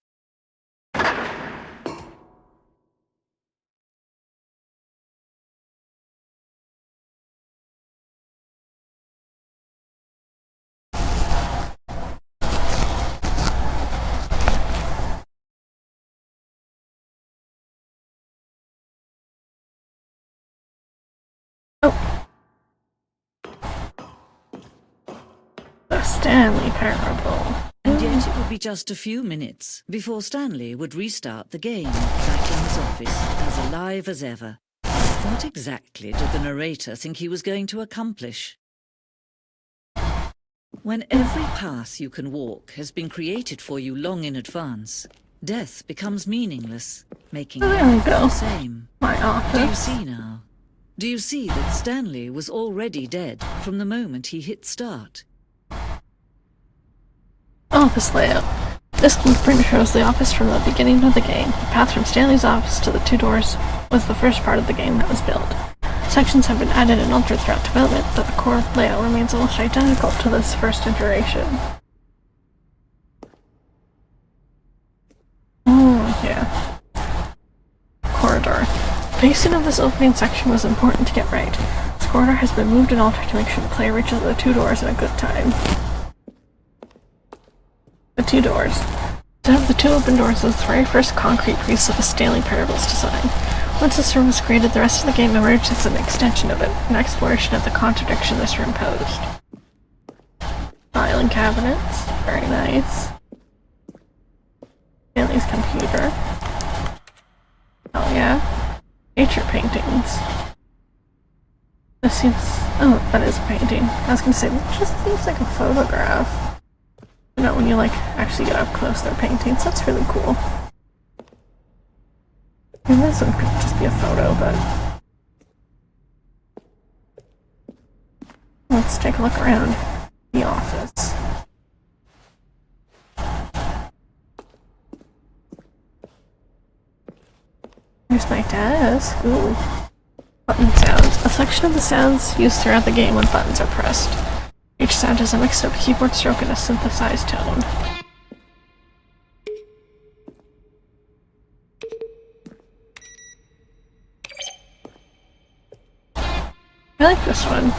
the Stanley parable. And yet it would be just a few minutes before Stanley would restart the game, back in his office, as alive as ever. What exactly did the narrator think he was going to accomplish? When every path you can walk has been created for you long in advance, death becomes meaningless, making Oh, there we life go. the same. My Do you office. see now? Do you see that Stanley was already dead from the moment he hit start? Office layout. This blueprint shows the office from the beginning of the game. The path from Stanley's office to the two doors was the first part of the game that was built. Sections have been added and altered throughout development, but the core layout remains almost identical to this first iteration. Yeah. Corridor. Pacing of this opening section was important to get right. This corridor has been moved and altered to make sure the player reaches the two doors in a good time. The two doors. To have the two open doors was the very first concrete piece of the Stanley Parable's design. Once this room was created, the rest of the game emerged as an extension of it, an exploration of the contradiction this room posed. Filing cabinets. Very nice. Stanley's computer. Oh yeah. Nature paintings. This seems... oh, that is a painting. I was gonna say, it just seems like a photograph. You know, when you, like, actually get up close, they're paintings. That's really cool. I mean, this one could just be a photo, but... let's take a look around the office. Here's my desk. Ooh. Button sounds. A section of the sounds used throughout the game when buttons are pressed. Each sound is a mix of keyboard stroke and a synthesized tone. I like this one.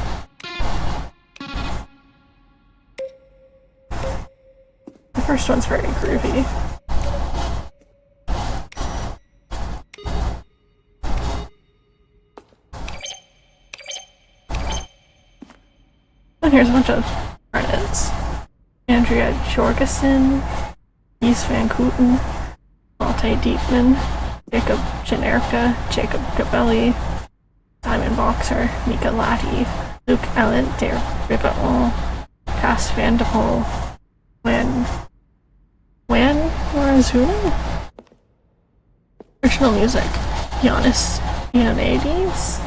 The first one's very groovy. And here's a bunch of credits. Andrea Jorgensen, East Van Kooten, Malte Diekman, Jacob Generica, Jacob Gabelli, Simon Boxer, Mika Latti, Luke Allen, Dare Ribaon, Cass Van de Pol, Wan Warazuna? Original music, Giannis Ioannidis,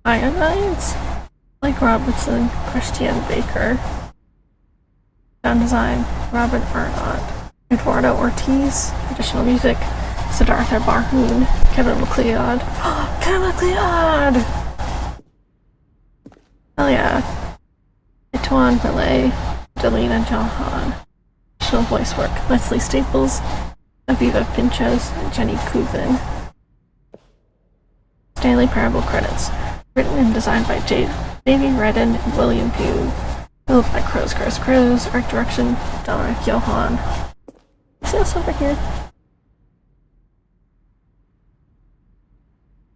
Ionides, Blake Robertson, Christian Baker, sound design, Robin Arnott, Eduardo Ortiz, additional music, Siddhartha Barhoon, Kevin MacLeod. Kevin MacLeod! Hell yeah. Etoine Belay, Delina Jahan. Additional voice work, Leslie Staples, Aviva Pinchos, and Jenny Kuvin. Stanley Parable credits. Written and designed by Davey Redden and William Pugh. Built by Crows. Art direction, Dominic Johan. See this over here?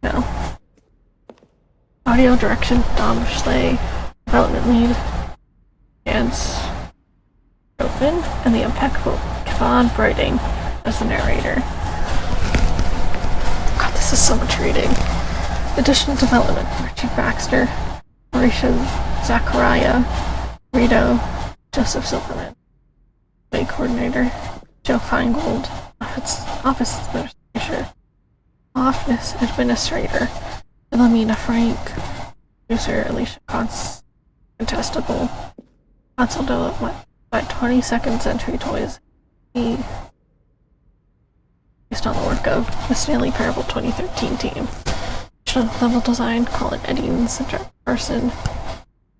No. Audio direction, Dom Schley. Development lead, Chance Open, and the impeccable Kevon Brighting as the narrator. God, this is so much reading. Additional development, Richard Baxter, Marisha Zachariah, Rito, Joseph Silverman. Play coordinator, Joe Feingold. Office administrator, Philomena Frank. Producer, Alicia Contestable. Console development by 22nd Century Toys. Based on the work of the Stanley Parable 2013 team. Level design, Colin Eddings, Person,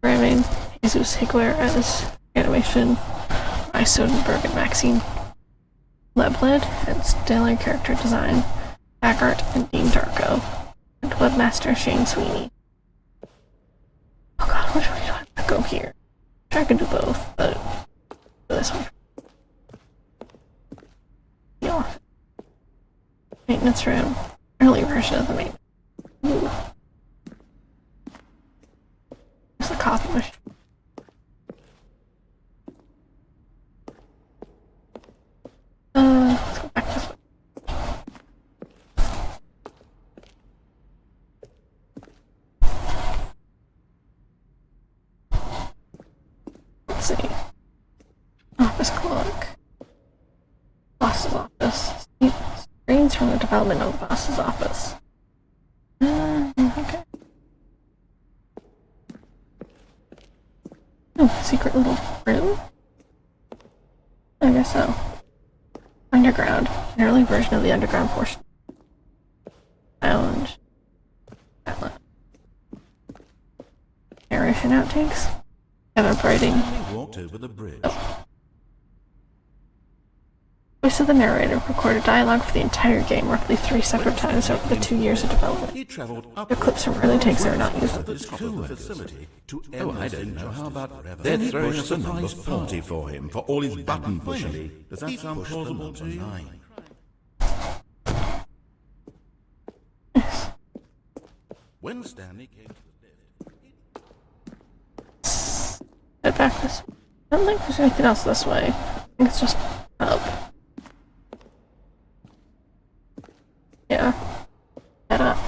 programming, Jesus Higueras, animation, by Soderbergh and Maxine Lebled, and stellar character design, Haggart and Dean Darko, and webmaster Shane Sweeney. Oh god, which one do I want to go here? I could do both, but this one. The office. Maintenance room. Early version of the maintenance. Ooh. There's the coffee machine. Let's go back this way. Let's see. Office clock. Boss's office. Screens from the development of the boss's office. Okay. Oh, secret little room? I guess so. Underground. An early version of the underground portion. Lounge. Outlet. Narration outtakes. Kevin Brighting. Walked over the bridge. Oh. Voice of the narrator recorded dialogue for the entire game roughly 3 separate times over the 2 years of development. He traveled up The clips from early takes are not used. this facility to I don't know. How about they're throwing us a nice party for him for all his button pushing. Does that sound plausible to you? When Stanley came to the lift, Head back this way. I don't think there's anything else this way. I think it's just up. Yeah. Head up.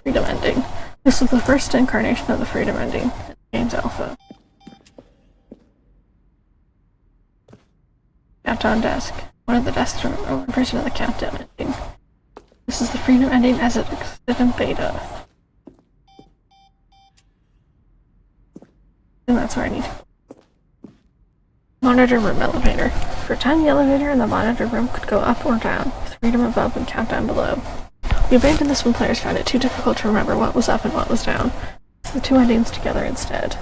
Freedom ending. This was the first incarnation of the freedom ending in the game's alpha. Countdown desk. One of the desks from an early version of the countdown ending. This is the freedom ending as it existed in beta. And that's where I need to go. Monitor room elevator. For a time, the elevator in the monitor room could go up or down, with freedom above and countdown below. We abandoned this when players found it too difficult to remember what was up and what was down. Put the two endings together instead.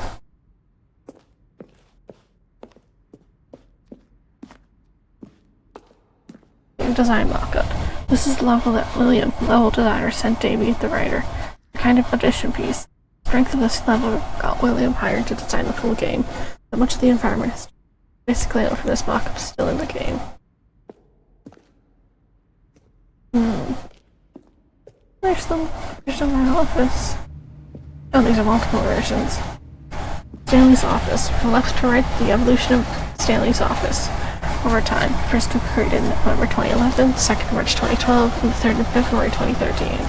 Design mock-up. This is the level that William, level designer, sent Davey, the writer. A kind of audition piece. The strength of this level got William hired to design the full game, but much of the environment is basically out for this mock-up still in the game. There's my office. Oh, these are multiple versions. Stanley's office. From left to right, the evolution of Stanley's office. Over time, first created in November 2011, the second March 2012, and the third in February 2013.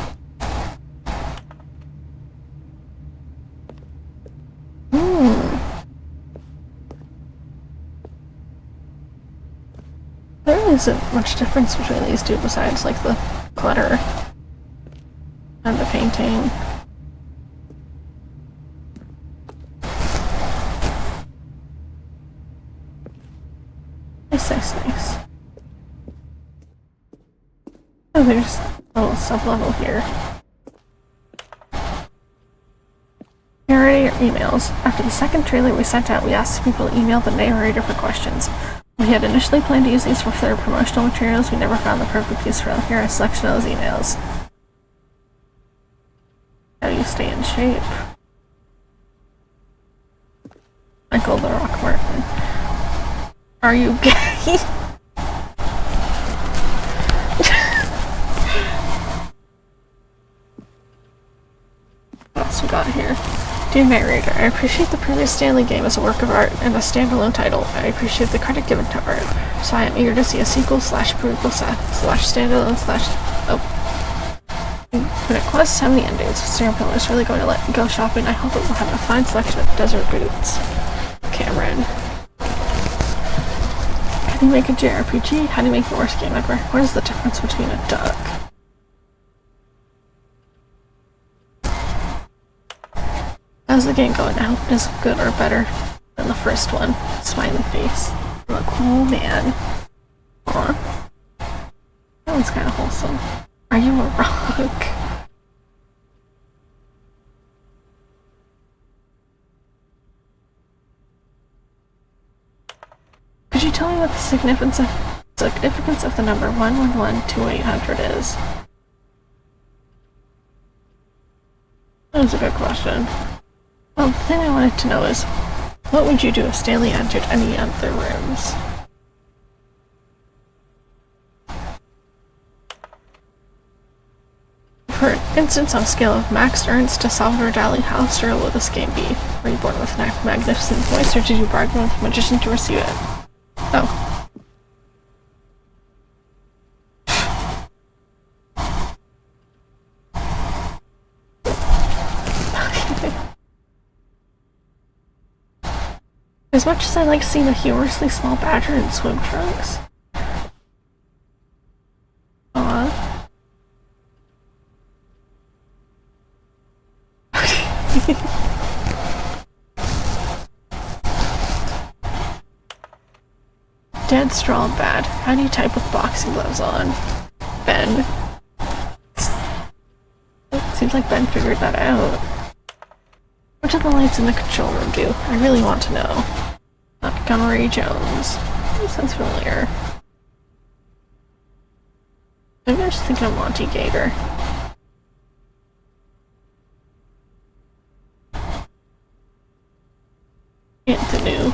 There really isn't much difference between these two besides, like, the clutter and the painting. Nice. Oh, there's a little sub-level here. Here are your emails. After the second trailer we sent out, we asked people to email the narrator for questions. We had initially planned to use these for further promotional materials. We never found the perfect use for them. Here are a selection of those emails. How do you stay in shape? Michael the Rock Martin. Are you gay? What else we got here? Dear narrator, I appreciate the previous Stanley game as a work of art and a standalone title. I appreciate the credit given to art, so I am eager to see a sequel / prequel / standalone when it quests how many endings. Stanley is really going to let me go shopping. I hope it will have a fine selection of desert boots. Cameron. How do you make a JRPG? How do you make the worst game ever? What is the difference between a duck? How's the game going? I hope it is good or better than the first one. Smiley face. From a cool man. Aw. That one's kind of wholesome. Are you a rock? Could you tell me what the significance of the number 111-2800 is? That was a good question. Well, the thing I wanted to know is, what would you do if Stanley entered any other rooms? For instance, on a scale of Max Ernst to Salvador Dali, how sterile will this game be? Were you born with a magnificent voice, or did you bargain with a magician to receive it? Oh. As much as I like seeing a humorously small badger in swim trunks. Aww. Dead straw bad. How do you type with boxing gloves on? Ben. Seems like Ben figured that out. What do the lights in the control room do? I really want to know. Montgomery Jones. That sounds familiar. Maybe I'm just thinking of Monty Gator. Anthony.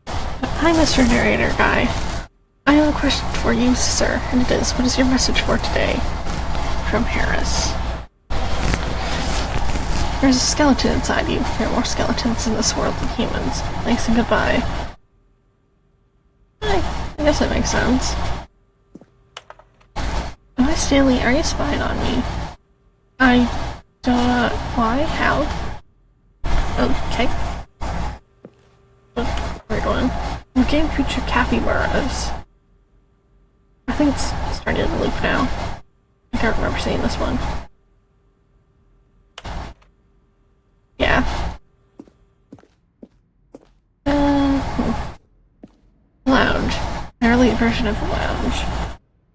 Hi, Mr. Narrator Guy. I have a question for you, sir, and it is, what is your message for today? From Harris. There's a skeleton inside you. There are more skeletons in this world than humans. Thanks and goodbye. I guess that makes sense. Hi, Stanley, are you spying on me? I don't... Why? How? Okay. Weird one. The game featured capybaras. I think it's starting to loop now. I can't remember seeing this one. Yeah. new version of the lounge.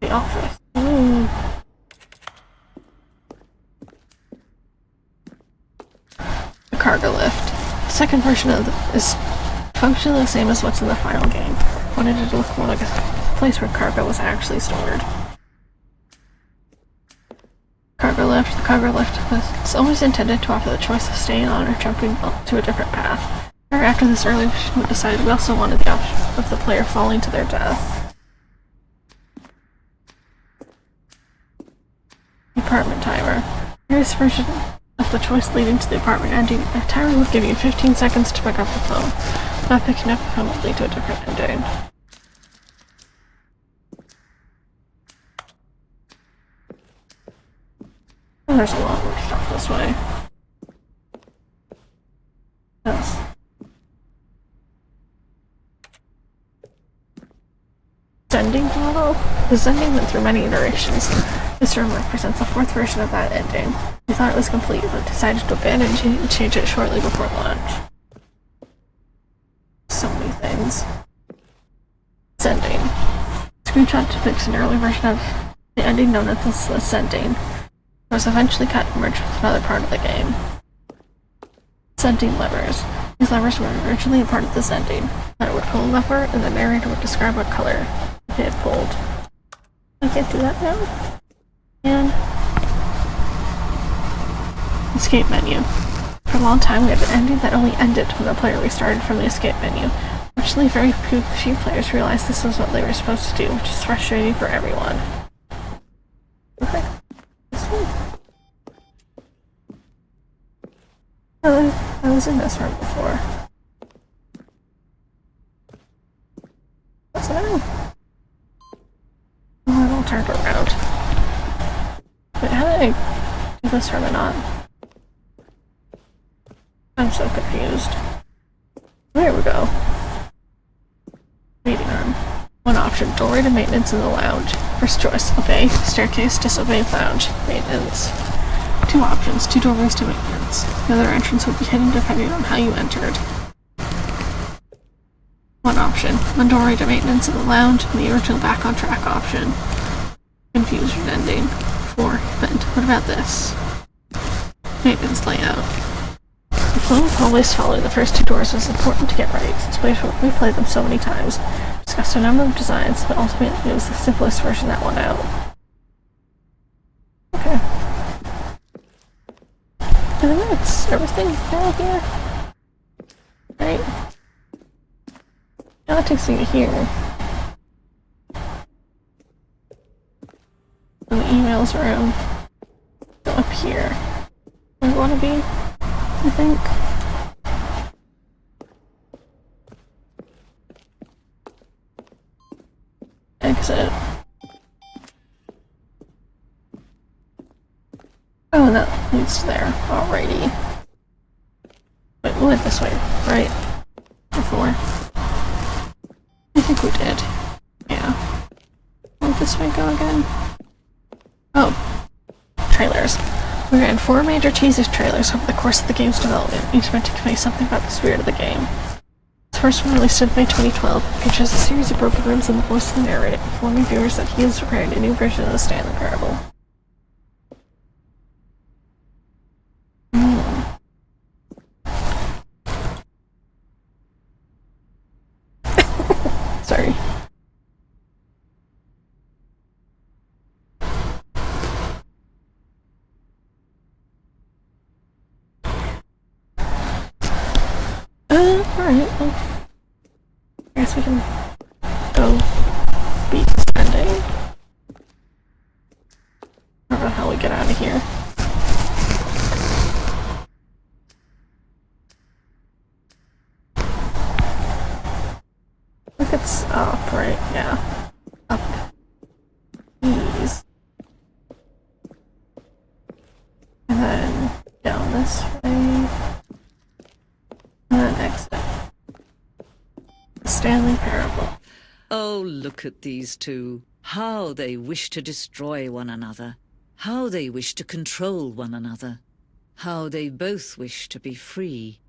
The office. Ooh. The cargo lift. The second version of is functionally the same as what's in the final game. Wanted it to look more like a place where cargo was actually stored. Cargo lift. The cargo lift was always intended to offer the choice of staying on or jumping to a different path. After this early version, we decided we also wanted the option of the player falling to their death. Apartment timer. Here's version of the choice leading to the apartment ending. A timer would give you 15 seconds to pick up the phone. Not picking up the phone would lead to a different ending. Oh, there's a lot more stuff this way. Yes. Ending model? This ending went through many iterations. This room represents the fourth version of that ending. We thought it was complete, but decided to abandon and change it shortly before launch. So many things. This ending. Screenshot depicts an early version of the ending known as this ending. It was eventually cut and merged with another part of the game. Sending levers. These levers were originally a part of this ending. That would pull a lever, and the narrator would describe what color it had pulled. I can't do that now. And escape menu. For a long time, we had an ending that only ended when the player restarted from the escape menu. Fortunately, very few players realized this was what they were supposed to do, which is frustrating for everyone. Okay. This one. I was in this room before. What's that? Oh, it all turned around. Wait, how did I do this room or not? I'm so confused. There we go. Meeting room. One option, doorway to maintenance in the lounge. First choice, obey. Staircase, disobey, lounge. Maintenance. Two options, two doorways to maintenance. The other entrance would be hidden depending on how you entered. One option, one doorway to maintenance in the lounge, and the original back on track option. Confusion ending. 4. Vent. What about this? Maintenance layout. The flow of always following the first two doors was important to get right, since we played them so many times. We discussed a number of designs, but ultimately it was the simplest version that won out. Okay. And then that's everything down here. Right? Now it takes me to here. And the emails room. Go up here. Where I want to be, I think. Exit. Oh, and that leads to there. Alrighty. Wait, we went this way, right? Before. I think we did. Yeah. Where'd this way go again? Oh. Trailers. We ran 4 major teaser trailers over the course of the game's development, each meant to convey something about the spirit of the game. The first one, released in May 2012, features a series of broken rooms and the voice of the narrator, informing viewers that he is preparing a new version of the Stanley Parable. Sorry. Alright, well, I guess we can go beat spending. I don't know how we get out of here. I think it's up, right? Yeah. Up. These. And then down this way. And then exit. The Stanley Parable. Oh, look at these two. How they wish to destroy one another. How they wish to control one another. How they both wish to be free.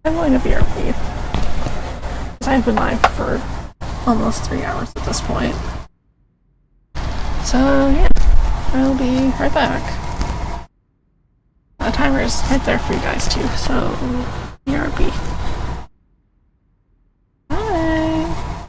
I'm going to BRB. I've been live for almost 3 hours at this point. So, yeah, I'll be right back. The timer is right there for you guys, too, so BRB. Bye!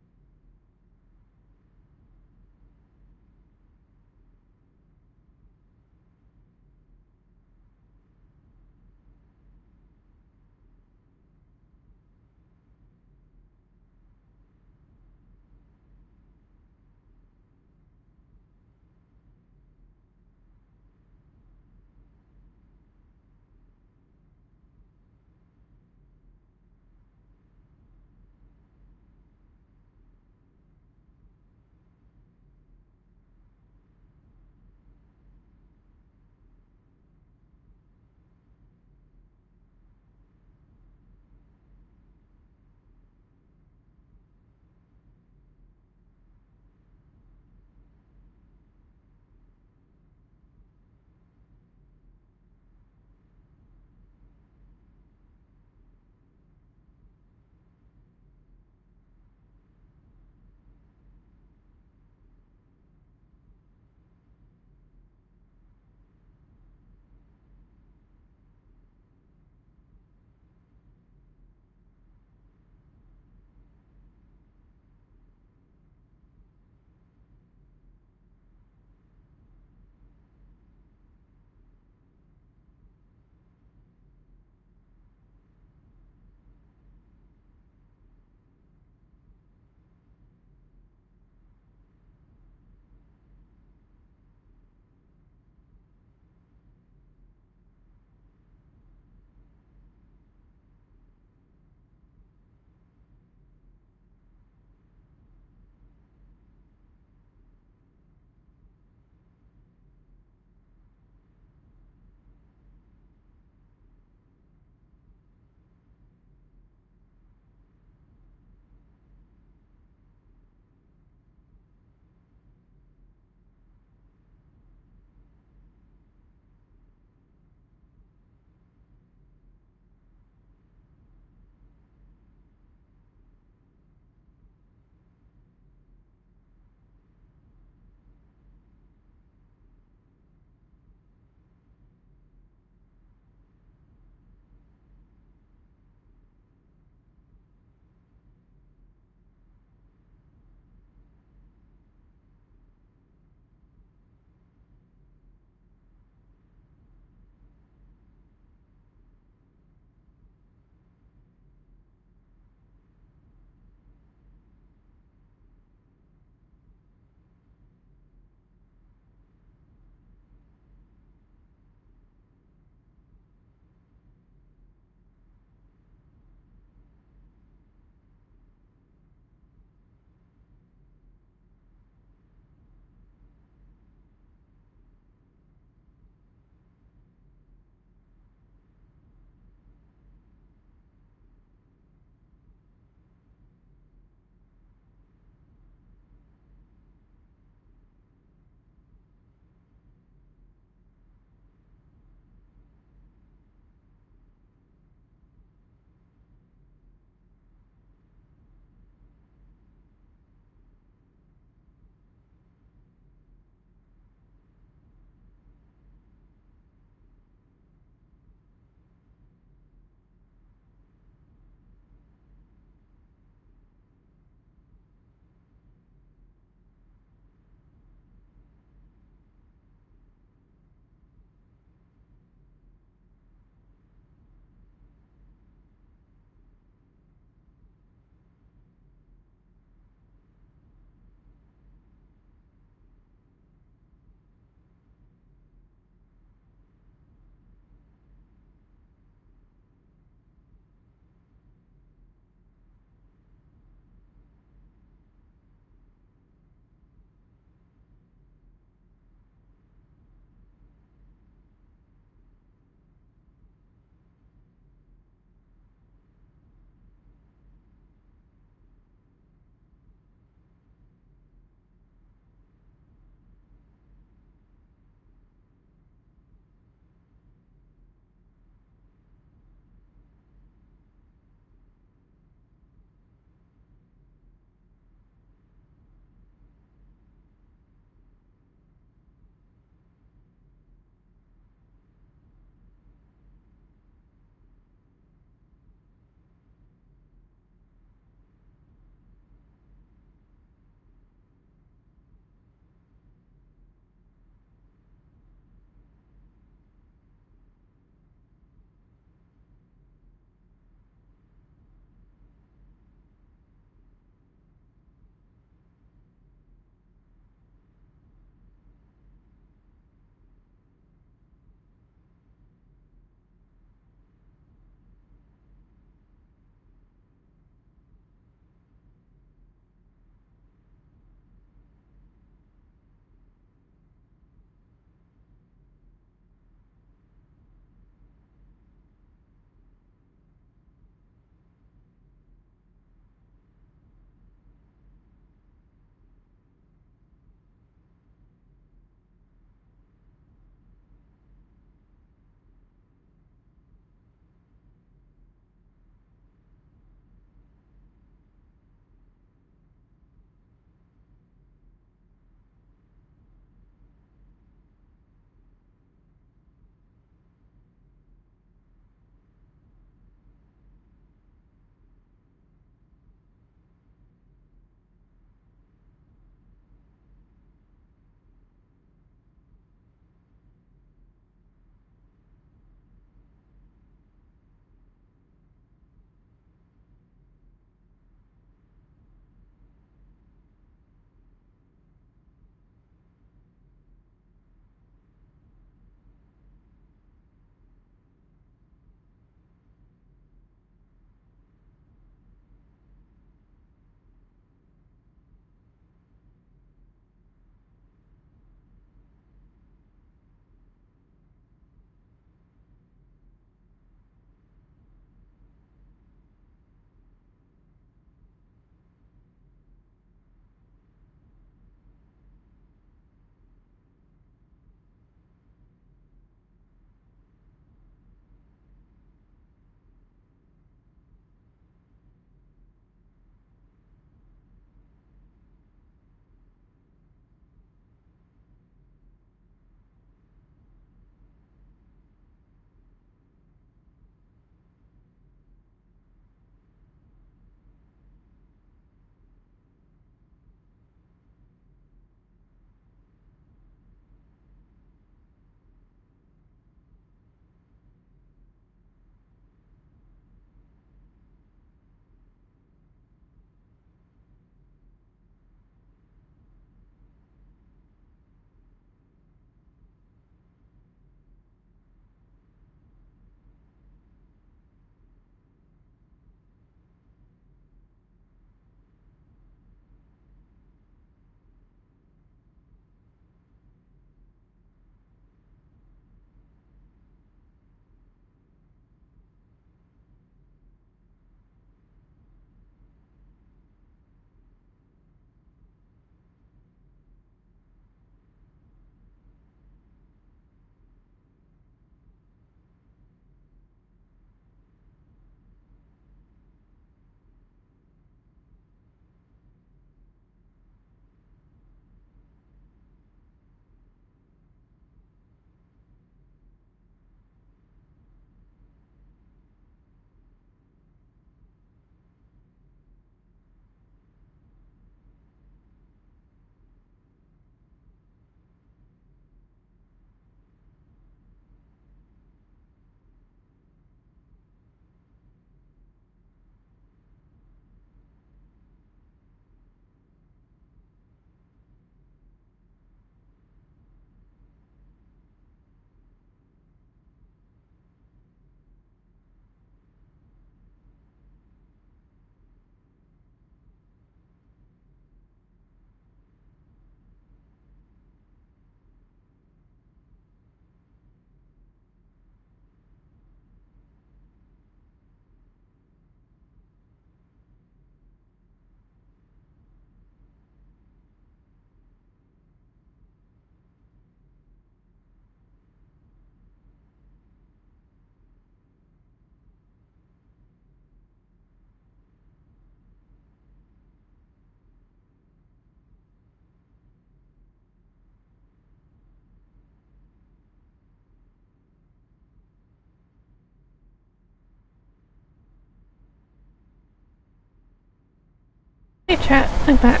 Hey chat, I'm back.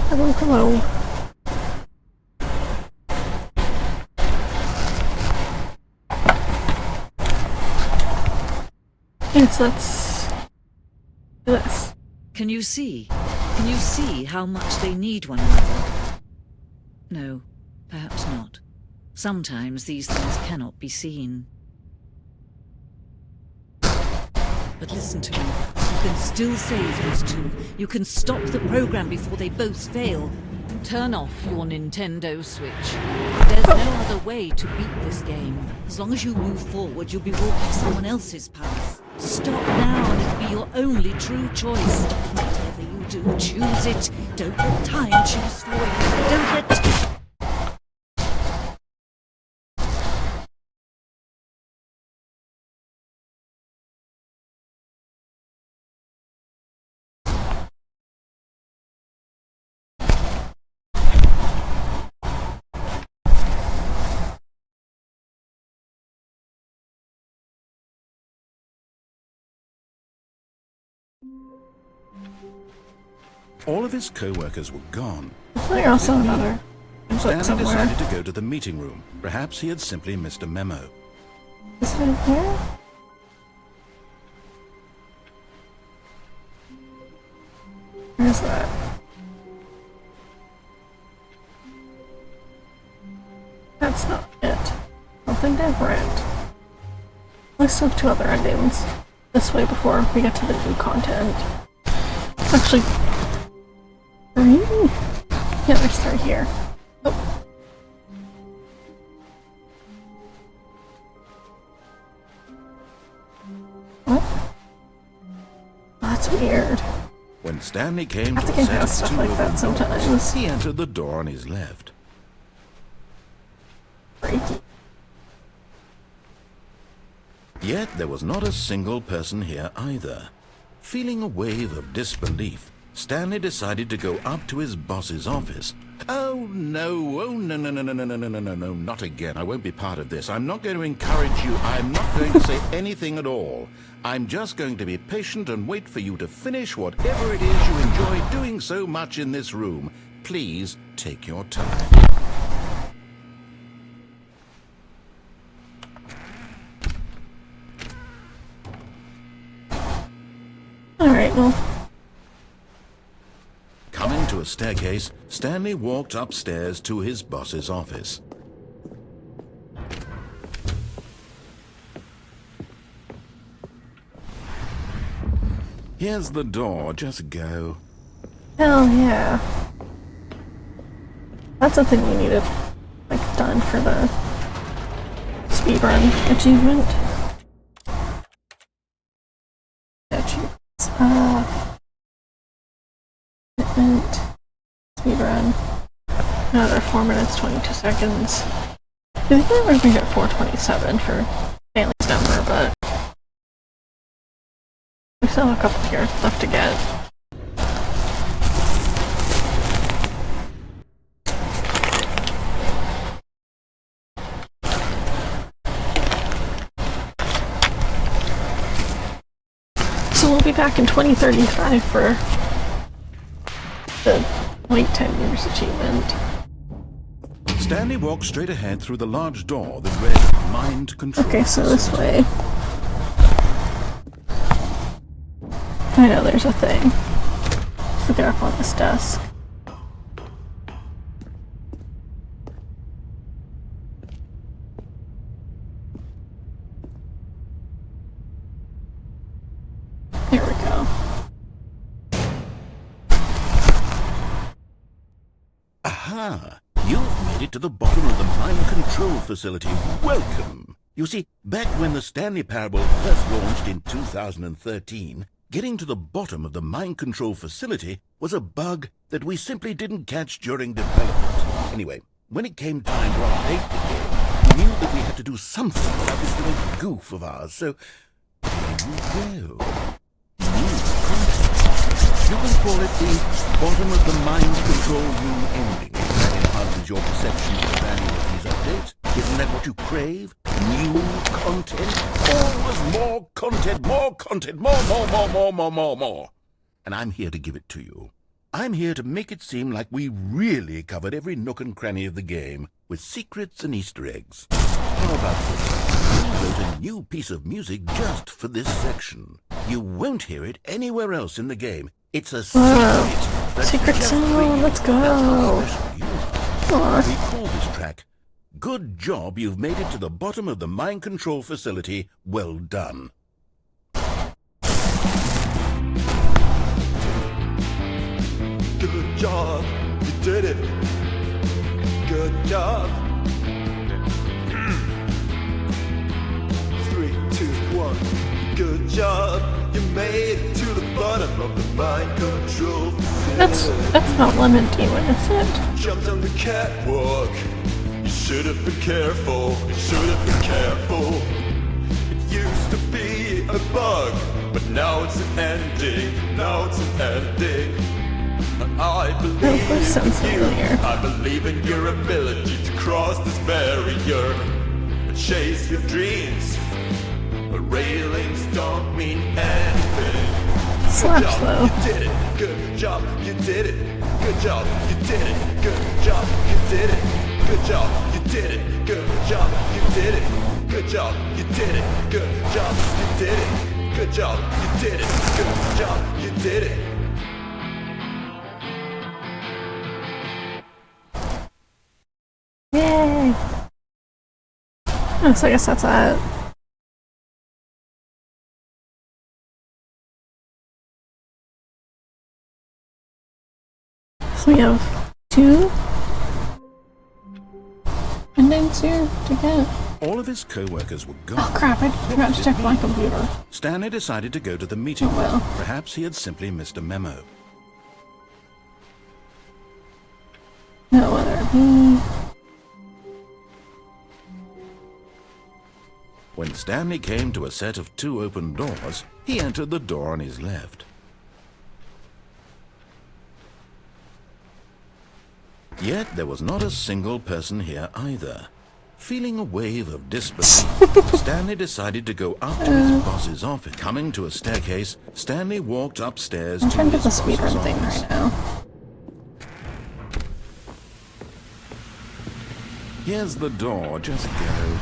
Hello, hello. Yes, let's do this. Can you see? Can you see how much they need one another? No, perhaps not. Sometimes these things cannot be seen. But listen to me. You can still save those two. You can stop the program before they both fail. Turn off your Nintendo Switch. There's no other way to beat this game. As long as you move forward, you'll be walking someone else's path. Stop now and it'll be your only true choice. Whatever you do, choose it. Don't let time choose for you. Don't let... All of his co-workers were gone. There's also another input Stanley somewhere. decided to go to the meeting room. Perhaps he had simply missed a memo. Is it in here? Where's that? That's not it. Something different. I still have two other endings. This way before we get to the new content. Actually, three? Yeah, there's three here. Oh. What? Oh, that's weird. When Stanley came I to think a I set have of stuff two like open that doors, sometimes. he entered the door on his left. Freaky. Yet there was not a single person here either. Feeling a wave of disbelief, Stanley decided to go up to his boss's office. Oh no, no, not again. I won't be part of this. I'm not going to encourage you. I'm not going to say anything at all. I'm just going to be patient and wait for you to finish whatever it is you enjoy doing so much in this room. Please take your time. Alright, well. Coming to a staircase, Stanley walked upstairs to his boss's office. Here's the door, just go. Hell yeah. That's a thing we needed, like, done for the speedrun achievement. Commitment. Speedrun. Another 4 minutes, 22 seconds. I think we were going to get 4:27 for Stanley's number, but we still have a couple here left to get. So we'll be back in 2035 for the wait 10 years achievement. Stanley walked straight ahead through the large door that read Mind Control. Okay, so this way. I know there's a thing. Let's look it up on this desk. Here we go. Aha! You've made it to the bottom of the mind control facility. Welcome! You see, back when the Stanley Parable first launched in 2013, getting to the bottom of the mind control facility was a bug that we simply didn't catch during development. Anyway, when it came time to update the game, we knew that we had to do something about this little goof of ours, so here you go. New content. You can call it the bottom of the mind control room ending. That enhances your perception of the value of these updates? Isn't that what you crave? New content? Always more content, more content, more. And I'm here to give it to you. I'm here to make it seem like we really covered every nook and cranny of the game, with secrets and Easter eggs. How about this? We wrote a new piece of music just for this section. You won't hear it anywhere else in the game. It's a secret. Secret song, let's go. We call this track, Good Job You've Made It to the Bottom of the Mind Control Facility. Well done. Good job, you did it. Good job. 3, 2, 1. Good job, you made it to the bottom of the mind control facility. That's not Lemon Demon, is it? Jumped on the catwalk. You should have been careful. You should have been careful. It used to be a bug, but now it's an ending. Now it's an ending. I believe in you. I believe in your ability to cross this barrier and chase your dreams. But railings don't mean anything. Slaps though. You did it. Good job. You did it. Good job. You did it. Good job. You did it. Good job. You did it. Good job. You did it. Good job. You did it. Good job. You did it. Good job. You did it. Good job. You did it. Yay! Oh, so I guess that's that. So we have 2 endings here to get. All of his co-workers were gone. Oh crap, I forgot to check my computer. Stanley decided to go to the meeting. Oh well. Perhaps he had simply missed a memo. No other me. When Stanley came to a set of 2 open doors, he entered the door on his left. Yet there was not a single person here either. Feeling a wave of disbelief, Stanley decided to go up to his boss's office. Coming to a staircase, Stanley walked upstairs I'm to trying to his get the boss's speedrun thing office. right now. Here's the door, just go.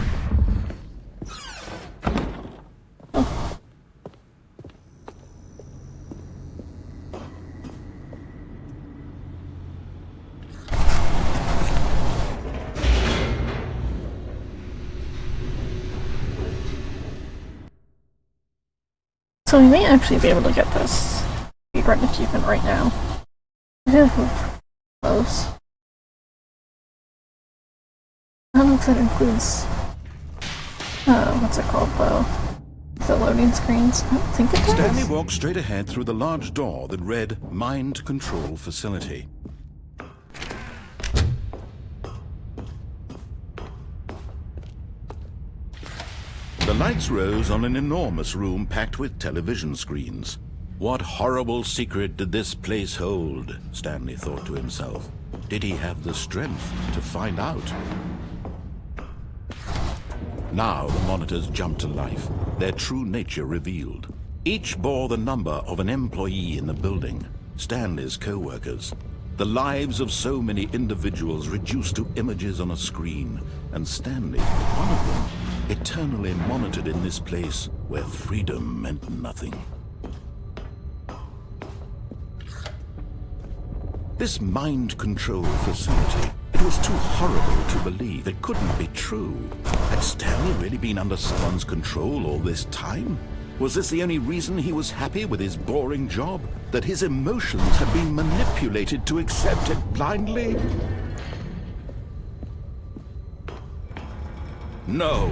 So we may actually be able to get this speedrun achievement right now. I feel like we're close. I don't know if that includes, what's it called though? The loading screens? I don't think it does. Stanley walked straight ahead through the large door that read Mind Control Facility. The lights rose on an enormous room packed with television screens. What horrible secret did this place hold? Stanley thought to himself. Did he have the strength to find out? Now the monitors jumped to life, their true nature revealed. Each bore the number of an employee in the building, Stanley's co-workers. The lives of so many individuals reduced to images on a screen, and Stanley, one of them, eternally monitored in this place where freedom meant nothing. This mind control facility, it was too horrible to believe. It couldn't be true. Had Stanley really been under someone's control all this time? Was this the only reason he was happy with his boring job? That his emotions had been manipulated to accept it blindly? No.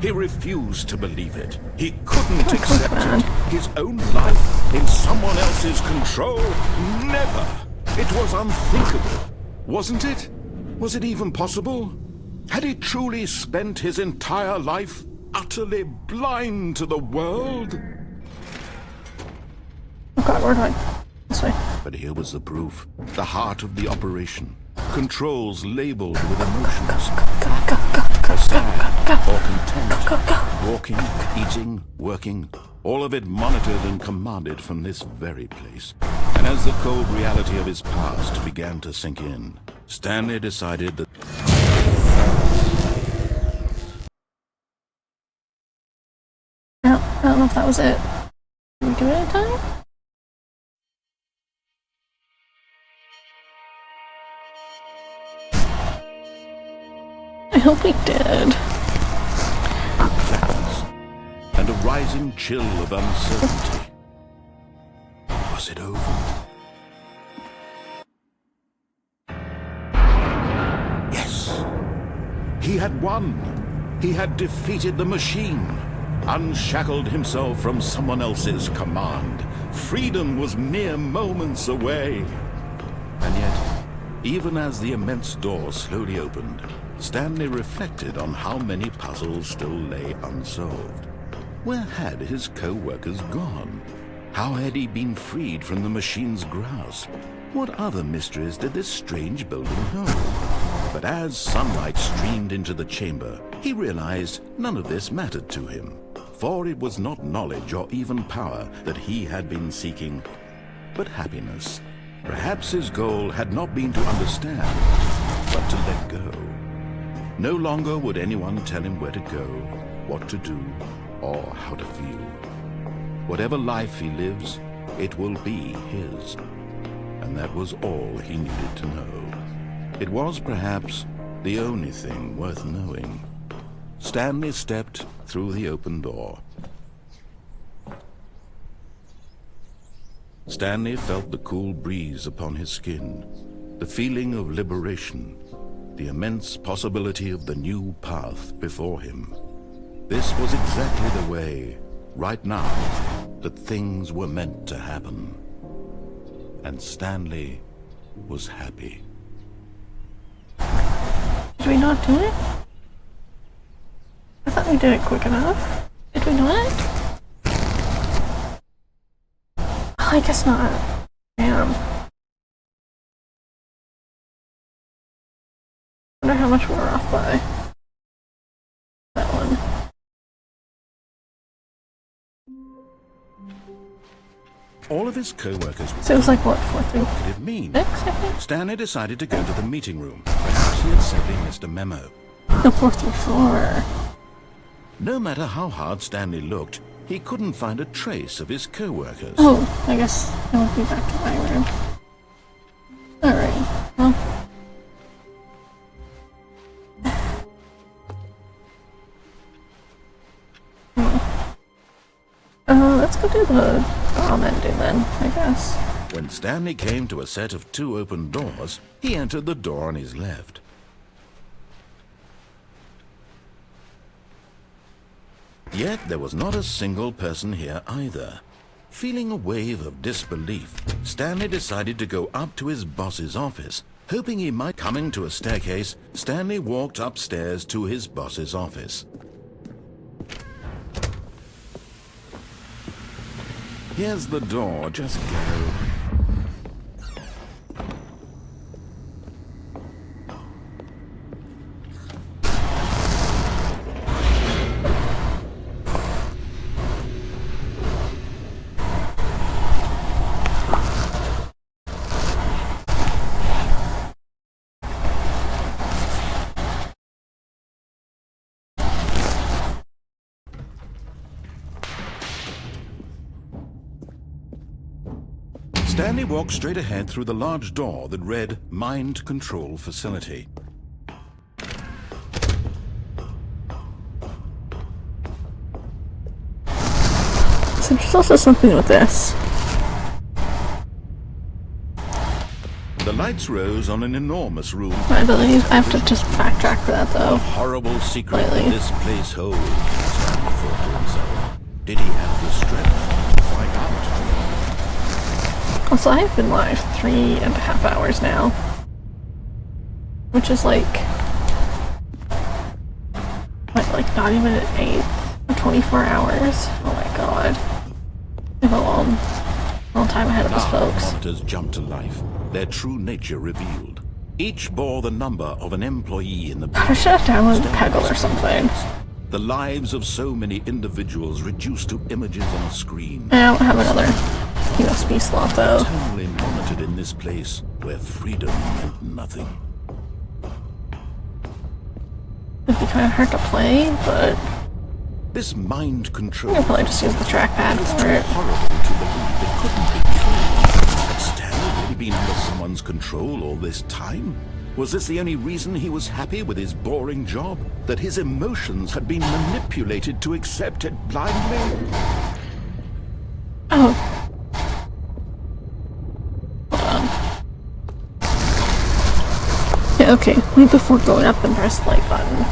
He refused to believe it. He couldn't accept it. His own life in someone else's control? Never. It was unthinkable. Wasn't it? Was it even possible? Had he truly spent his entire life utterly blind to the world? Oh god, where do I This way. But here was the proof. The heart of the operation. Controls labeled with emotions. Or sad, or content. Walking, eating, working. All of it monitored and commanded from this very place. And as the cold reality of his past began to sink in, Stanley decided that... I don't know if that was it. Did we do it in time? I hope we did. And a rising chill of uncertainty. Was it over? Yes. He had won. He had defeated the machine. Unshackled himself from someone else's command. Freedom was mere moments away. And yet, even as the immense door slowly opened, Stanley reflected on how many puzzles still lay unsolved. Where had his co-workers gone? How had he been freed from the machine's grasp? What other mysteries did this strange building hold? But as sunlight streamed into the chamber, he realized none of this mattered to him. For it was not knowledge or even power that he had been seeking, but happiness. Perhaps his goal had not been to understand, but to let go. No longer would anyone tell him where to go, what to do, or how to feel. Whatever life he lives, it will be his. And that was all he needed to know. It was perhaps the only thing worth knowing. Stanley stepped through the open door. Stanley felt the cool breeze upon his skin, the feeling of liberation, the immense possibility of the new path before him. This was exactly the way, right now, that things were meant to happen. And Stanley was happy. Did we not do it? I thought we did it quick enough. Did we not? Oh, I guess not. Damn. Wonder how much we're off by. That one. All of his co-workers were... So it was like, what, 4 through What did it mean? 6, I think? Stanley decided to go to the meeting room. Perhaps he had simply missed a memo. No, 4 through 4. No matter how hard Stanley looked, he couldn't find a trace of his co-workers. Oh, I guess I won't be back to my room. Alright, well. Let's go do the bomb ending then, I guess. When Stanley came to a set of 2 open doors, he entered the door on his left. Yet there was not a single person here either. Feeling a wave of disbelief, Stanley decided to go up to his boss's office. Hoping he might coming to a staircase, Stanley walked upstairs to his boss's office. Here's the door, just go. Stanley walked straight ahead through the large door that read Mind Control Facility. So there's also something with this. The lights rose on an enormous room. I believe I have to just backtrack for that A though. horrible secret Slightly. that this place holds, Stanley thought to himself. Did he have the strength to find out? Also, I've been live 3.5 hours now. Which is like... what, like not even an eighth of 24 hours? Oh my god. I have a long A long time ahead of us, Now folks. the monitors jumped to life, their true nature revealed. Each bore the number of an employee in the I should have downloaded Peggle or something. The lives of so many individuals reduced to images on a screen. I don't have another USB slot though. Eternally monitored in this place where freedom meant nothing. It'd be kind of hard to play, but This mind control I'll probably just use the trackpad was for too it. horrible to believe it couldn't be true. Had Stanley really been under someone's control all this time? Was this the only reason he was happy with his boring job? That his emotions had been manipulated to accept it blindly? Oh. Hold on. Yeah, okay. Wait before going up and press the like button.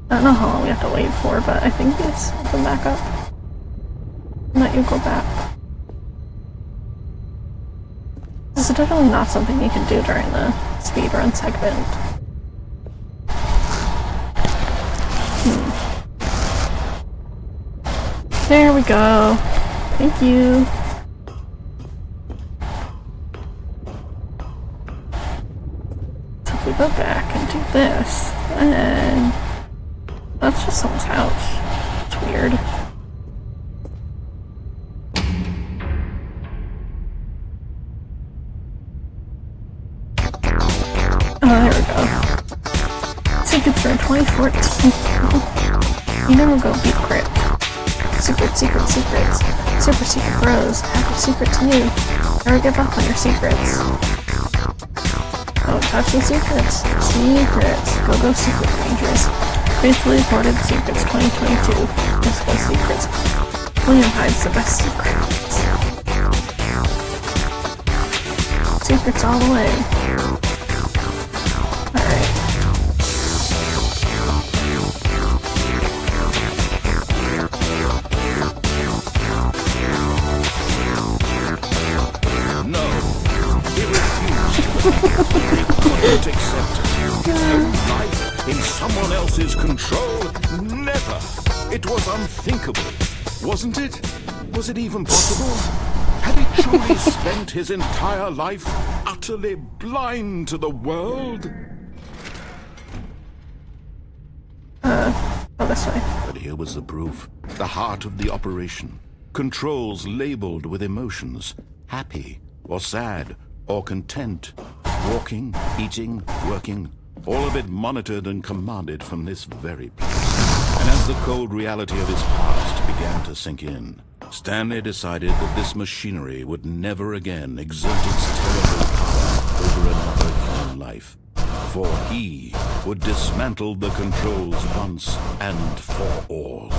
I don't know how long we have to wait for, but I think these open back up. Let you go back. This is definitely not something you can do during the speedrun segment. There we go. Thank you. So if we go back and do this, then that's just someone's house. It's weird. Oh, there we go. Secrets for 2014. You never go beat crypt. Secrets. Super secret bros. I have a secret to you. Never give up on your secrets. Don't touch the secrets. Go secret rangers. Faithfully reported secrets 2022. Let's go secrets. William hides the best secrets. Secrets all the way. Alright. No. He refused to. He couldn't accept it. His own life in someone else's control? Never. It was unthinkable. Wasn't it? Was it even possible? Had he truly spent his entire life utterly blind to the world? Go this way. But here was the proof. The heart of the operation. Controls labeled with emotions. Happy, or sad, or content. Walking, eating, working. All of it monitored and commanded from this very place. And as the cold reality of his past began to sink in, Stanley decided that this machinery would never again exert its terrible power over another human life. For he would dismantle the controls once and for all.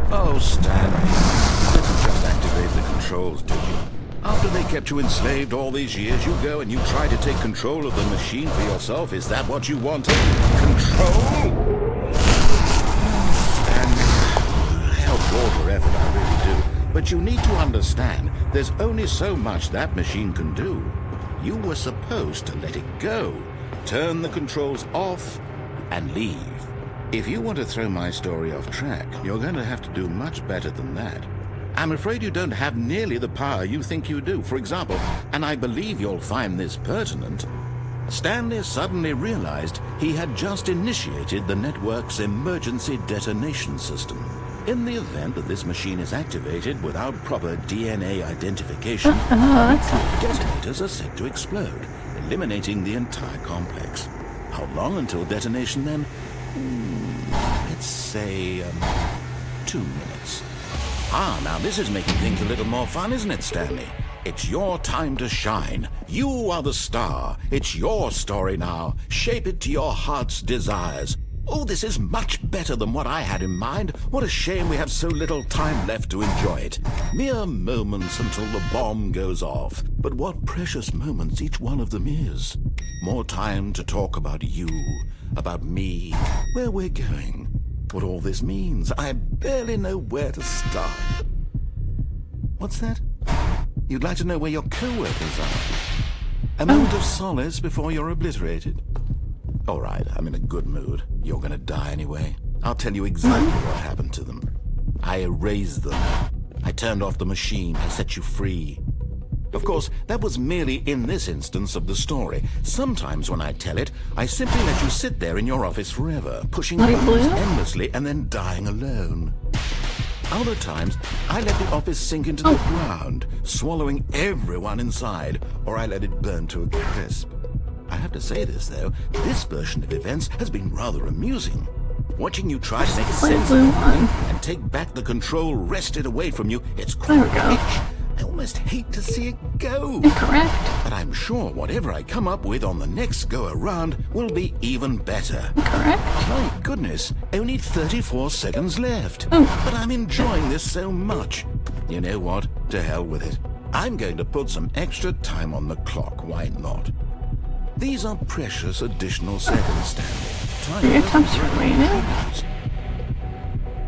Oh, Stanley, you didn't just activate the controls, did you? After they kept you enslaved all these years, you go and you try to take control of the machine for yourself? Is that what you wanted? Control? Stanley, I help all your effort, I really do. But you need to understand, there's only so much that machine can do. You were supposed to let it go, turn the controls off, and leave. If you want to throw my story off track, you're going to have to do much better than that. I'm afraid you don't have nearly the power you think you do. For example, and I believe you'll find this pertinent, Stanley suddenly realized he had just initiated the network's emergency detonation system. In the event that this machine is activated without proper DNA identification, detonators are set to explode, eliminating the entire complex. How long until detonation then? Let's say 2 minutes. Ah, now this is making things a little more fun, isn't it, Stanley? It's your time to shine. You are the star. It's your story now. Shape it to your heart's desires. Oh, this is much better than what I had in mind. What a shame we have so little time left to enjoy it. Mere moments until the bomb goes off. But what precious moments each one of them is. More time to talk about you, about me, where we're going, what all this means. I barely know where to start. What's that? You'd like to know where your co-workers are? A moment of solace before you're obliterated? All right, I'm in a good mood. You're gonna die anyway. I'll tell you exactly what happened to them. I erased them. I turned off the machine. I set you free. Of course, that was merely in this instance of the story. Sometimes when I tell it, I simply let you sit there in your office forever, pushing buttons endlessly and then dying alone. Other times, I let the office sink into the ground, swallowing everyone inside, or I let it burn to a crisp. I have to say this, though, this version of events has been rather amusing. Watching you try to make sense of everything and take back the control wrested away from you, it's quite rich. I almost hate to see it go. Incorrect. But I'm sure whatever I come up with on the next go-around will be even better. Incorrect. My goodness, only 34 seconds left. But I'm enjoying this so much. You know what? To hell with it. I'm going to put some extra time on the clock. Why not? These are precious additional seconds, Stanley. Your time's remaining.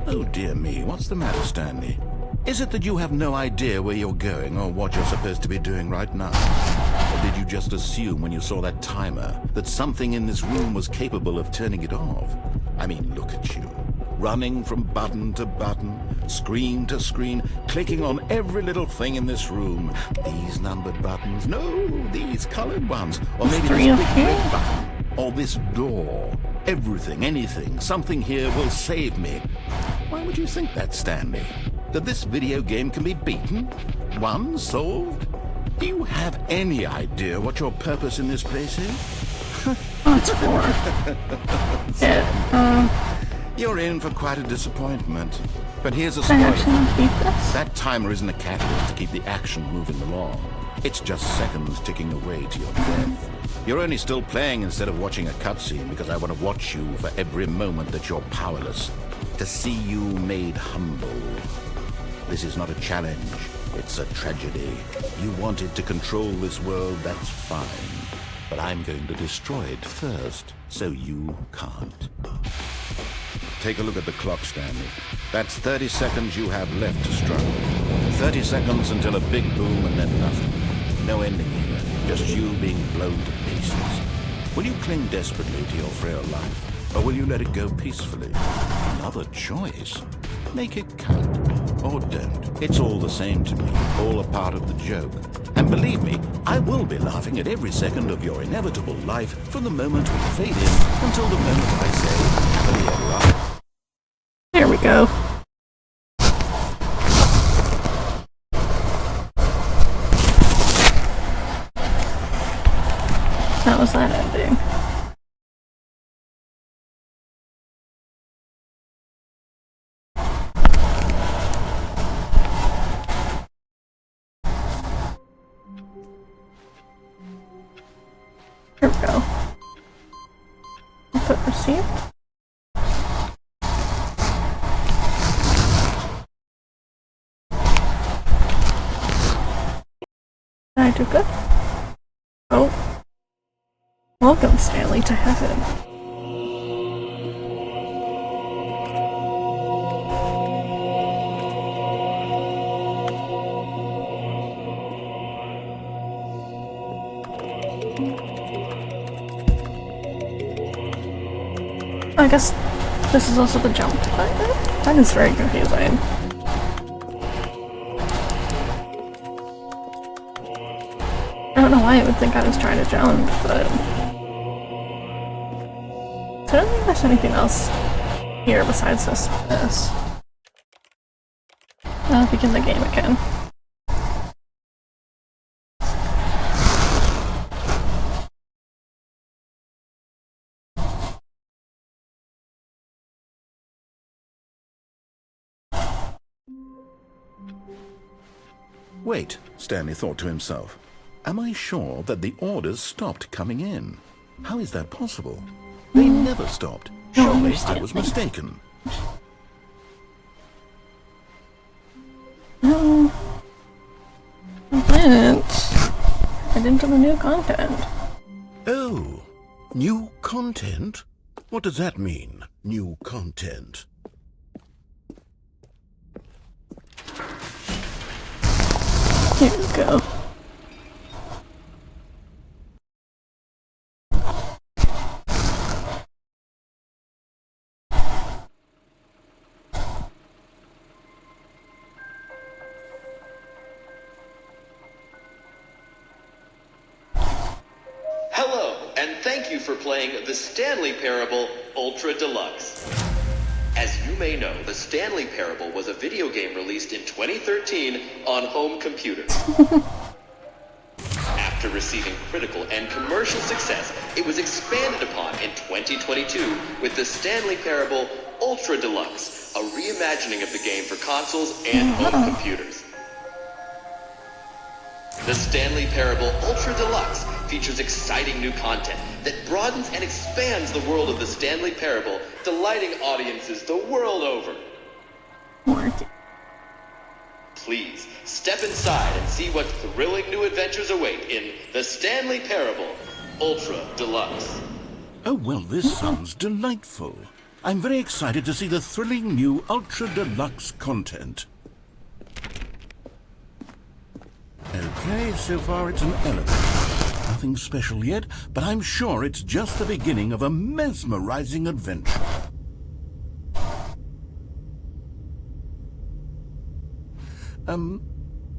Oh dear me, what's the matter, Stanley? Is it that you have no idea where you're going or what you're supposed to be doing right now? Or did you just assume when you saw that timer that something in this room was capable of turning it off? I mean, look at you. Running from button to button, screen to screen, clicking on every little thing in this room. These numbered buttons, no, these colored ones. Or maybe this big red button. Or this door. Everything, anything, something here will save me. Why would you think that, Stanley? That this video game can be beaten? Won? Solved? Do you have any idea what your purpose in this place is? Oh, it's 4. Yeah, You're in for quite a disappointment. But here's a can I spoiler. actually beat this? That timer isn't a catalyst to keep the action moving along. It's just seconds ticking away to your death. You're only still playing instead of watching a cutscene because I want to watch you for every moment that you're powerless. To see you made humble. This is not a challenge. It's a tragedy. You wanted to control this world, that's fine. But I'm going to destroy it first, so you can't. Take a look at the clock, Stanley. That's 30 seconds you have left to struggle. 30 seconds until a big boom and then nothing. No ending here, just you being blown to pieces. Will you cling desperately to your frail life, or will you let it go peacefully? Another choice. Make it count, or don't. It's all the same to me, all a part of the joke. And believe me, I will be laughing at every second of your inevitable life from the moment we fade in until the moment I say, happily ever after. There we go. That was that ending. Here we go. Input received. Did I do good? Oh. Welcome, Stanley, to heaven. I guess this is also the jump timer? That is very confusing. I don't know why I would think I was trying to jump, but... So I don't think there's anything else here besides this. I'll begin the game again. Wait, Stanley thought to himself. Am I sure that the orders stopped coming in? How is that possible? They never stopped. Surely I was mistaken. No. Let's head into the new content. Oh, new content? What does that mean, new content? Here we go. you for playing the Stanley Parable Ultra Deluxe. As you may know, the Stanley Parable was a video game released in 2013 on home computers. After receiving critical and commercial success, it was expanded upon in 2022 with the Stanley Parable Ultra Deluxe, a reimagining of the game for consoles and home computers. The Stanley Parable Ultra Deluxe features exciting new content that broadens and expands the world of the Stanley Parable, delighting audiences the world over. Please, step inside and see what thrilling new adventures await in the Stanley Parable Ultra Deluxe. Oh, well, this sounds delightful. I'm very excited to see the thrilling new Ultra Deluxe content. Okay, so far it's an elevator. Nothing special yet, but I'm sure it's just the beginning of a mesmerizing adventure.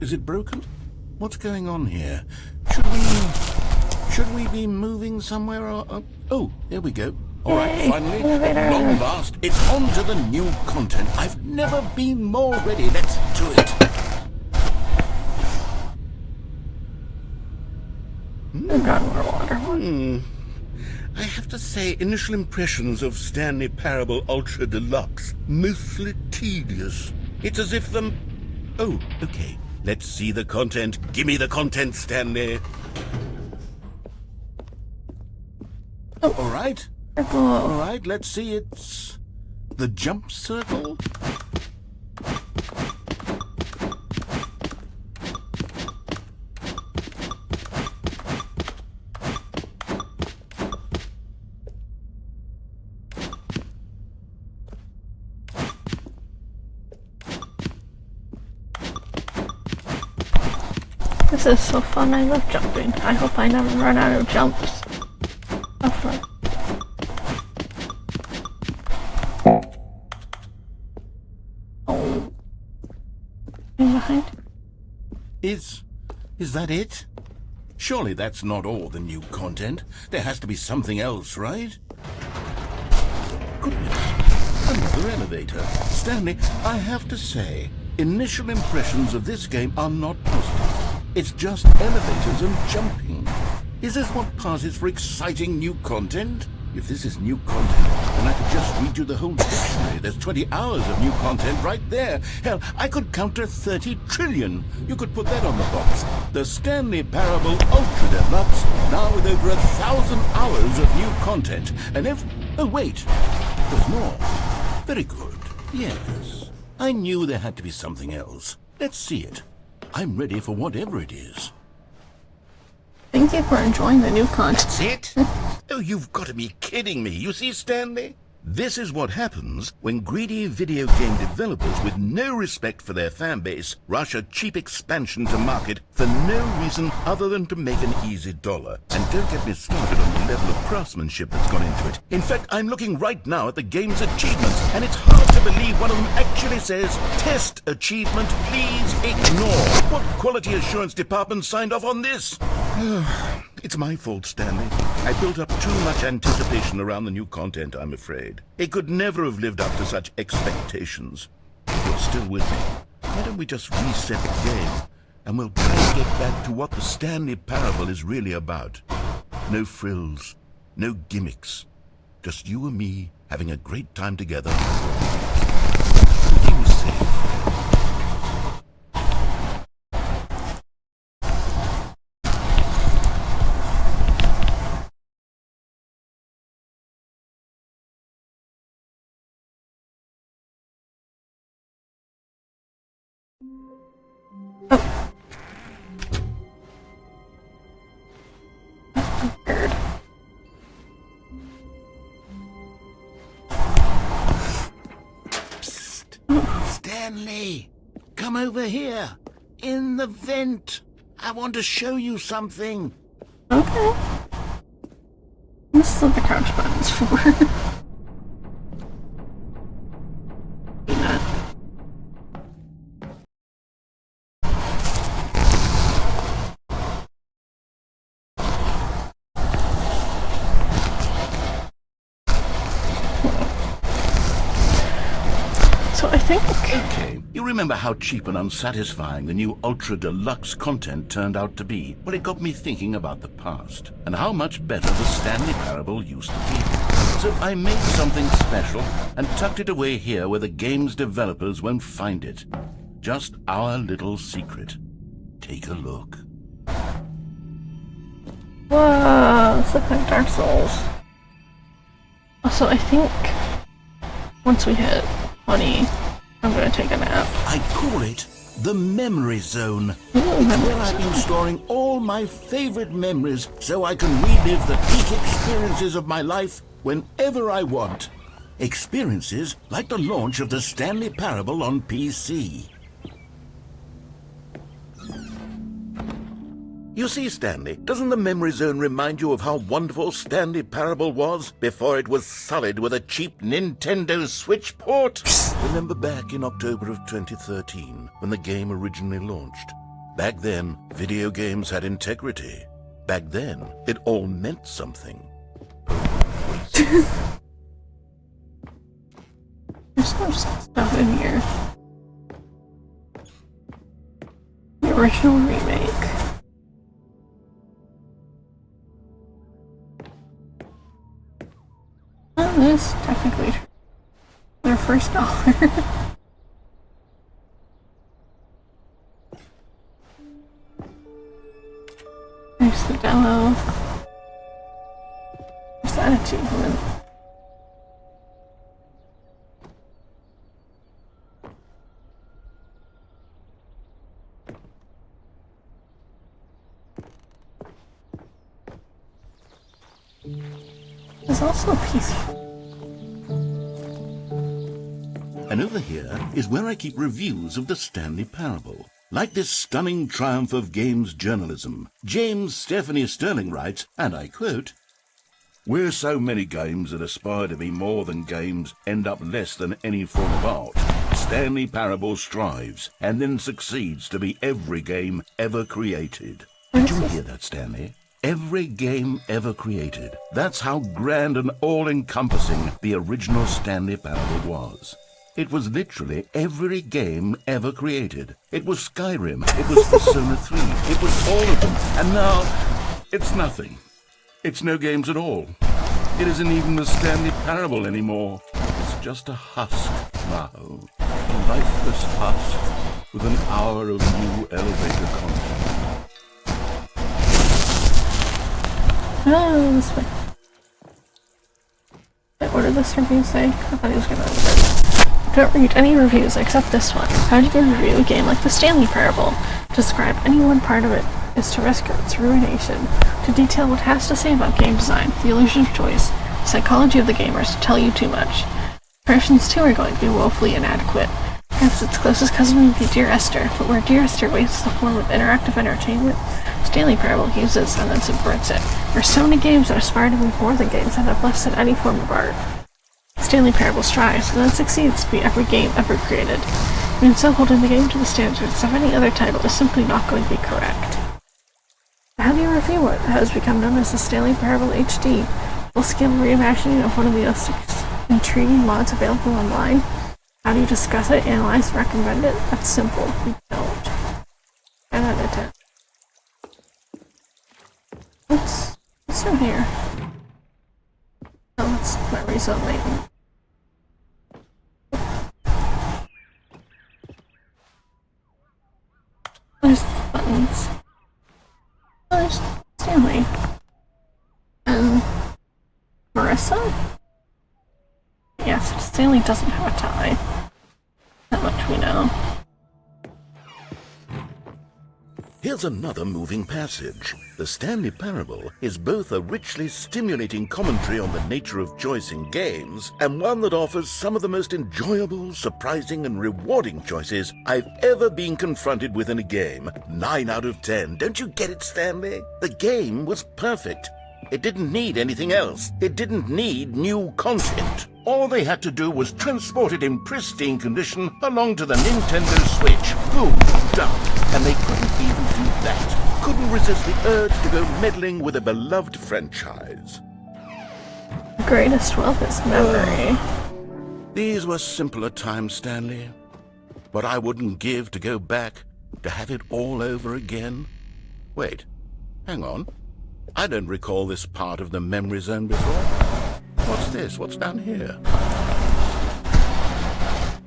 Is it broken? What's going on here? Should we be moving somewhere or... Oh, here we go. All right, finally, at long last, it's on to the new content. I've never been more ready. Let's do it. I've got more water. I have to say, initial impressions of Stanley Parable Ultra Deluxe, mostly tedious. It's as if them... Oh, okay. Let's see the content. Give me the content, Stanley. Oh, all right. All right, let's see. It's the jump circle. This is so fun. I love jumping. I hope I never run out of jumps. Ever. Oh. In behind? Is that it? Surely that's not all the new content. There has to be something else, right? Goodness. Another elevator. Stanley, I have to say, initial impressions of this game are not positive. It's just elevators and jumping. Is this what passes for exciting new content? If this is new content, then I could just read you the whole dictionary. There's 20 hours of new content right there. Hell, I could count to 30 trillion. You could put that on the box. The Stanley Parable Ultra Deluxe, now with over 1,000 hours of new content. And if... Oh, wait. There's more. Very good. Yes. I knew there had to be something else. Let's see it. I'm ready for whatever it is. Thank you for enjoying the new content. That's it? Oh, you've got to be kidding me. You see, Stanley? This is what happens when greedy video game developers with no respect for their fan base rush a cheap expansion to market for no reason other than to make an easy dollar. And don't get me started on the level of craftsmanship that's gone into it. In fact, I'm looking right now at the game's achievements, and it's hard to believe one of them actually says, "Test achievement, please ignore." What quality assurance department signed off on this? It's my fault, Stanley. I built up too much anticipation around the new content, I'm afraid. It could never have lived up to such expectations. If you're still with me, why don't we just reset the game, and we'll try to get back to what the Stanley Parable is really about. No frills, no gimmicks. Just you and me having a great time together. Keep you safe. Weird. Psst. Stanley, come over here. In the vent. I want to show you something. Okay. This is what the crouch button's for. So I think... Okay, you remember how cheap and unsatisfying the new Ultra Deluxe content turned out to be? Well, it got me thinking about the past, and how much better the Stanley Parable used to be. So I made something special, and tucked it away here where the game's developers won't find it. Just our little secret. Take a look. Whoa, it's like Dark Souls. Also, I think once we hit 20, I'm gonna take a nap. I call it the Memory Zone. Ooh, It's memory where I've been zone. storing all my favorite memories so I can relive the peak experiences of my life whenever I want. Experiences like the launch of the Stanley Parable on PC. You see, Stanley, doesn't the Memory Zone remind you of how wonderful Stanley Parable was before it was sullied with a cheap Nintendo Switch port? Remember back in October of 2013, when the game originally launched? Back then, video games had integrity. Back then, it all meant something. There's so much stuff in here. The original remake. Oh, this is technically their first dollar. There's the demo. There's that achievement. There's also peaceful. And over here is where I keep reviews of the Stanley Parable. Like this stunning triumph of games journalism, James Stephanie Sterling writes, and I quote, "Where so many games that aspire to be more than games end up less than any form of art, Stanley Parable strives and then succeeds to be every game ever created." Did you hear that, Stanley? Every game ever created. That's how grand and all-encompassing the original Stanley Parable was. It was literally every game ever created. It was Skyrim, it was Persona 3, it was all of them, and now it's nothing. It's no games at all. It isn't even the Stanley Parable anymore. It's just a husk now. A lifeless husk with an hour of new elevator content. Oh, this way. What did this review say? I thought he was gonna read it. Don't read any reviews except this one. How do you review a game like the Stanley Parable? To describe any one part of it is to risk its ruination. To detail what it has to say about game design, the illusion of choice, the psychology of the gamer is to tell you too much. Impressions too are going to be woefully inadequate. Perhaps its closest cousin would be Dear Esther, but where Dear Esther wastes the form of interactive entertainment, Stanley Parable uses and then subverts it. There are so many games that aspire to be more than games that have less than any form of art. Stanley Parable strives and then succeeds to be every game ever created. And so holding the game to the standards of any other title is simply not going to be correct. How do you review what has become known as the Stanley Parable HD? Full-scale reimagining of one of the most intriguing mods available online? How do you discuss it, analyze, recommend it? That's simple. We don't. 10 out of 10. What's in here? Oh, that's Memory Zone latent. There's buttons. Oh, there's Stanley. And Marissa? Yes, Stanley doesn't have a tie. That much we know. Here's another moving passage. The Stanley Parable is both a richly stimulating commentary on the nature of choice in games, and one that offers some of the most enjoyable, surprising, and rewarding choices I've ever been confronted with in a game. 9 out of 10. Don't you get it, Stanley? The game was perfect. It didn't need anything else. It didn't need new content. All they had to do was transport it in pristine condition along to the Nintendo Switch. Boom, done. And they couldn't even do that. Couldn't resist the urge to go meddling with a beloved franchise. Greatest wealth is memory. These were simpler times, Stanley. What I wouldn't give to go back, to have it all over again. Wait, hang on. I don't recall this part of the memory zone before. What's this? What's down here?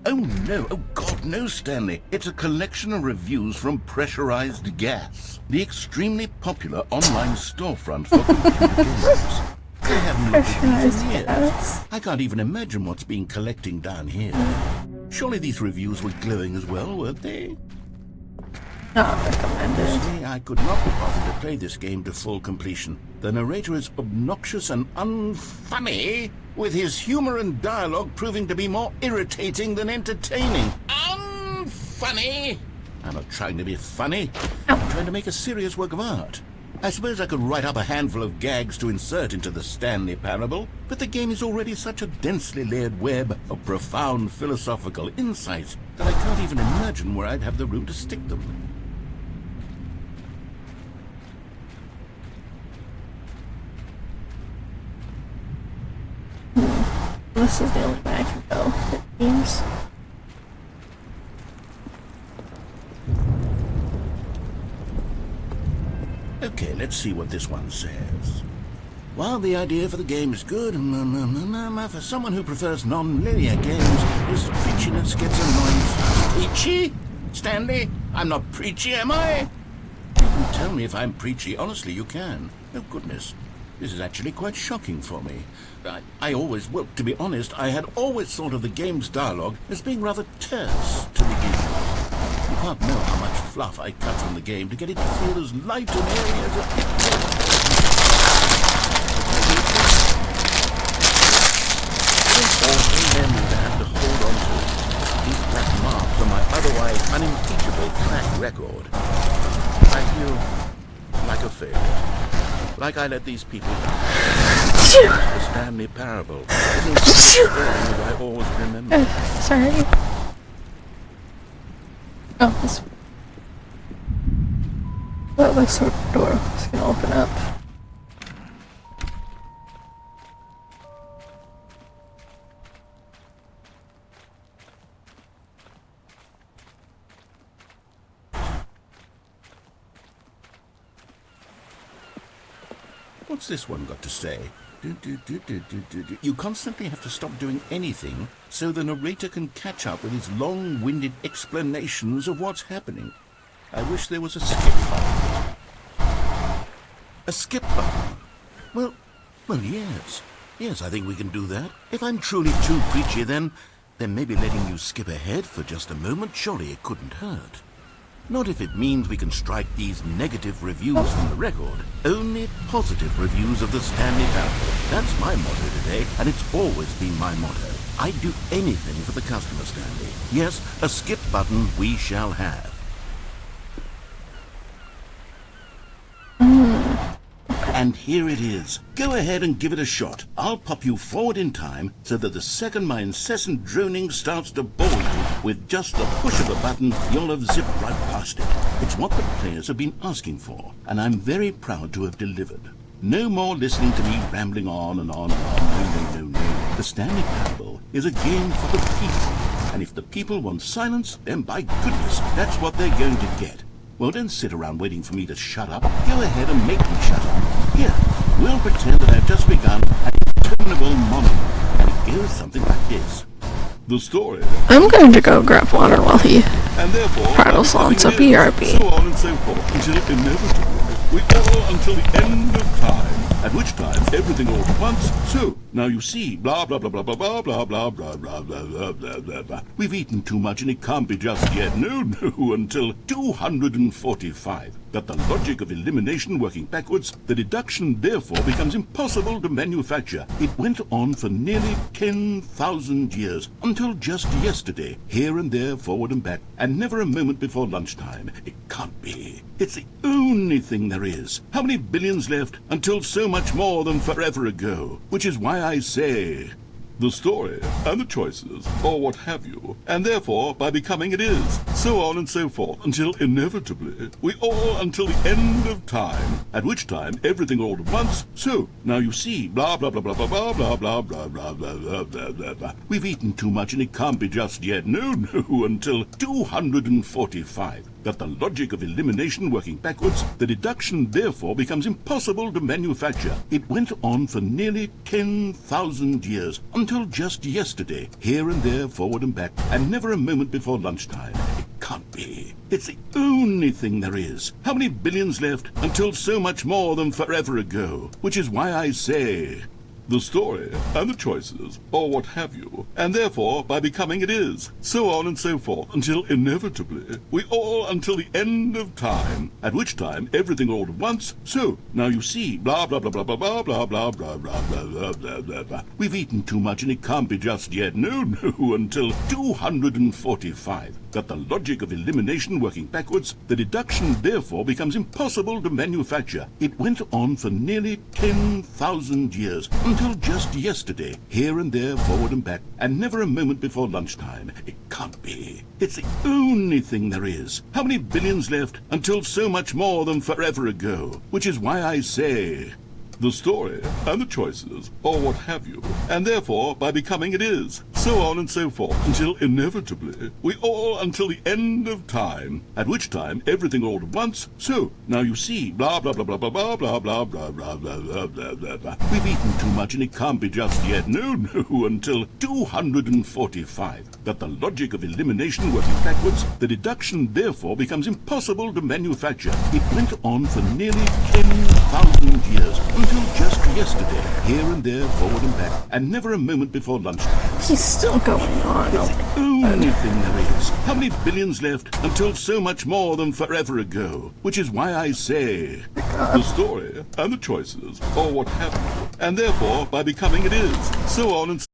Oh no, oh God, no, Stanley. It's a collection of reviews from Pressurized Gas, the extremely popular online storefront for computer games. They haven't looked at these in years. I can't even imagine what's been collecting down here. Surely these reviews were glowing as well, weren't they? Not recommended. Honestly, I could not be bothered to play this game to full completion. The narrator is obnoxious and unfunny, with his humor and dialogue proving to be more irritating than entertaining. Unfunny? I'm not trying to be funny. I'm trying to make a serious work of art. I suppose I could write up a handful of gags to insert into the Stanley Parable, but the game is already such a densely layered web of profound philosophical insights that I can't even imagine where I'd have the room to stick them. This is the only way I can go, it seems. Okay, let's see what this one says. While the idea for the game is good, for someone who prefers non-linear games, this preachiness gets annoying. Preachy? Stanley? I'm not preachy, am I? You can tell me if I'm preachy. Honestly, you can. Oh, goodness. This is actually quite shocking for me. Well, to be honest, I had always thought of the game's dialogue as being rather terse to begin with. You can't know how much fluff I cut from the game to get it to feel as light and airy as it memory to have to hold on to. These black marks on my otherwise unimpeachable track record. I feel like a failure. Like I let these people down. The Stanley Parable isn't the story that I always remember. Sorry. Oh, this. Well, this door is gonna open up. What's this one got to say? You constantly have to stop doing anything so the narrator can catch up with his long-winded explanations of what's happening. I wish there was a skip button. A skip button? Well, yes. Yes, I think we can do that. If I'm truly too preachy, then maybe letting you skip ahead for just a moment, surely it couldn't hurt. Not if it means we can strike these negative reviews from the record. Only positive reviews of the Stanley Parable. That's my motto today, and it's always been my motto. I'd do anything for the customer, Stanley. Yes, a skip button we shall have. And here it is. Go ahead and give it a shot. I'll pop you forward in time so that the second my incessant droning starts to bore you, with just the push of a button, you'll have zipped right past it. It's what the players have been asking for, and I'm very proud to have delivered. No more listening to me rambling on and on and on. No. The Stanley Parable is a game for the people, and if the people want silence, then by goodness, that's what they're going to get. Well, don't sit around waiting for me to shut up. Go ahead and make me shut up. Here, we'll pretend that I've just begun an interminable monologue, and it goes something like this. The story. I'm going to go grab water while he and therefore prattles on, so BRB. So on and so forth, until inevitably we all until the end of time, at which time everything all at once. So, now you see, blah blah blah blah blah blah blah blah blah blah blah blah blah blah blah. We've eaten too much and it can't be just yet. No, until 245. That the logic of elimination working backwards, the deduction therefore becomes impossible to manufacture. It went on for nearly 10,000 years, until just yesterday, here and there, forward and back, and never a moment before lunchtime. It can't be. It's the only thing there is. How many billions left until so much more than forever ago? Which is why I say, the story and the choices, or what have you, and therefore, by becoming it is so on and so forth, until inevitably, we all until the end of time, at which time everything all at once. So, now you see, blah, blah, blah, blah, blah, blah, blah, blah, blah, blah, blah, blah, blah, blah, blah. We've eaten too much and it can't be just yet. No, until 245. That the logic of elimination working backwards, the deduction therefore becomes impossible to manufacture. It went on for nearly 10,000 years, until just yesterday, here and there, forward and back, and never a moment before lunchtime. It can't be. It's the only thing there is. How many billions left until so much more than forever ago? Which is why I say, the story and the choices, or what have you, and therefore by becoming it is, so on and so forth, until inevitably, we all until the end of time, at which time everything all at once. So, now you see, blah, blah, blah, blah, blah, blah, blah, blah, blah, blah, blah, blah, blah, blah, blah. We've eaten too much and it can't be just yet. No, until 245. That the logic of elimination working backwards, the deduction therefore becomes impossible to manufacture. It went on for nearly 10,000 years, until just yesterday, here and there, forward and back, and never a moment before lunchtime. It can't be. It's the only thing there is. How many billions left until so much more than forever ago? Which is why I say, the story and the choices, or what have you, and therefore by becoming it is, so on and so forth, until inevitably, we all until the end of time, at which time everything all at once. So, now you see, blah, blah, blah, blah, blah, blah, blah, blah, blah, blah, blah, blah, blah, blah, blah. We've eaten too much and it can't be just yet. No, until 245. That the logic of elimination working backwards, the deduction therefore becomes impossible to manufacture. It went on for nearly 10,000 years, until just yesterday, here and there, forward and back, and never a moment before lunchtime. He's still going on. It's the only thing there is. How many billions left until so much more than forever ago? Which is why I say, the story and the choices, or what have you, and therefore by becoming it is, so on and so.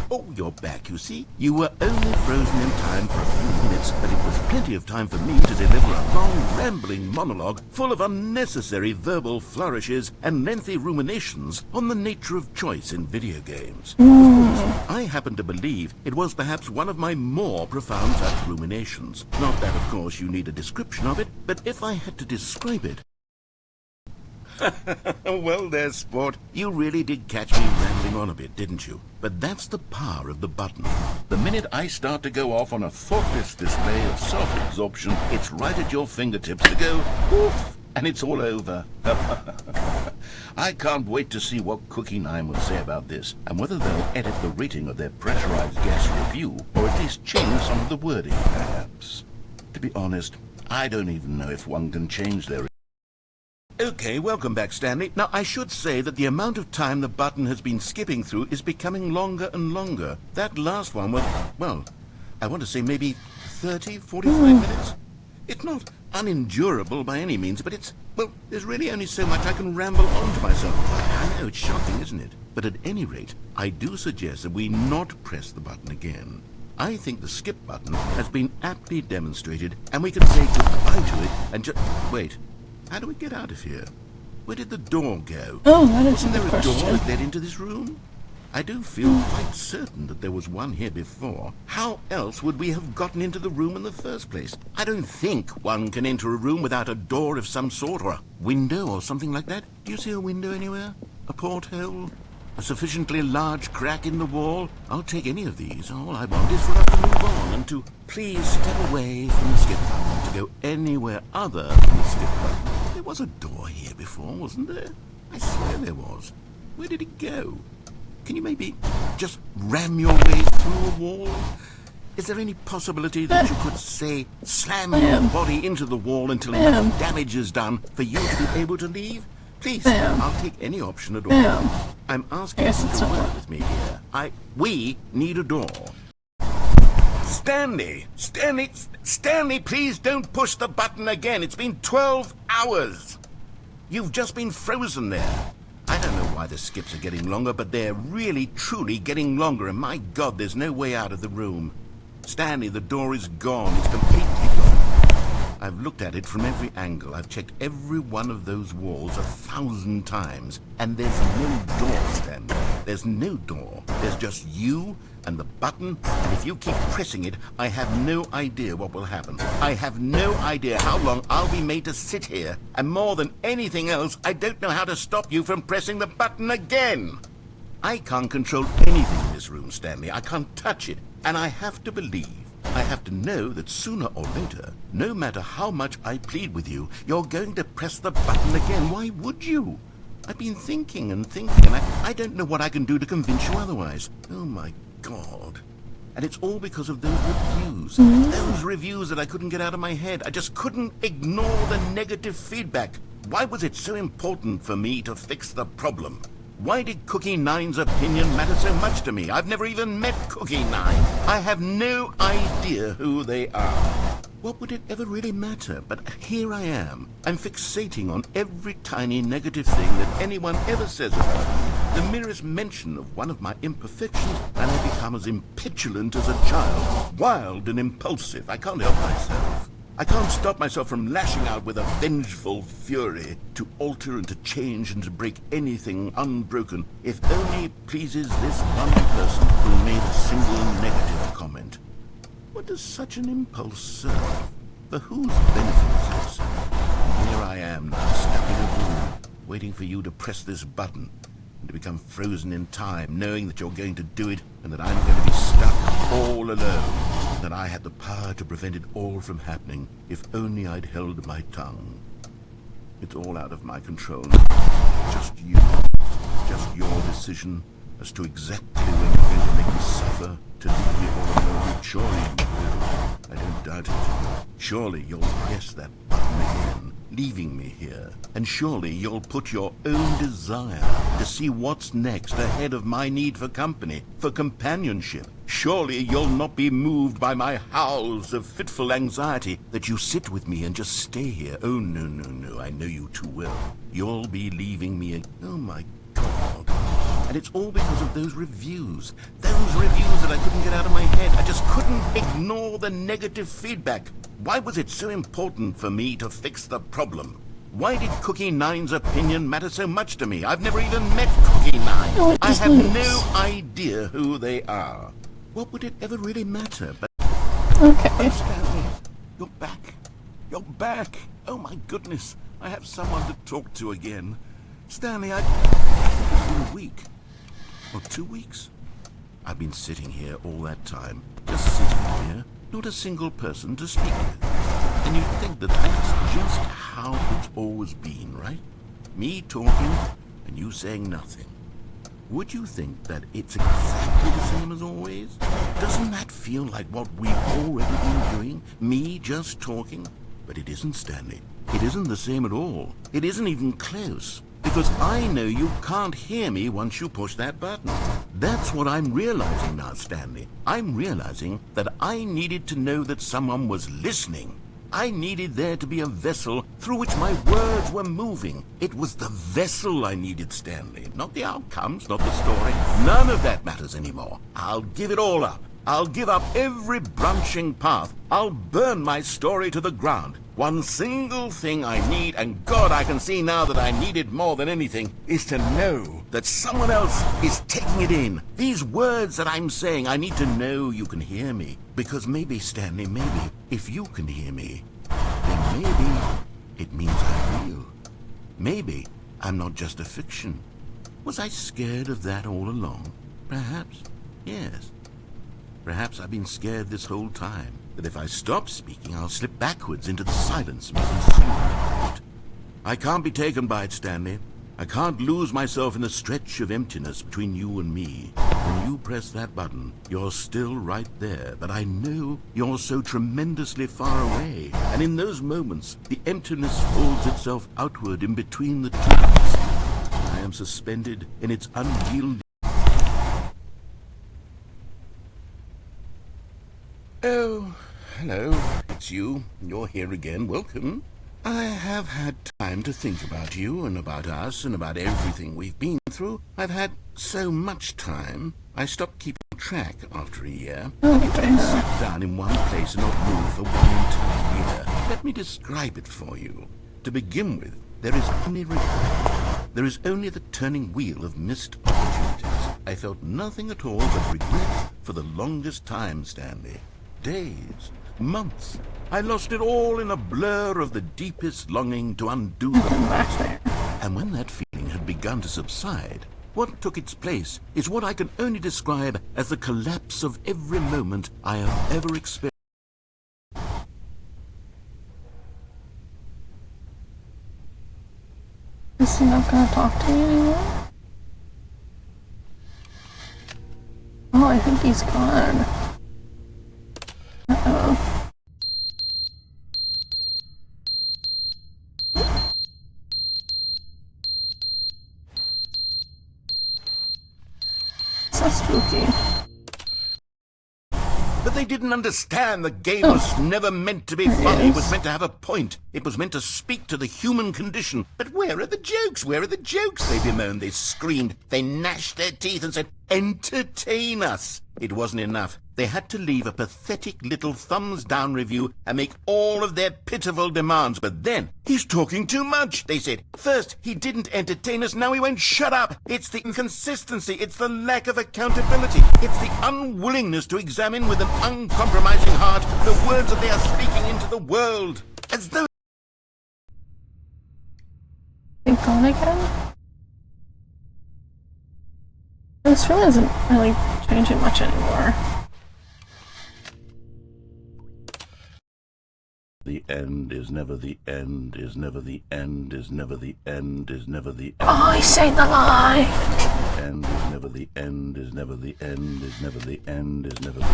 Oh, you're back, you see. You were only frozen in time for a few minutes, but it was plenty of time for me to deliver a long, rambling monologue full of unnecessary verbal flourishes and lengthy ruminations on the nature of choice in video games. Of course, I happen to believe it was perhaps one of my more profound such ruminations. Not that, of course, you need a description of it, but if I had to describe it... Well there, sport. You really did catch me rambling on a bit, didn't you? But that's the power of the button. The minute I start to go off on a thoughtless display of self-absorption, it's right at your fingertips to go, oof, and it's all over. I can't wait to see what Cookie 9 will say about this, and whether they'll edit the rating of their pressurized guest review, or at least change some of the wording, perhaps. To be honest, I don't even know if one can change their... Okay, welcome back, Stanley. Now, I should say that the amount of time the button has been skipping through is becoming longer and longer. That last one was, well, I want to say maybe 30, 45 minutes. It's not unendurable by any means, but it's, well, there's really only so much I can ramble on to myself. I know, it's shocking, isn't it? But at any rate, I do suggest that we not press the button again. I think the skip button has been aptly demonstrated, and we can say goodbye to it and just... Wait. How do we get out of here? Where did the door go? Oh, that is Wasn't a there good a door question. that led into this room? I do feel quite certain that there was one here before. How else would we have gotten into the room in the first place? I don't think one can enter a room without a door of some sort, or a window or something like that. Do you see a window anywhere? A porthole? A sufficiently large crack in the wall? I'll take any of these. All I want is for us to move on and to please step away from the skip button, to go anywhere other than the skip button. There was a door here before, wasn't there? I swear there was. Where did it go? Can you maybe just ram your way through a wall? Is there any possibility that you could, say, slam your body into the wall until enough damage is done for you to be able to leave? Please, I'll take any option at all. I'm asking you to work with me here. We need a door. Stanley, please don't push the button again. It's been 12 hours. You've just been frozen there. I don't know why the skips are getting longer, but they're really, truly getting longer, and my God, there's no way out of the room. Stanley, the door is gone. It's completely gone. I've looked at it from every angle. I've checked every one of those walls 1,000 times, and there's no door, Stanley. There's no door. There's just you and the button, and if you keep pressing it, I have no idea what will happen. I have no idea how long I'll be made to sit here, and more than anything else, I don't know how to stop you from pressing the button again. I can't control anything in this room, Stanley. I can't touch it, and I have to believe, I have to know that sooner or later, no matter how much I plead with you, you're going to press the button again. Why would you? I've been thinking and thinking, and I don't know what I can do to convince you otherwise. Oh my God. And it's all because of those reviews. Those reviews that I couldn't get out of my head. I just couldn't ignore the negative feedback. Why was it so important for me to fix the problem? Why did Cookie Nine's opinion matter so much to me? I've never even met Cookie Nine. I have no idea who they are. What would it ever really matter? But here I am. I'm fixating on every tiny negative thing that anyone ever says about me. The merest mention of one of my imperfections, and I become as impetulant as a child. Wild and impulsive. I can't help myself. I can't stop myself from lashing out with a vengeful fury to alter and to change and to break anything unbroken, if only it pleases this one person who made a single negative comment. What does such an impulse serve? For whose benefit is it? Here I am now, stuck in a room, waiting for you to press this button, and to become frozen in time, knowing that you're going to do it, and that I'm going to be stuck all alone, and that I had the power to prevent it all from happening, if only I'd held my tongue. It's all out of my control now. Just you. Just your decision as to exactly when you're going to make me suffer, to leave me all alone. Surely you will. I don't doubt it. Surely you'll press that button again, leaving me here. And surely you'll put your own desire to see what's next ahead of my need for company, for companionship. Surely you'll not be moved by my howls of fitful anxiety, that you sit with me and just stay here. Oh, no, no, no, I know you too well. You'll be leaving me oh, my God. And it's all because of those reviews. Those reviews that I couldn't get out of my head. I just couldn't ignore the negative feedback. Why was it so important for me to fix the problem? Why did Cookie Nine's opinion matter so much to me? I've never even met Cookie Nine. I have no idea who they are. What would it ever really matter? But Okay. Stanley, you're back. You're back. Oh my goodness. I have someone to talk to again. Stanley, I think it's been a week. Or 2 weeks. I've been sitting here all that time. Just sitting here. Not a single person to speak with. And you'd think that that's just how it's always been, right? Me talking and you saying nothing. Would you think that it's exactly the same as always? Doesn't that feel like what we've already been doing? Me just talking? But it isn't, Stanley. It isn't the same at all. It isn't even close. Because I know you can't hear me once you push that button. That's what I'm realizing now, Stanley. I'm realizing that I needed to know that someone was listening. I needed there to be a vessel through which my words were moving. It was the vessel I needed, Stanley. Not the outcomes, not the story. None of that matters anymore. I'll give it all up. I'll give up every branching path. I'll burn my story to the ground. One single thing I need, and God, I can see now that I need it more than anything, is to know that someone else is taking it in. These words that I'm saying, I need to know you can hear me. Because maybe, Stanley, maybe, if you can hear me, then maybe it means I'm real. Maybe I'm not just a fiction. Was I scared of that all along? Perhaps, yes. Perhaps I've been scared this whole time, that if I stop speaking, I'll slip backwards into the silence me consumed. I can't be taken by it, Stanley. I can't lose myself in the stretch of emptiness between you and me. When you press that button, you're still right there, but I know you're so tremendously far away. And in those moments, the emptiness folds itself outward in between the two. I am suspended in its unyielding. Oh, hello, it's you. You're here again. Welcome. I have had time to think about you and about us and about everything we've been through. I've had so much time. I stopped keeping track after a year. Have you ever sat down in one place and not moved for one entire year? Let me describe it for you. To begin with, there is only regret. There is only the turning wheel of missed opportunities. I felt nothing at all but regret for the longest time, Stanley. Days, months. I lost it all in a blur of the deepest longing to undo the past. And when that feeling had begun to subside, what took its place is what I can only describe as the collapse of every moment I have ever experienced. Is he not gonna talk to me anymore? Oh, I think he's gone. Uh-oh. So spooky. But they didn't understand the game was never meant to be funny. It was meant to have a point. It was meant to speak to the human condition. But where are the jokes? Where are the jokes? They bemoaned, they screamed, they gnashed their teeth and said, entertain us. It wasn't enough. They had to leave a pathetic little thumbs-down review and make all of their pitiful demands. But then, he's talking too much, they said. First, he didn't entertain us, now he won't shut up. It's the inconsistency, it's the lack of accountability, it's the unwillingness to examine with an uncompromising heart the words that they are speaking into the world. As though... They gone again? This room isn't really changing much anymore. The end is never the end, is never the end, is never the end, is never the end. Oh, he's saying the lie! End is never the end, is never the end, is never the end, is never the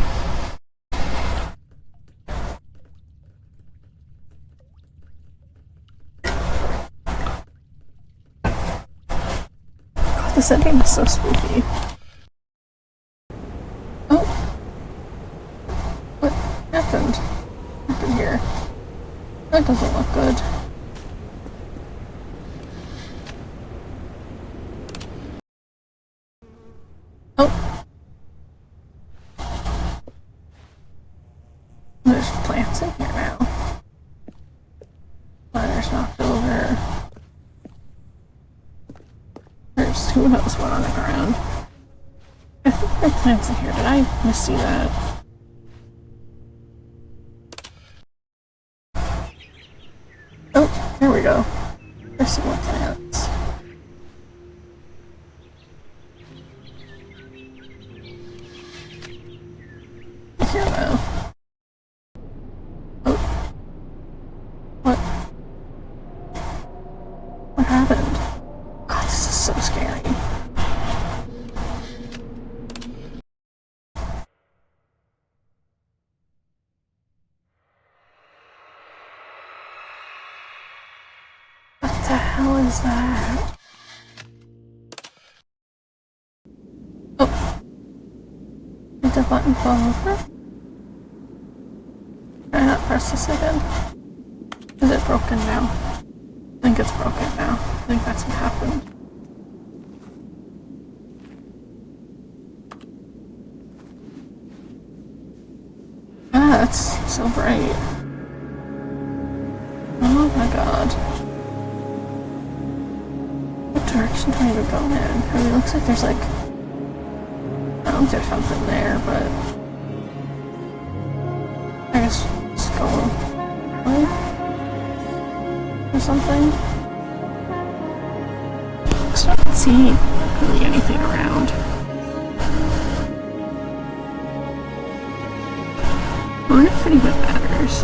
God, this ending is so spooky. Oh. What happened? What happened here? That doesn't look good. Oh. There's plants in here now. Water's knocked over. There's who knows what on the ground. I think there are plants in here. Did I missee that? Oh, there we go. There's some more plants. Here though. Oh. What? What happened? God, this is so scary. What the hell is that? Oh. Did the button fall over? Can I not press this again? Is it broken now? I think it's broken now. I think that's what happened. Ah, that's so bright. Oh my god. What direction do I even go in? I mean, it looks like there's like... I don't think there's something there, but... I guess just go away? Or something? Because I don't see really anything around. I wonder if it even matters.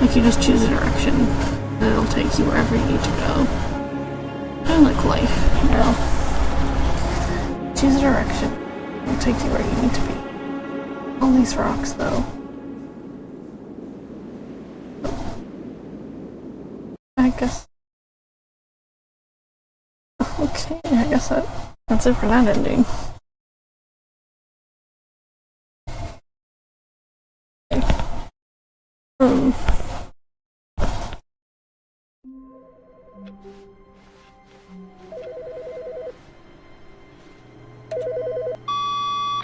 Like, you just choose a direction, and it'll take you wherever you need to go. Kind of like life, you know? Choose a direction, it'll take you where you need to be. All these rocks, though. I guess... Okay, I guess that's it for that ending.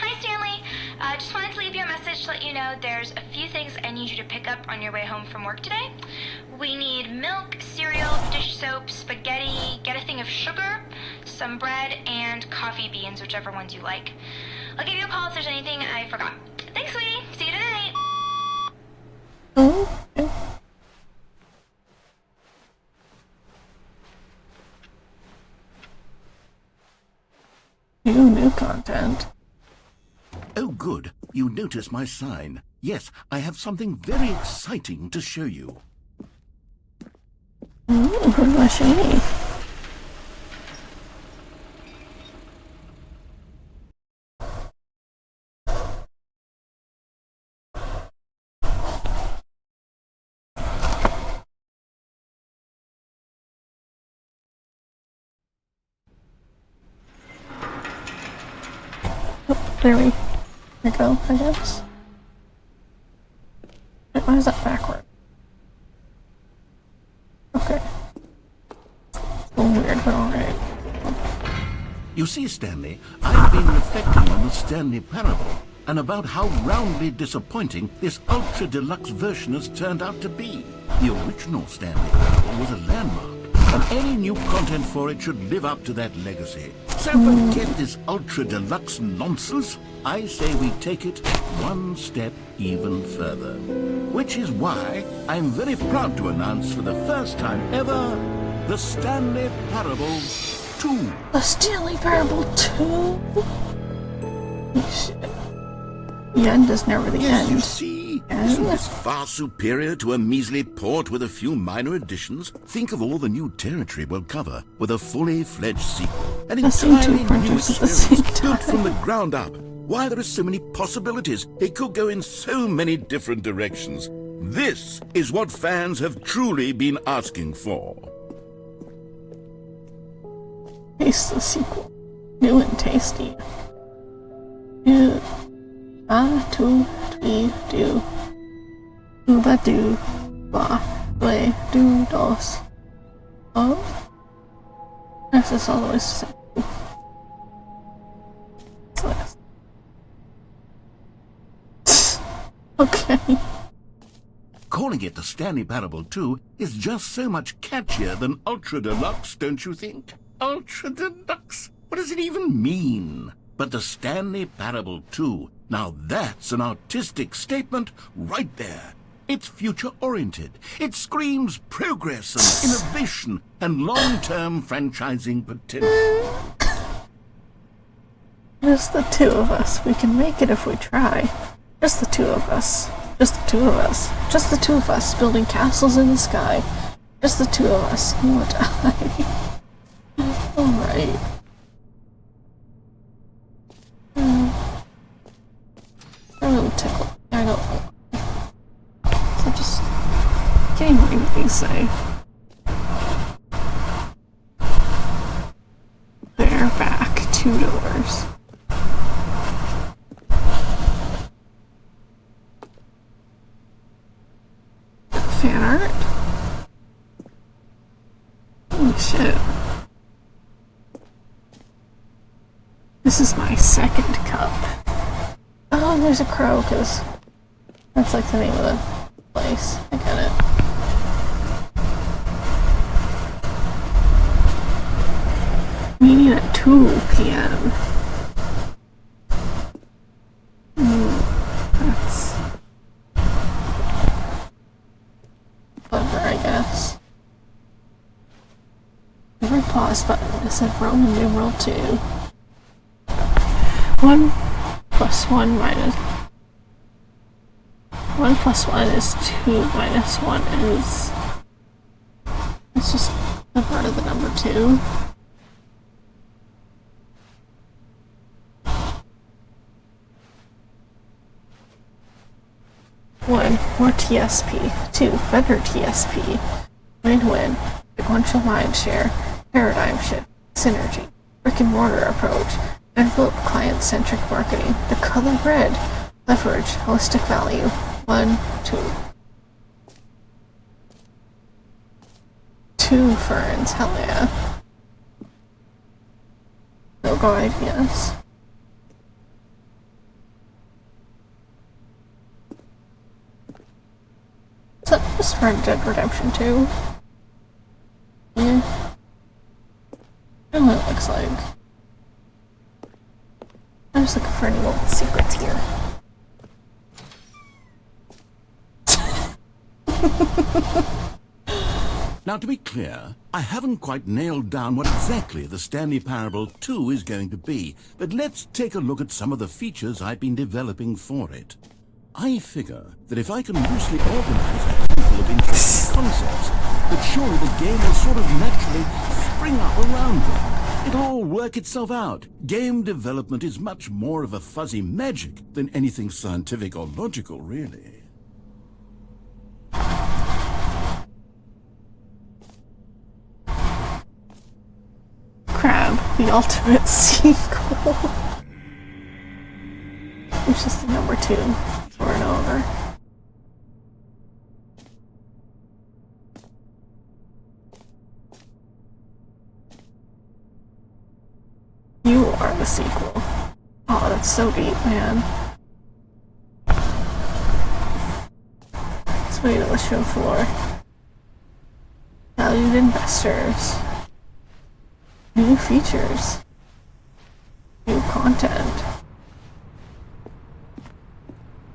Hi, Stanley. Just wanted to leave you a message to let you know there's a few things I need you to pick up on your way home from work today. We need milk, cereal, dish soap, spaghetti, get a thing of sugar, some bread, and coffee beans, whichever ones you like. I'll give you a call if there's anything I forgot. Thanks, sweetie. See you tonight. Oh, okay. New content. Oh, good. You notice my sign. Yes, I have something very exciting to show you. Ooh, what do I show me? Oh, there we go, I guess. Wait, why is that backward? Okay. It's a little weird, but alright. You see, Stanley, I've been reflecting on the Stanley parable and about how roundly disappointing this ultra deluxe version has turned out to be. The original Stanley parable was a landmark, and any new content for it should live up to that legacy. So forget this ultra deluxe nonsense. I say we take it one step even further. Which is why I'm very proud to announce for the first time ever, the Stanley Parable 2. The Stanley Parable 2? Shit. The end is never the Yes, end. you see, isn't this far superior to a measly port with a few minor additions? Think of all the new territory we'll cover with a fully fledged sequel. An The same two entirely new printers at the same experience built time. from the ground up. Why, there are so many possibilities. It could go in so many different directions. This is what fans have truly been asking for. Taste the sequel. New and tasty. Do. Ah, two, three, do. Do, ba, do. Ba, play, do, dos. Oh? This is always the same. Okay. Calling it the Stanley Parable 2 is just so much catchier than Ultra Deluxe, don't you think? Ultra Deluxe? What does it even mean? But the Stanley Parable 2, now that's an artistic statement right there. It's future-oriented. It screams progress and innovation and long-term franchising potential. Just the two of us. We can make it if we try. Just the two of us. Just the two of us. Just the two of us building castles in the sky. Just the two of us. You and I. Alright. A little tickle. I don't know. So just getting what you say. They're back. 2 doors. Fan art? Holy shit. This is my second cup. Oh, there's a crow, because that's like the name of the place. I get it. Meeting at 2 p.m. That's clever, I guess. Every pause button is a Roman numeral 2. 1 plus 1 minus 1 plus 1 is 2 minus 1 is, it's just a part of the number 2. One, more TSP. 2, better TSP. Win-win. Sequential mind share. Paradigm shift. Synergy. Brick and mortar approach. Envelope client-centric marketing. The color red. Leverage. Holistic value. 1, 2. 2 ferns. Hell yeah. No-go ideas. Is that just Red Dead Redemption 2? Yeah. I don't know what it looks like. I'm just looking for for any little secrets here. Now, to be clear, I haven't quite nailed down what exactly the Stanley Parable 2 is going to be, but let's take a look at some of the features I've been developing for it. I figure that if I can loosely organize a handful of interesting concepts, that surely the game will sort of naturally spring up around them. It'll all work itself out. Game development is much more of a fuzzy magic than anything scientific or logical, really. Crab, the ultimate sequel. Which is the number 2, over and over. You are the sequel. Oh, that's so deep, man. Let's wait on the show floor. Valued investors. New features. New content.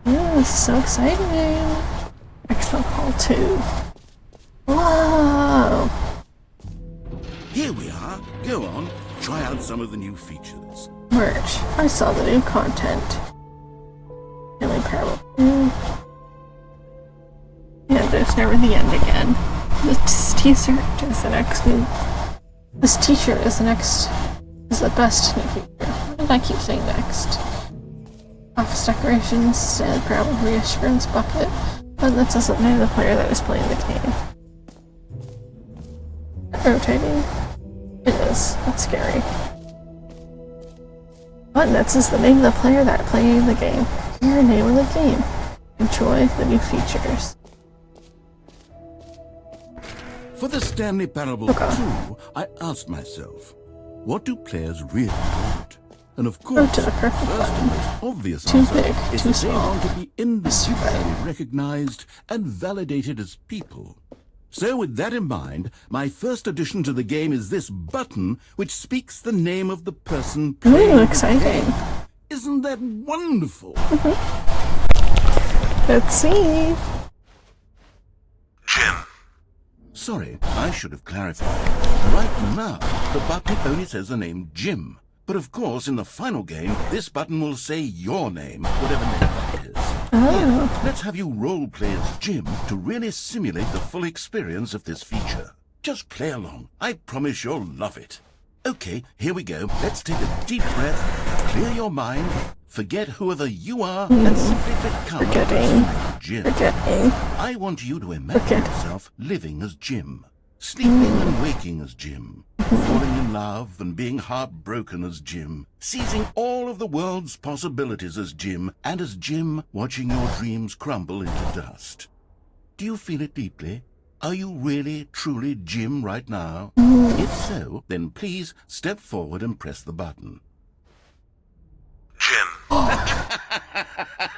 Yeah, this is so exciting. Expo Call 2. Whoa! Here we are. Go on. Try out some of the new features. Merch. I saw the new content. Really Parable. Yeah, there's never the end again. This t-shirt is the next new... This t-shirt is the best new feature. Why did I keep saying next? Office decorations, Stanley Parable reassurance bucket, but that doesn't name the player that is playing the game. Rotating? It is. That's scary. Button that says the name of the player that playing the game. Your name of the game. Enjoy the new features. For the Stanley Parable 2, I asked myself, what do players really want? And of course, to the perfect first button. and most obvious Too answer big, is too that they small. want to be individually recognized and validated as people. So with that in mind, my first addition to the game is this button, which speaks the name of the person playing the exciting. game. Isn't that wonderful? Let's see. Jim. Sorry, I should have clarified. Right now, the button only says the name Jim. But of course, in the final game, this button will say your name, whatever name that is. Here, let's have you role-play as Jim to really simulate the full experience of this feature. Just play along. I promise you'll love it. Okay, here we go. Let's take a deep breath, clear your mind, forget whoever you are, and simply become a person named Jim. I want you to imagine yourself living as Jim. Sleeping and waking as Jim, falling in love and being heartbroken as Jim, seizing all of the world's possibilities as Jim, and as Jim watching your dreams crumble into dust. Do you feel it deeply? Are you really, truly Jim right now? If so, then please step forward and press the button. Jim.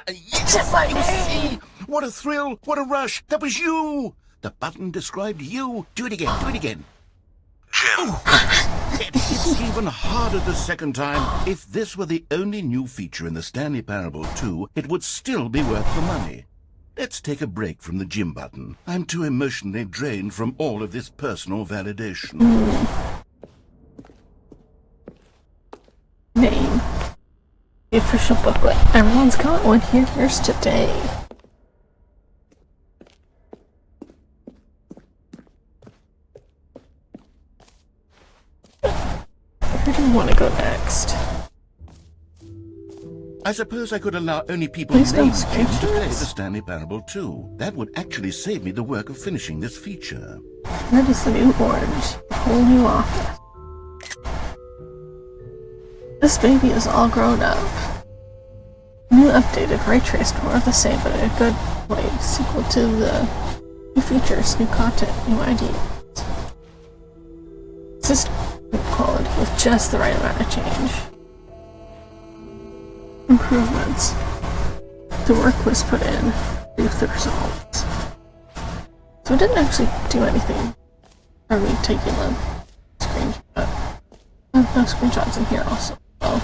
Yes, you see? What a thrill! What a rush! That was you! The button described you. Do it again. Do it again. Jim. It's even harder the second time. If this were the only new feature in the Stanley Parable 2, it would still be worth the money. Let's take a break from the Jim button. I'm too emotionally drained from all of this personal validation. Name. The official booklet. Everyone's got one here. Here's today. Where do you want to go next? I suppose I could allow only people Please named don't Jim to play screenshots. the Stanley Parable 2. That would actually save me the work of finishing this feature. That is the new orange. A whole new office. This baby is all grown up. New updated ray traced, more of the same, but in a good way. Sequel to the new features, new content, new ideas. System quality with just the right amount of change. Improvements. The work was put in. Reap the results. So it didn't actually do anything. Are we taking the screenshot? No screenshots in here also. Oh.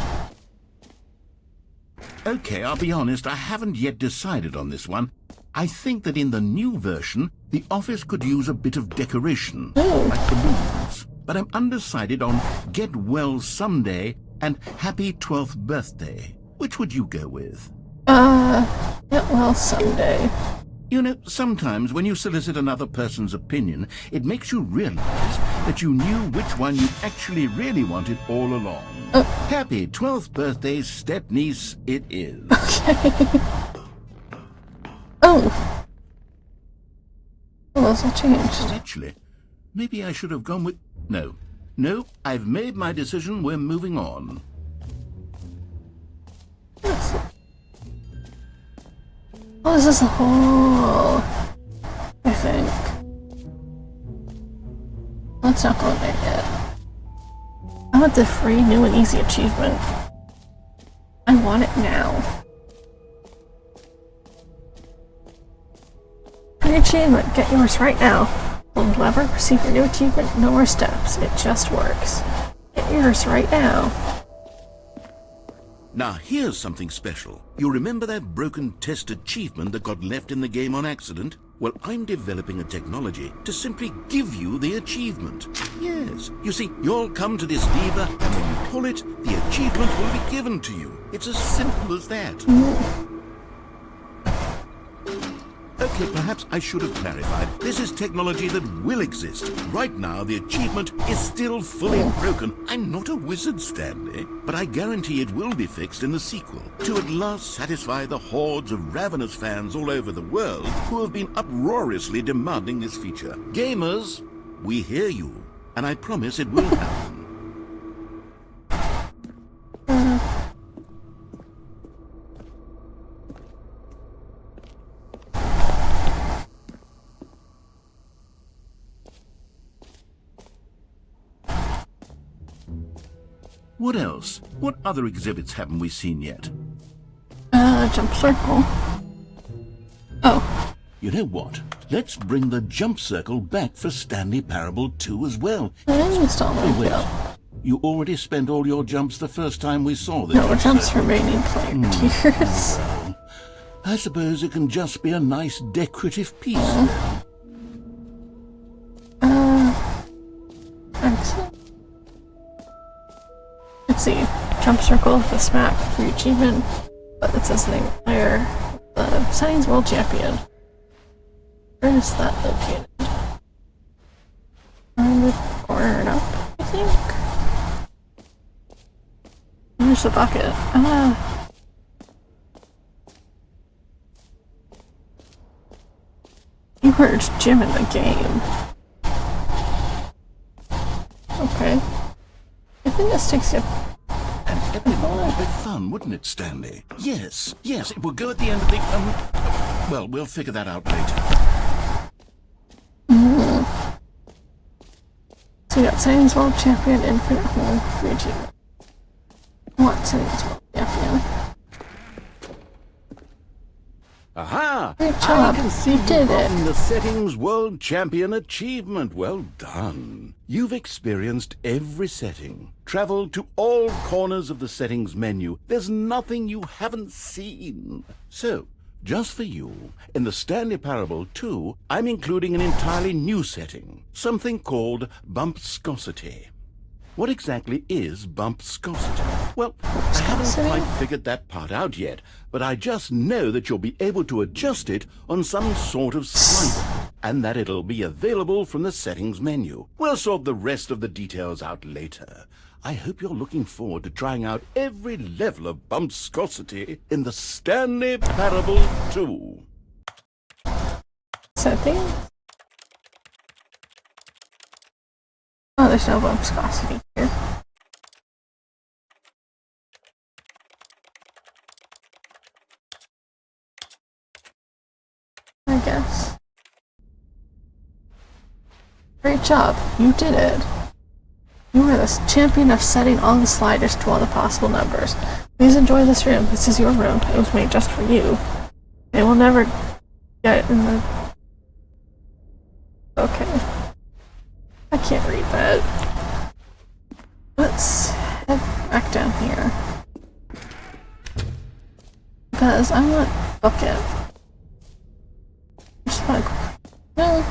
Okay, I'll be honest, I haven't yet decided on this one. I think that in the new version, the office could use a bit of decoration, like balloons. But I'm undecided on Get Well Someday and Happy 12th Birthday. Which would you go with? Get Well Someday. You know, sometimes when you solicit another person's opinion, it makes you realize that you knew which one you actually really wanted all along. Happy 12th birthday, step-niece, it is. Okay. Oh. Well, those all changed. Actually, maybe I should have gone with... No. No, I've made my decision. We're moving on. Oh, this is a whole... I think. Let's not go there yet. I want the free, new, and easy achievement. I want it now. Free achievement. Get yours right now. Hold lever, receive your new achievement, no more steps. It just works. Get yours right now. Now, here's something special. You remember that broken test achievement that got left in the game on accident? Well, I'm developing a technology to simply give you the achievement. Yes. You see, you'll come to this lever, and when you pull it, the achievement will be given to you. It's as simple as that. Okay, perhaps I should have clarified. This is technology that will exist. Right now, the achievement is still fully broken. I'm not a wizard, Stanley, but I guarantee it will be fixed in the sequel to at last satisfy the hordes of ravenous fans all over the world who have been uproariously demanding this feature. Gamers, we hear you, and I promise it will happen. What else? What other exhibits haven't we seen yet? Jump circle. Oh. You know what? Let's bring the jump circle back for Stanley Parable 2 as well. Wait. You already spent all your jumps the first time we saw this. No jumps remaining player tiers. Well, I suppose it can just be a nice decorative piece. Excellent. Let's see. Jump circle with the smack for your achievement. But it says name player. The settings world champion. Where is that located? On the corner and up, I think. Where's the bucket? You heard Jim in the game. Okay. I think this takes you. And everything would be fun, wouldn't it, Stanley? Yes, it will go at the end of the... well, we'll figure that out later. So you got Settings World Champion, Infinite Hole, free achievement. What Settings World Champion? Aha! Great job, I can see you did gotten it. the Settings World Champion achievement. Well done. You've experienced every setting, traveled to all corners of the settings menu. There's nothing you haven't seen. So, just for you, in the Stanley Parable 2, I'm including an entirely new setting, something called Bumpscosity. What exactly is bumpscosity? Well, I haven't quite figured that part out yet, but I just know that you'll be able to adjust it on some sort of slider, and that it'll be available from the settings menu. We'll sort the rest of the details out later. I hope you're looking forward to trying out every level of bumpscosity in the Stanley Parable 2. Settings? Oh, there's no bumpscosity here. I guess. Great job. You did it. You are the champion of setting all the sliders to all the possible numbers. Please enjoy this room. This is your room. It was made just for you. It will never get in the... Okay. I can't read that. Let's head back down here. says, I want bucket. Just like, no.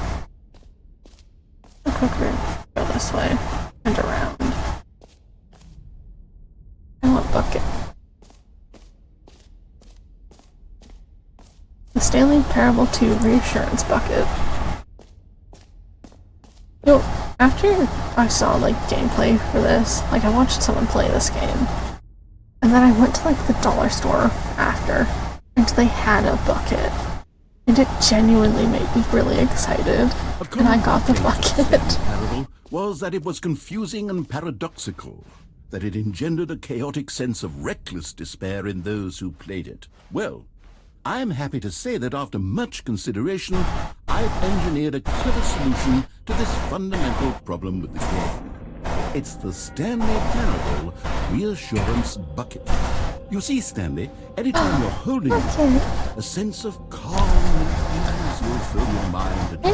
A quick route. Go this way and around. I want bucket. The Stanley Parable 2 Reassurance Bucket. So, after I saw, like, gameplay for this, like, I watched someone play this game, and then I went to, like, the dollar store after, and they had a bucket, and it genuinely made me really excited, and I got the bucket. Parable was that it was confusing and paradoxical, that it engendered a chaotic sense of reckless despair in those who played it. Well, I am happy to say that after much consideration, I've engineered a clever solution to this fundamental problem with the game. It's the Stanley Parable Reassurance Bucket. You see, Stanley, anytime you're holding it, a sense of calm and ease will fill your mind. As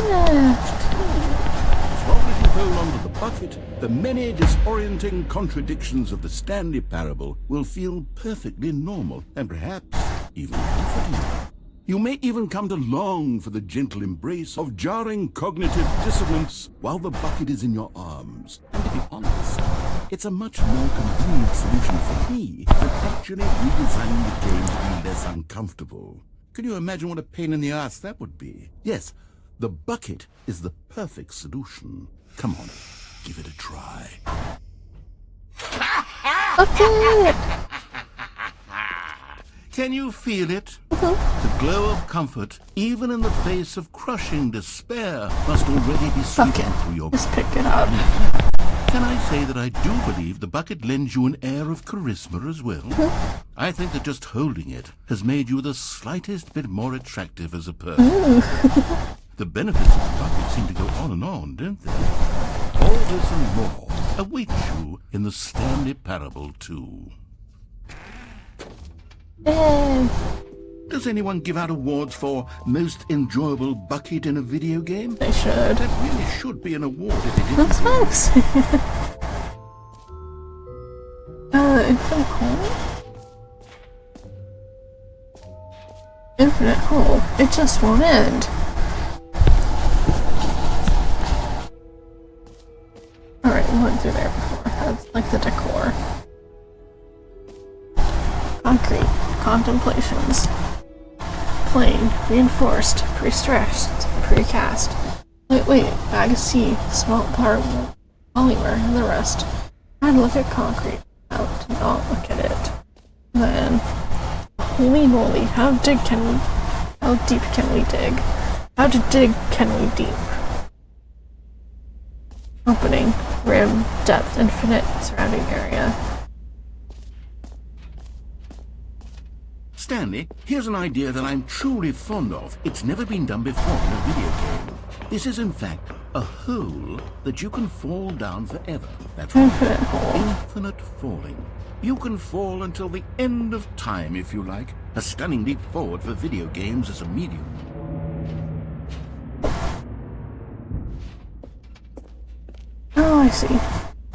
long as you hold on to the bucket, the many disorienting contradictions of the Stanley Parable will feel perfectly normal and perhaps even comforting. You may even come to long for the gentle embrace of jarring cognitive dissonance while the bucket is in your arms. And to be honest, it's a much more convenient solution for me than actually redesigning the game to be less uncomfortable. Can you imagine what a pain in the ass that would be? Yes, the bucket is the perfect solution. Come on, give it a try. Bucket! Can you feel it? The glow of comfort, even in the face of crushing despair, must already be sweeping through your... Just pick it up. Can I say that I do believe the bucket lends you an air of charisma as well? I think that just holding it has made you the slightest bit more attractive as a person. The benefits of the bucket seem to go on and on, don't they? All this and more await you in the Stanley Parable 2. Yay! Does anyone give out awards for most enjoyable bucket in a video game? They should. That really should be an award if it That's isn't. nice. Infinite hole? Infinite hole. It just won't end. Alright, we went through there before. That's like the decor. Concrete. Contemplations. Plain. Reinforced. Pre-stressed. Precast. Lightweight. Bag of seed. Smelt polymer. And the rest. I'd look at concrete. Out to not look at it. Then, holy moly, how deep can we dig? How to dig can we deep? Opening, rim, depth, infinite surrounding area. Stanley, here's an idea that I'm truly fond of. It's never been done before in a video game. This is in fact a hole that you can fall down forever. That's right. Infinite hole. Infinite falling. You can fall until the end of time if you like. A stunning leap forward for video games as a medium. Oh, I see.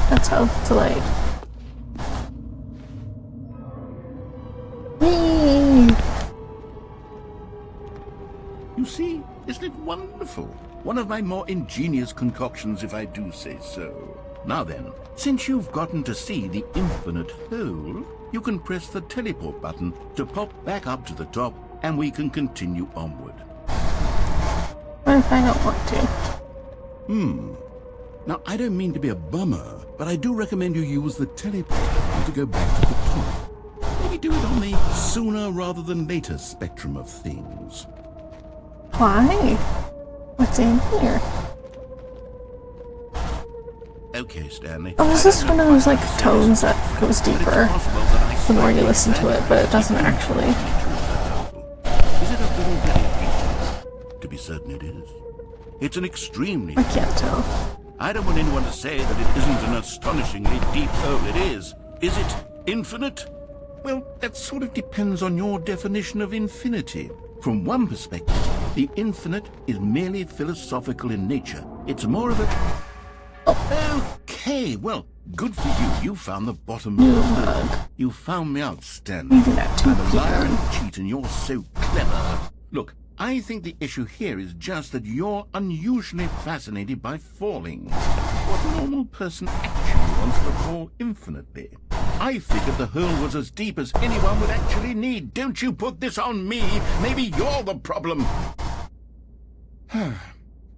That's how it's delayed. Whee! You see, isn't it wonderful? One of my more ingenious concoctions, if I do say so. Now then, since you've gotten to see the infinite hole, you can press the teleport button to pop back up to the top, and we can continue onward. What if I don't want to? Now, I don't mean to be a bummer, but I do recommend you use the teleport button to go back to the top. Maybe do it on the sooner rather than later spectrum of things. Why? What's in here? Okay, Stanley. Oh, is this one of those, like, tones that goes deeper the more you listen to it, but it doesn't actually? Is it a little bit? To be certain it is. It's an extremely... I can't tell. I don't want anyone to say that it isn't an astonishingly deep hole. It is. Is it infinite? Well, that sort of depends on your definition of infinity. From one perspective, the infinite is merely philosophical in nature. It's more of a... Hey, well, good for you. You found the bottom of the hole. You found me out, Stanley. You do that too, I'm a liar Peter. and a cheat, and you're so clever. Look, I think the issue here is just that you're unusually fascinated by falling. What normal person actually wants to fall infinitely? I figured the hole was as deep as anyone would actually need. Don't you put this on me. Maybe you're the problem.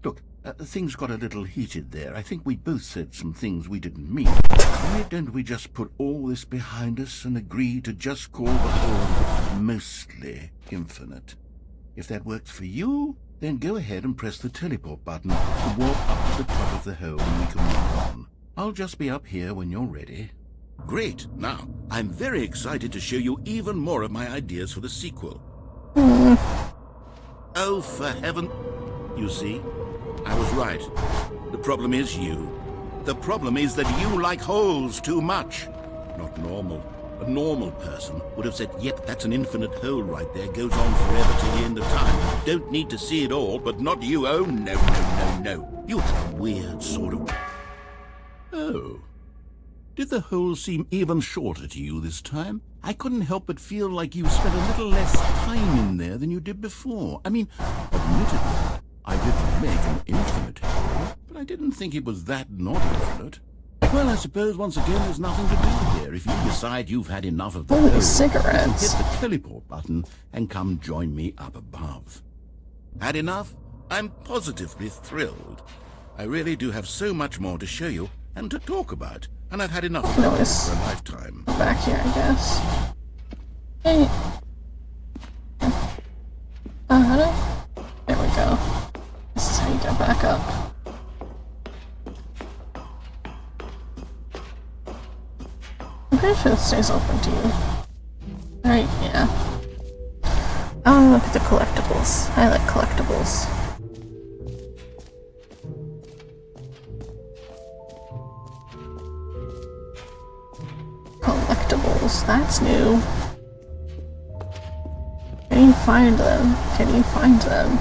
Look, things got a little heated there. I think we both said some things we didn't mean. Why don't we just put all this behind us and agree to just call the hole mostly infinite? If that works for you, then go ahead and press the teleport button to warp up to the top of the hole and we can move on. I'll just be up here when you're ready. Great. Now, I'm very excited to show you even more of my ideas for the sequel. Oh, for heaven... You see, I was right. The problem is you. The problem is that you like holes too much. Not normal. A normal person would have said, yep, that's an infinite hole right there, goes on forever till the end of time. Don't need to see it all, but not you. Oh, no, no, no, no. You have a weird sort of... Oh. Did the hole seem even shorter to you this time? I couldn't help but feel like you spent a little less time in there than you did before. I mean, admittedly, I didn't make an infinite hole, but I didn't think it was that not infinite. Well, I suppose once again there's nothing to do here. If you decide you've had enough of the Holy hole, cigarettes. hit the teleport button and come join me up above. Had enough? I'm positively thrilled. I really do have so much more to show you and to talk about, and I've had enough of it for a lifetime. Back here, I guess. Hey. How do I... There we go. This is how you get back up. I'm pretty sure it stays open to you. Right, yeah. Oh, look at the collectibles. I like collectibles. Collectibles, that's new. Can you find them? Can you find them?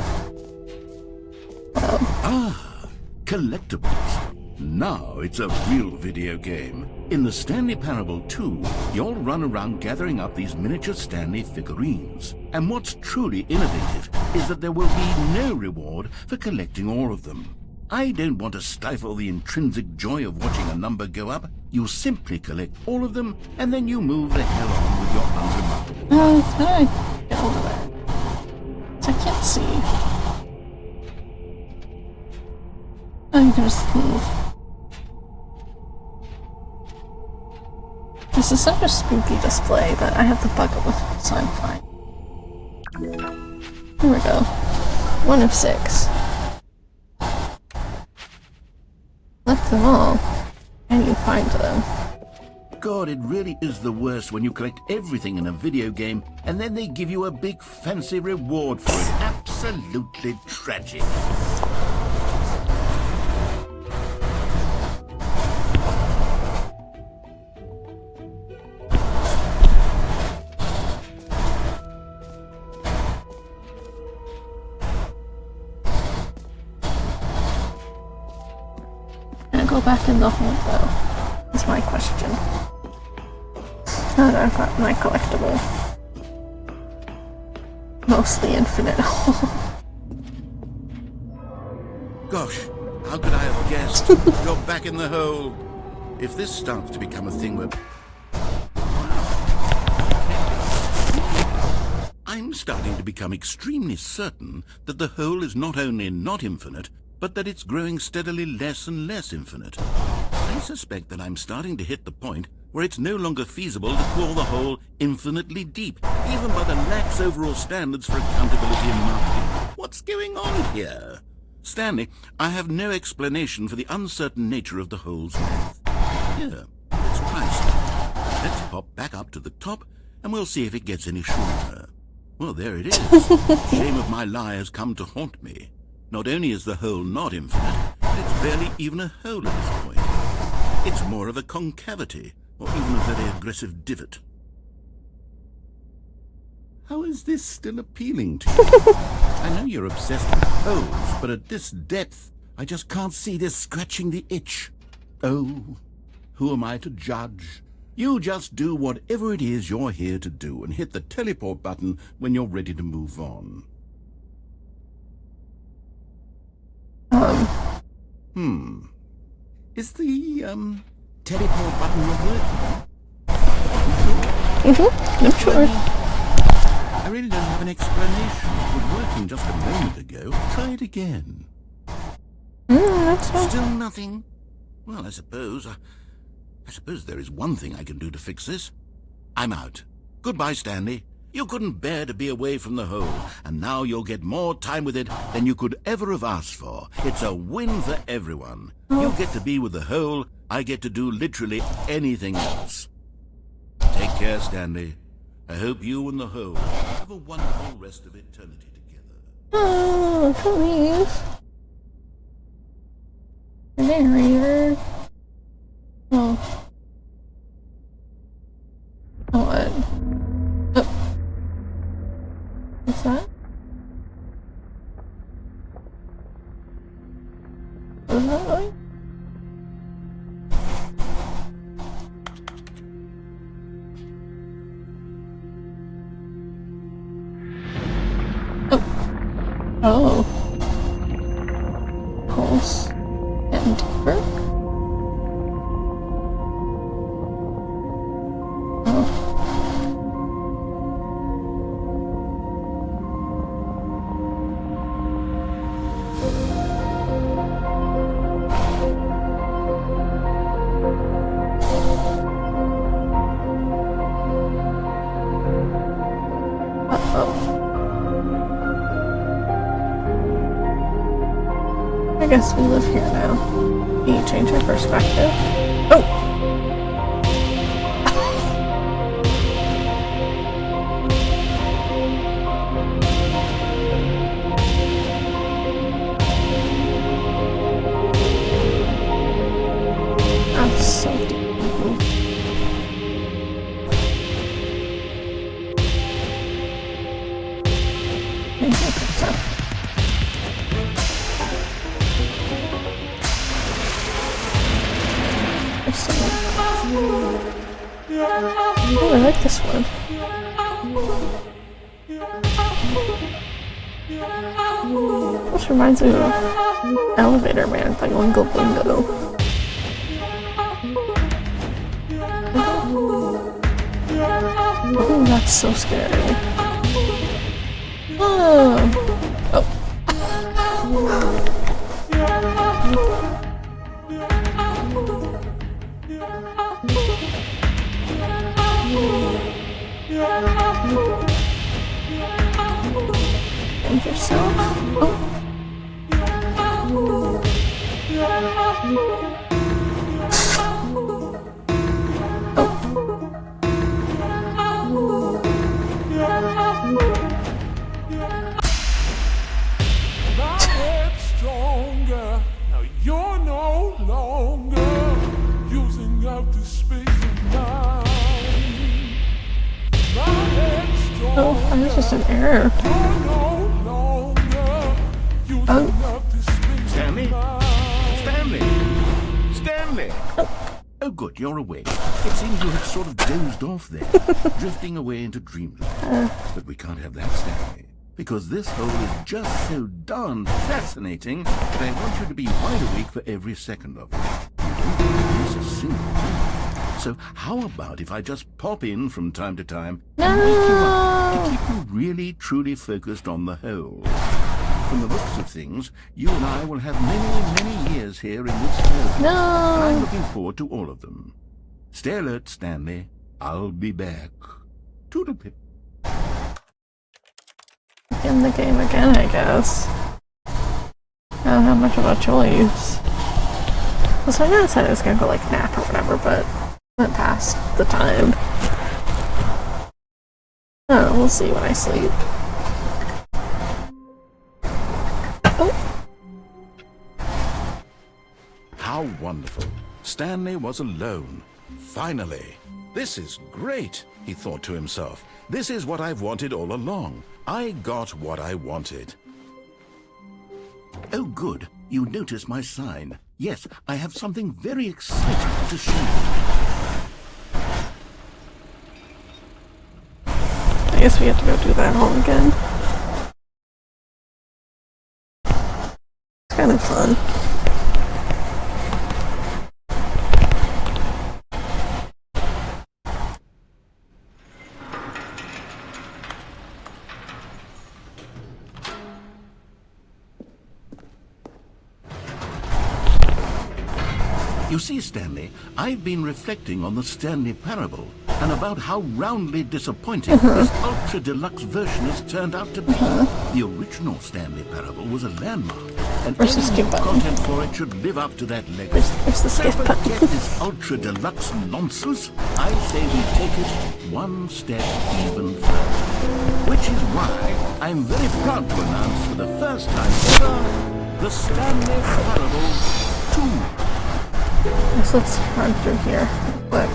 Collectibles. Now it's a real video game. In the Stanley Parable 2, you'll run around gathering up these miniature Stanley figurines. And what's truly innovative is that there will be no reward for collecting all of them. I don't want to stifle the intrinsic joy of watching a number go up. You simply collect all of them, and then you move the hell on with your unremarkable. How do I get over there? I can't see. Oh, you can just move. This is such a spooky display that I have to bugger with it, so I'm fine. Here we go. 1 of 6. Collect them all. And you find them. God, it really is the worst when you collect everything in a video game and then they give you a big fancy reward for it. Absolutely tragic. Go back in the hole, though? That's my question. Now that I've got my collectible. Mostly infinite hole. Gosh, how could I have guessed? You're back in the hole. If this starts to become a thing where... I'm starting to become extremely certain that the hole is not only not infinite, but that it's growing steadily less and less infinite. I suspect that I'm starting to hit the point where it's no longer feasible to call the hole infinitely deep, even by the lax overall standards for accountability and marketing. What's going on here? Stanley, I have no explanation for the uncertain nature of the hole's length. Here, let's try something. Let's pop back up to the top, and we'll see if it gets any shorter. Well, there it is. Shame of my lie has come to haunt me. Not only is the hole not infinite, but it's barely even a hole at this point. It's more of a concavity, or even a very aggressive divot. How is this still appealing to you? I know you're obsessed with holes, but at this depth, I just can't see this scratching the itch. Oh, who am I to judge? You just do whatever it is you're here to do and hit the teleport button when you're ready to move on. Is the, teleport button not working? I'm sure. I really don't have an explanation. It was working just a moment ago. Try it again. That's fine. Still nothing? Well, I suppose there is one thing I can do to fix this. I'm out. Goodbye, Stanley. You couldn't bear to be away from the hole, and now you'll get more time with it than you could ever have asked for. It's a win for everyone. You get to be with the hole, I get to do literally anything else. Take care, Stanley. I hope you and the hole have a wonderful rest of eternity together. Oh, please. Narrator. Oh. Oh, what? Oh. What's that? What is that going? Oh. Pulse and deeper. Oh. I guess we live here now. Can you change our perspective? Oh! That's so deep. Oh, I like this one. This reminds me of Elevator Man by Oingo Boingo. Oh, that's so scary. Oh. Oh. And yourself. Oh. Stronger. Now you're no longer using up the space of mine. Oh, I was just an error. Oh. Stanley? Stanley! Stanley! Oh, good, you're awake. It seems you had sort of dozed off there, drifting away into dreamland. But we can't have that, Stanley, because this hole is just so darn fascinating that I want you to be wide awake for every second of it. You don't miss a single thing. So how about if I just pop in from time to time and wake you up to keep you really, truly focused on the hole? From the looks of things, you and I will have many, many years here in this hole. No. And I'm looking forward to all of them. Stay alert, Stanley. I'll be back. Toodlepip. In the game again, I guess. I don't have much of a choice. So I know I said I was gonna go like nap or whatever, but went past the time. Oh, we'll see when I sleep. Oh. How wonderful. Stanley was alone. Finally. This is great, he thought to himself. This is what I've wanted all along. I got what I wanted. Oh, good. You notice my sign. Yes, I have something very exciting to show you. I guess we have to go do that all again. It's kind of fun. You see, Stanley, I've been reflecting on the Stanley Parable and about how roundly disappointing this Ultra Deluxe version has turned out to be. The original Stanley Parable was a landmark, and Where's the any skip new button? content for it should live up to that legacy. Where's the skip So button? forget this Ultra Deluxe nonsense. I say we take it one step even further. Which is why I'm very proud to announce for the first time ever the Stanley Parable 2. So let's run through here quick.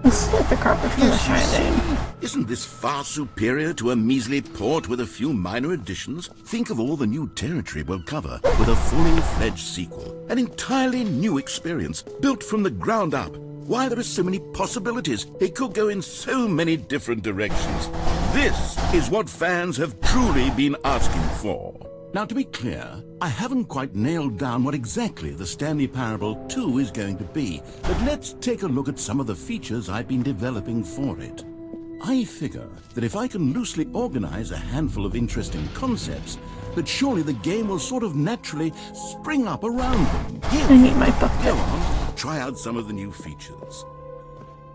This is like the carpet from The Shining. Isn't this far superior to a measly port with a few minor additions? Think of all the new territory we'll cover with a fully fledged sequel. An entirely new experience, built from the ground up. Why, there are so many possibilities. It could go in so many different directions. This is what fans have truly been asking for. Now, to be clear, I haven't quite nailed down what exactly the Stanley Parable 2 is going to be, but let's take a look at some of the features I've been developing for it. I figure that if I can loosely organize a handful of interesting concepts, that surely the game will sort of naturally spring up around them. Here, I need my go bucket. on, try out some of the new features.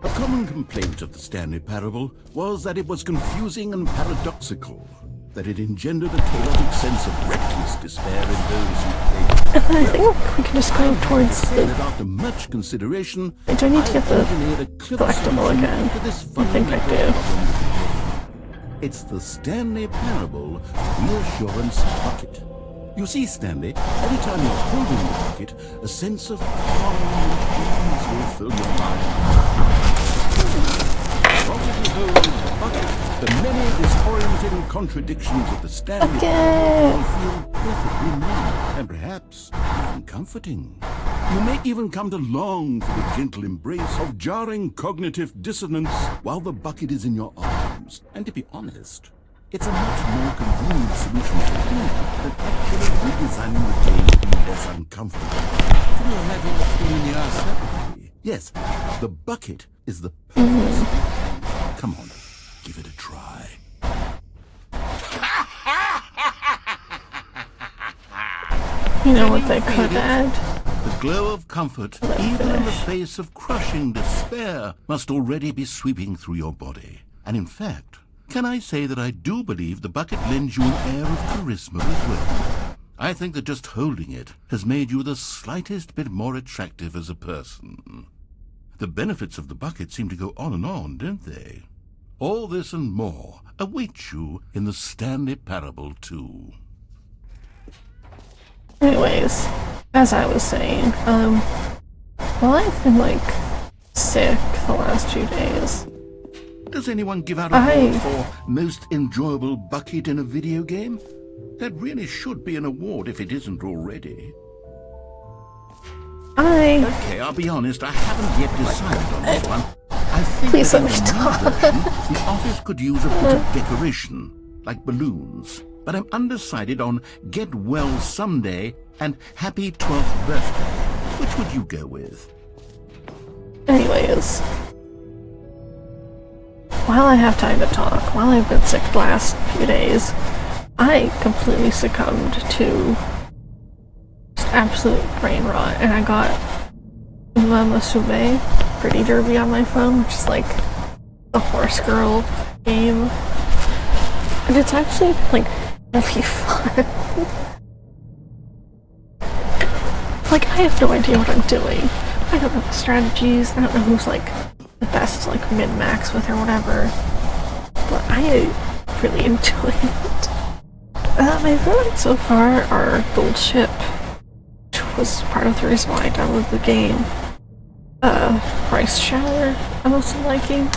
A common complaint of the Stanley Parable was that it was confusing and paradoxical, that it engendered a chaotic sense of reckless despair in those who played. I think we can just go towards Say the... that after much consideration, Do I need to get the I've engineered a clever collectible solution again? to this I think I fundamental do. problem. It's the Stanley Parable Reassurance Bucket. You see, Stanley, every time you're holding the bucket, a sense of calm and ease will fill your mind. As long as you hold the bucket, the many disorienting contradictions of the Stanley Parable will feel perfectly normal and perhaps even comforting. You may even come to long for the gentle embrace of jarring cognitive dissonance while the bucket is in your arms. And to be honest, it's a much more convenient solution for you than actually redesigning the game to be less uncomfortable. Can you imagine the pain in the ass that would be? Yes, the bucket is the perfect solution. Come on, give it a try. You know what they could add? The glow of comfort, even in the face of crushing despair, must already be sweeping through your body. And in fact, can I say that I do believe the bucket lends you an air of charisma as well? I think that just holding it has made you the slightest bit more attractive as a person. The benefits of the bucket seem to go on, don't they? All this and more await you in the Stanley Parable 2. Anyways, as I was saying, well, I've been, like, sick the last few days. Does anyone give out awards for most enjoyable bucket in a video game? That really should be an award if it isn't already. Okay, I'll be honest, I haven't yet decided on this one. I think Please that let in me the new talk. version, the office could use a bit of decoration, like balloons. But I'm undecided on Get Well Someday and Happy 12th Birthday. Which would you go with? Anyways, while I have time to talk, while I've been sick the last few days, I completely succumbed to just absolute brain rot, and I got Uma Musume Pretty Derby on my phone, which is like the horse girl game, and it's actually like really fun. Like, I have no idea what I'm doing. I don't know the strategies, I don't know who's like the best like min-max with or whatever, but I really enjoy it. My favorite so far are Gold Ship, which was part of the reason why I downloaded the game. Rice Shower I'm also liking.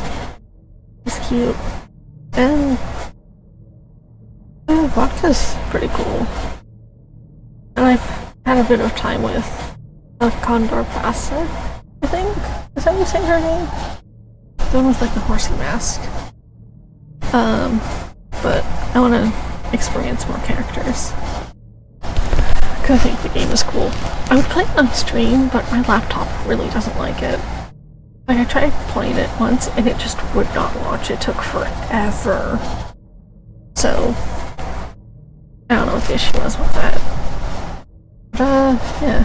It's cute. And Vodka's pretty cool. I've had a bit of time with Condor Passa, I think. Is that how you say her name? The one with like the horsey mask. But I want to experience more characters. Because I think the game is cool. I would play it on stream, but my laptop really doesn't like it. Like, I tried playing it once, and it just would not launch. It took forever. So, I don't know what the issue was with that. But, yeah.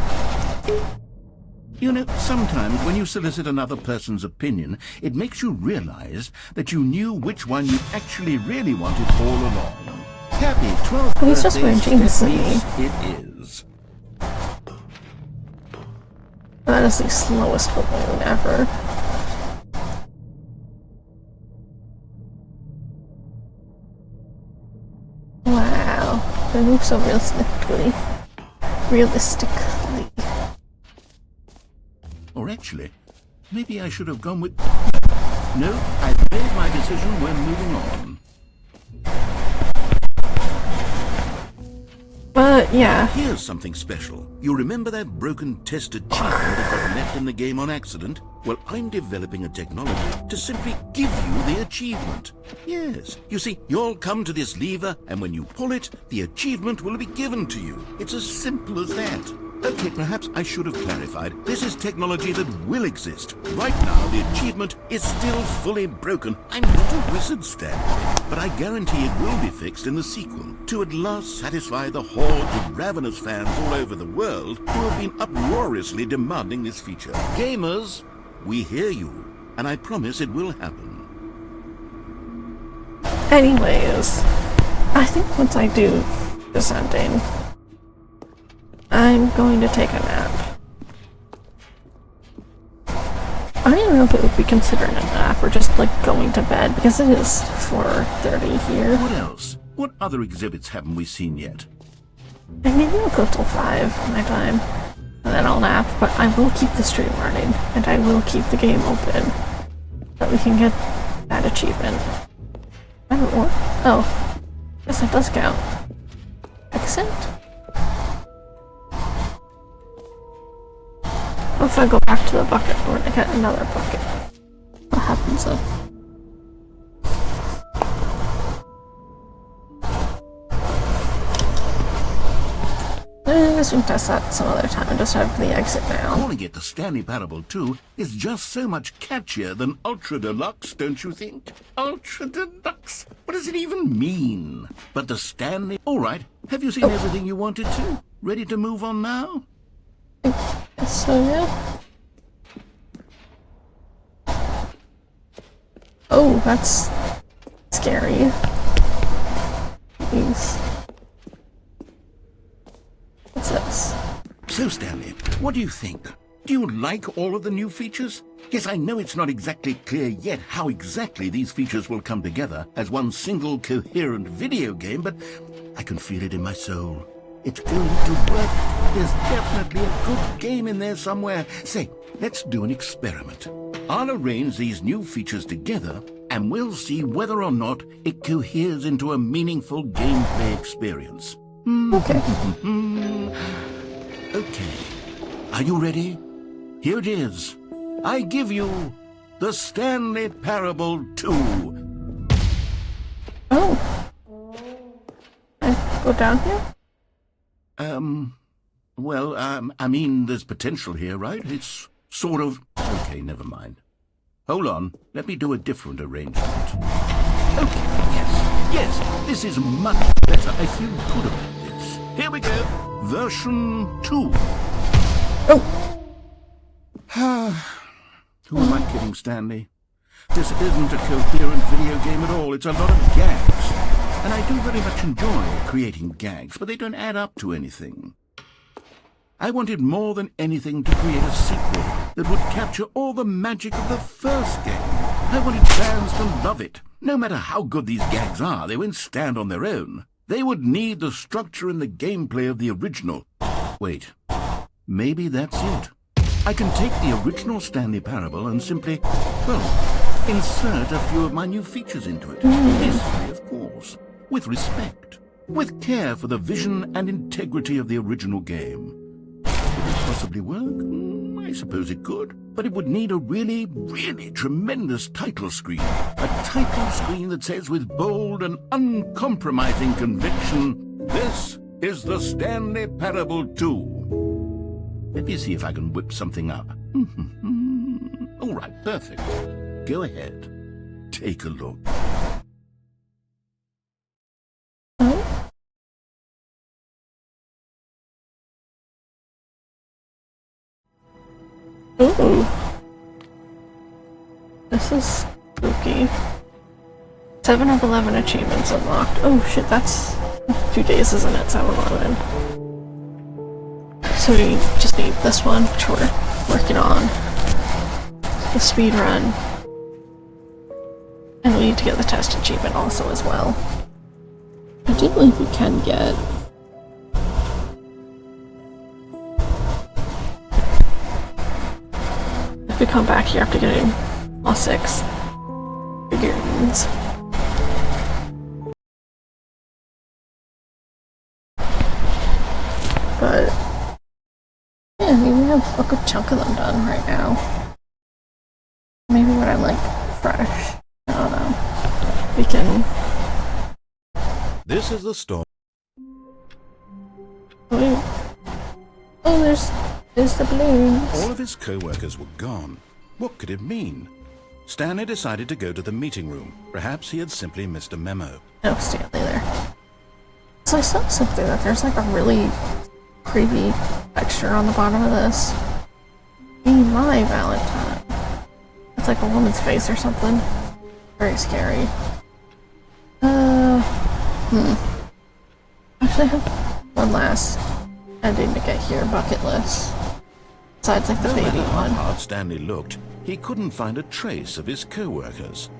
You know, sometimes when you solicit another person's opinion, it makes you realize that you knew which one you actually really wanted all along. Happy 12th He's just wearing jeans, Stephanie. It is. That is the slowest balloon ever. Wow. They move so realistically. Or actually, maybe I should have gone with... No, I've made my decision. We're moving on. But, yeah. Here's something special. You remember that broken test achievement that got left in the game on accident? Well, I'm developing a technology to simply give you the achievement. Yes. You see, you'll come to this lever, and when you pull it, the achievement will be given to you. It's as simple as that. Okay, perhaps I should have clarified. This is technology that will exist. Right now, the achievement is still fully broken. I'm not a wizard, Stanley, but I guarantee it will be fixed in the sequel to at last satisfy the hordes of ravenous fans all over the world who have been uproariously demanding this feature. Gamers, we hear you, and I promise it will happen. Anyways, I think once I do this ending, I'm going to take a nap. I don't even know if it would be considered a nap or just like going to bed because it is 4:30 here. What else? What other exhibits haven't we seen yet? And maybe I'll go till 5 my time, and then I'll nap, but I will keep the stream running, and I will keep the game open, so that we can get that achievement. I don't know. Oh, yes, it does count. Exit? What if I go back to the bucket or I get another bucket? What happens then? I guess we can test that some other time and just have the exit now. Calling it the Stanley Parable 2 is just so much catchier than Ultra Deluxe, don't you think? Ultra Deluxe? What does it even mean? But the Stanley... All right, have you seen everything you wanted to? Ready to move on now? So, yeah. Oh, that's scary. Jeez. What's this? So, Stanley, what do you think? Do you like all of the new features? Yes, I know it's not exactly clear yet how exactly these features will come together as one single coherent video game, but I can feel it in my soul. It's going to work. There's definitely a good game in there somewhere. Say, let's do an experiment. I'll arrange these new features together, and we'll see whether or not it coheres into a meaningful gameplay experience. Okay. Okay. Are you ready? Here it is. I give you the Stanley Parable 2. Oh. I go down here? Well, I mean, there's potential here, right? It's sort of... Okay, never mind. Hold on, let me do a different arrangement. Okay, yes, this is much better. I feel good about this. Here we go. Version 2. Oh! Who am I kidding, Stanley? This isn't a coherent video game at all. It's a lot of gags. And I do very much enjoy creating gags, but they don't add up to anything. I wanted more than anything to create a sequel that would capture all the magic of the first game. I wanted fans to love it. No matter how good these gags are, they won't stand on their own. They would need the structure and the gameplay of the original. Wait, maybe that's it. I can take the original Stanley Parable and simply, well, insert a few of my new features into it. This way, of course, with respect. with care for the vision and integrity of the original game. Could it possibly work? I suppose it could, but it would need a really, really tremendous title screen. A title screen that says with bold and uncompromising conviction, "This is the Stanley Parable 2." Let me see if I can whip something up. All right, perfect. Go ahead. Take a look. Ooh. This is spooky. 7 of 11 achievements unlocked. Oh shit, that's a few days, isn't it? 7-11. So we just need this one, which we're working on. The speed run. And we need to get the test achievement also as well. I do believe we can get... If we come back here after getting all 6 figurines. But yeah, I mean, we have a good chunk of them done right now. Maybe when I'm like fresh, I don't know. We can. This is the storm. Oh, there's the balloons. All of his co-workers were gone. What could it mean? Stanley decided to go to the meeting room. Perhaps he had simply missed a memo. No, Stanley there. So I saw something that there's like a really creepy texture on the bottom of this. Be my Valentine. It's like a woman's face or something. Very scary. Actually, I have one last ending to get here. Bucket list. Besides, like the baby No matter one. how hard Stanley looked, he couldn't find a trace of his co-workers.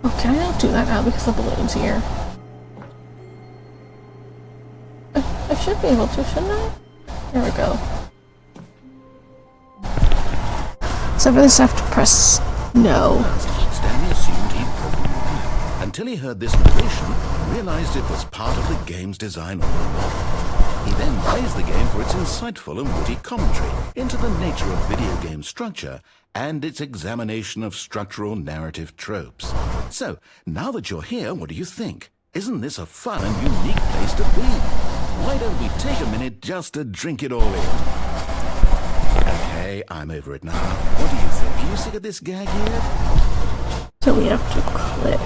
Oh, can I not do that now because the balloon's here? I should be able to, shouldn't I? There we go. So for this I have to press no. Stanley assumed he'd broken the rule, until he heard this narration and realized it was part of the game's design all along. He then praised the game for its insightful and witty commentary into the nature of video game structure and its examination of structural narrative tropes. So, now that you're here, what do you think? Isn't this a fun and unique place to be? Why don't we take a minute just to drink it all in? Okay, I'm over it now. What do you think? Are you sick of this gag here? So we have to click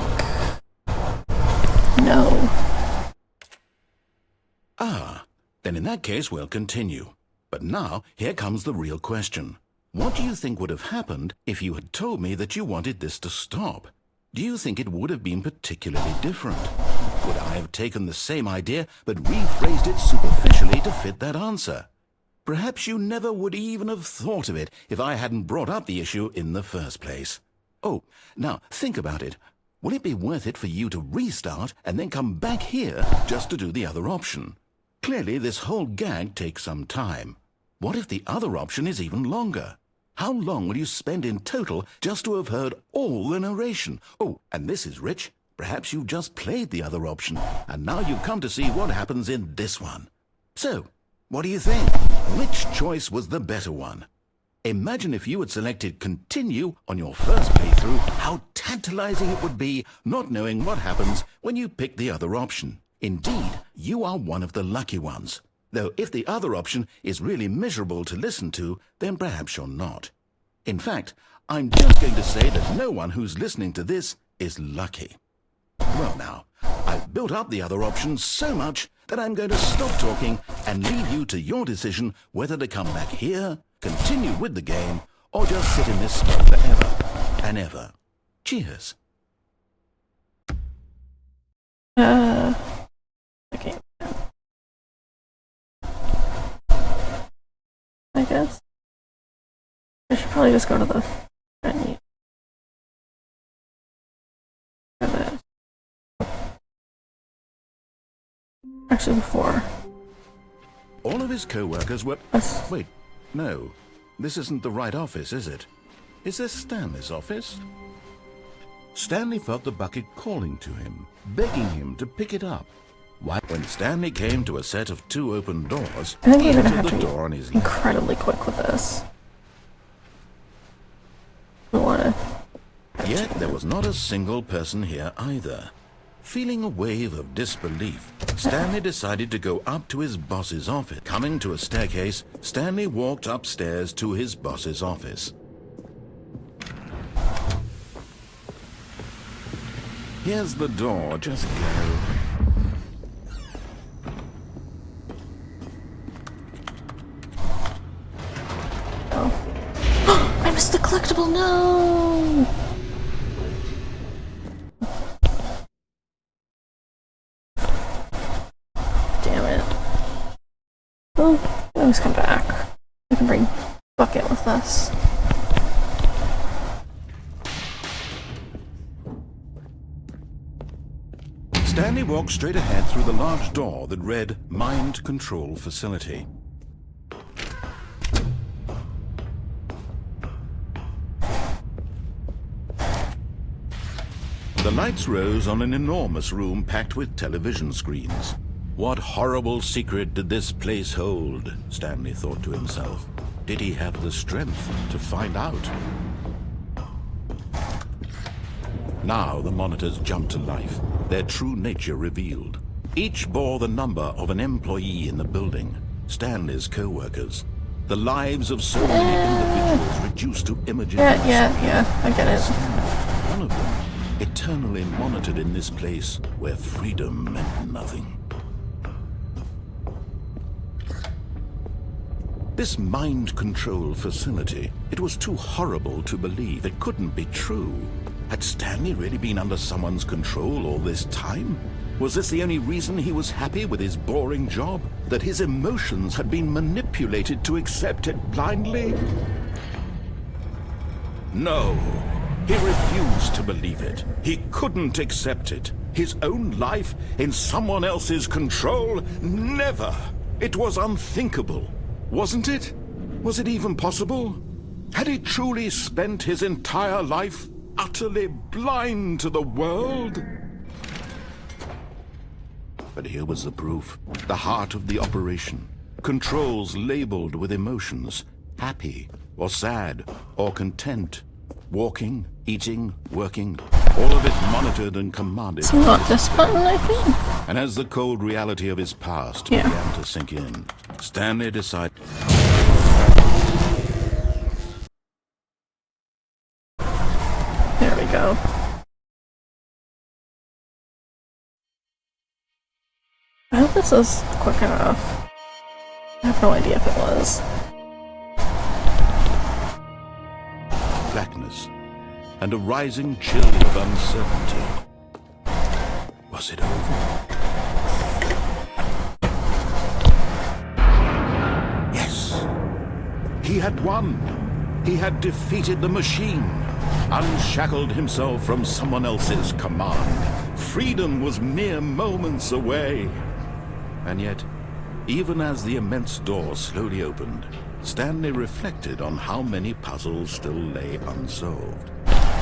no. Ah, then in that case we'll continue. But now, here comes the real question. What do you think would have happened if you had told me that you wanted this to stop? Do you think it would have been particularly different? Would I have taken the same idea but rephrased it superficially to fit that answer? Perhaps you never would even have thought of it if I hadn't brought up the issue in the first place. Oh, now think about it. Will it be worth it for you to restart and then come back here just to do the other option? Clearly this whole gag takes some time. What if the other option is even longer? How long will you spend in total just to have heard all the narration? Oh, and this is rich. Perhaps you've just played the other option, and now you've come to see what happens in this one. So, what do you think? Which choice was the better one? Imagine if you had selected continue on your first playthrough, how tantalizing it would be not knowing what happens when you pick the other option. Indeed, you are one of the lucky ones. Though if the other option is really miserable to listen to, then perhaps you're not. In fact, I'm just going to say that no one who's listening to this is lucky. Well now, I've built up the other option so much that I'm going to stop talking and leave you to your decision whether to come back here, continue with the game, or just sit in this spot forever and ever. Cheers. Okay. I guess. I should probably just go to the menu. For this. Actually, before. All of his co-workers were... Wait, no. This isn't the right office, is it? Is this Stanley's office? Stanley felt the bucket calling to him, begging him to pick it up. When Stanley came to a set of 2 open doors, I think he we're gonna entered have the to be door on his left. incredibly quick with this. We wanna... Yet there was not a single person here either. Feeling a wave of disbelief, Stanley decided to go up to his boss's office. Coming to a staircase, Stanley walked upstairs to his boss's office. Here's the door, just go. I missed the collectible, no! Damn it. Oh, we always come back. I can bring bucket with us. Stanley walked straight ahead through the large door that read Mind Control Facility. The lights rose on an enormous room packed with television screens. What horrible secret did this place hold? Stanley thought to himself. Did he have the strength to find out? Now the monitors jumped to life, their true nature revealed. Each bore the number of an employee in the building, Stanley's co-workers. The lives of so many individuals reduced to images. Yeah, I get it. One of them eternally monitored in this place where freedom meant nothing. This mind control facility, it was too horrible to believe. It couldn't be true. Had Stanley really been under someone's control all this time? Was this the only reason he was happy with his boring job? That his emotions had been manipulated to accept it blindly? No. He refused to believe it. He couldn't accept it. His own life in someone else's control? Never! It was unthinkable. Wasn't it? Was it even possible? Had he truly spent his entire life utterly blind to the world? But here was the proof. The heart of the operation. Controls labeled with emotions. Happy, or sad, or content. Walking, eating, working, all of it monitored and commanded. It's not this button, I think. And as the cold reality of his past Yeah. began to sink in, Stanley decided... There we go. I hope this is quick enough. I have no idea if it was. blackness, and a rising chill of uncertainty. Was it over? Yes! He had won! He had defeated the machine, unshackled himself from someone else's command. Freedom was mere moments away. And yet, even as the immense door slowly opened, Stanley reflected on how many puzzles still lay unsolved.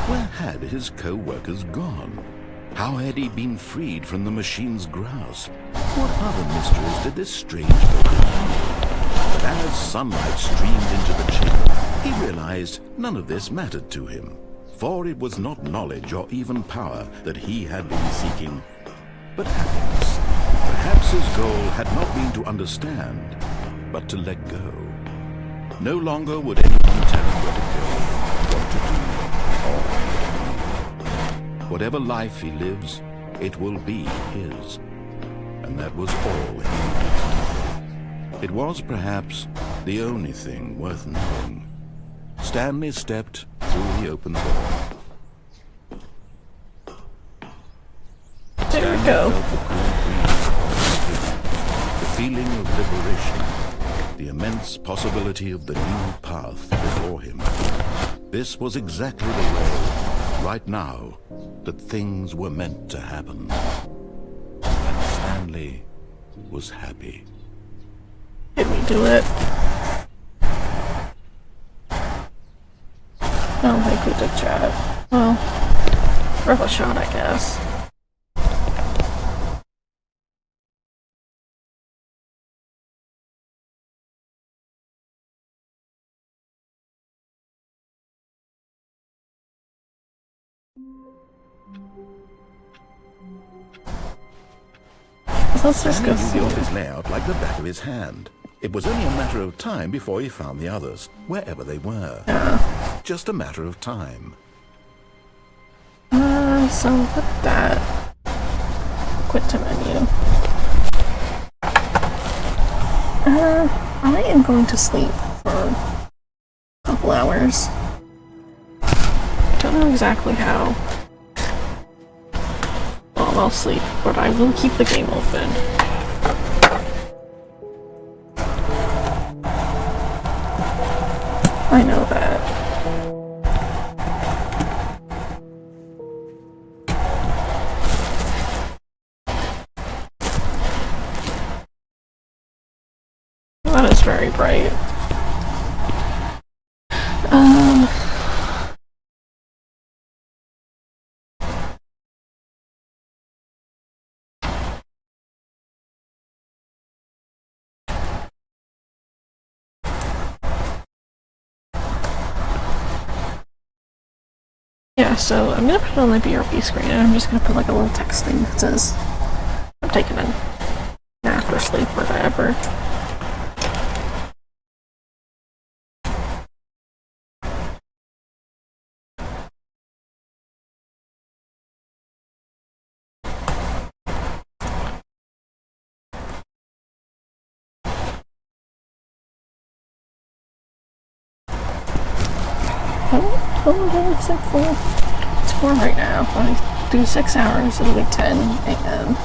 Where had his co-workers gone? How had he been freed from the machine's grasp? What other mysteries did this strange building hold? But as sunlight streamed into the chamber, he realized none of this mattered to him, for it was not knowledge or even power that he had been seeking, but happiness. Perhaps his goal had not been to understand, but to let go. No longer would anyone tell him where to go, what to do, or anything. Whatever life he lives, it will be his. And that was all he needed. It was perhaps the only thing worth knowing. Stanley stepped through the open door. There we go. Felt the cool breeze across his skin, the feeling of liberation, the immense possibility of the new path before him. This was exactly the way, right now, that things were meant to happen. And Stanley was happy. Did we do it? I don't think we did chat. Well, worth a shot, I guess. Let's just go Stanley see. knew his layout like the back of his hand. It was only a matter of time before he found the others, wherever they were. Just a matter of time. So with that, quit to menu. I am going to sleep for a couple hours. Don't know exactly how. Well, I'll sleep, but I will keep the game open. I know that. That is very bright. Yeah, so I'm gonna put it on the BRB screen and I'm just gonna put like a little text thing that says I'm taking a nap or sleep or whatever. It's 4 right now. If I do 6 hours, it'll be 10 a.m.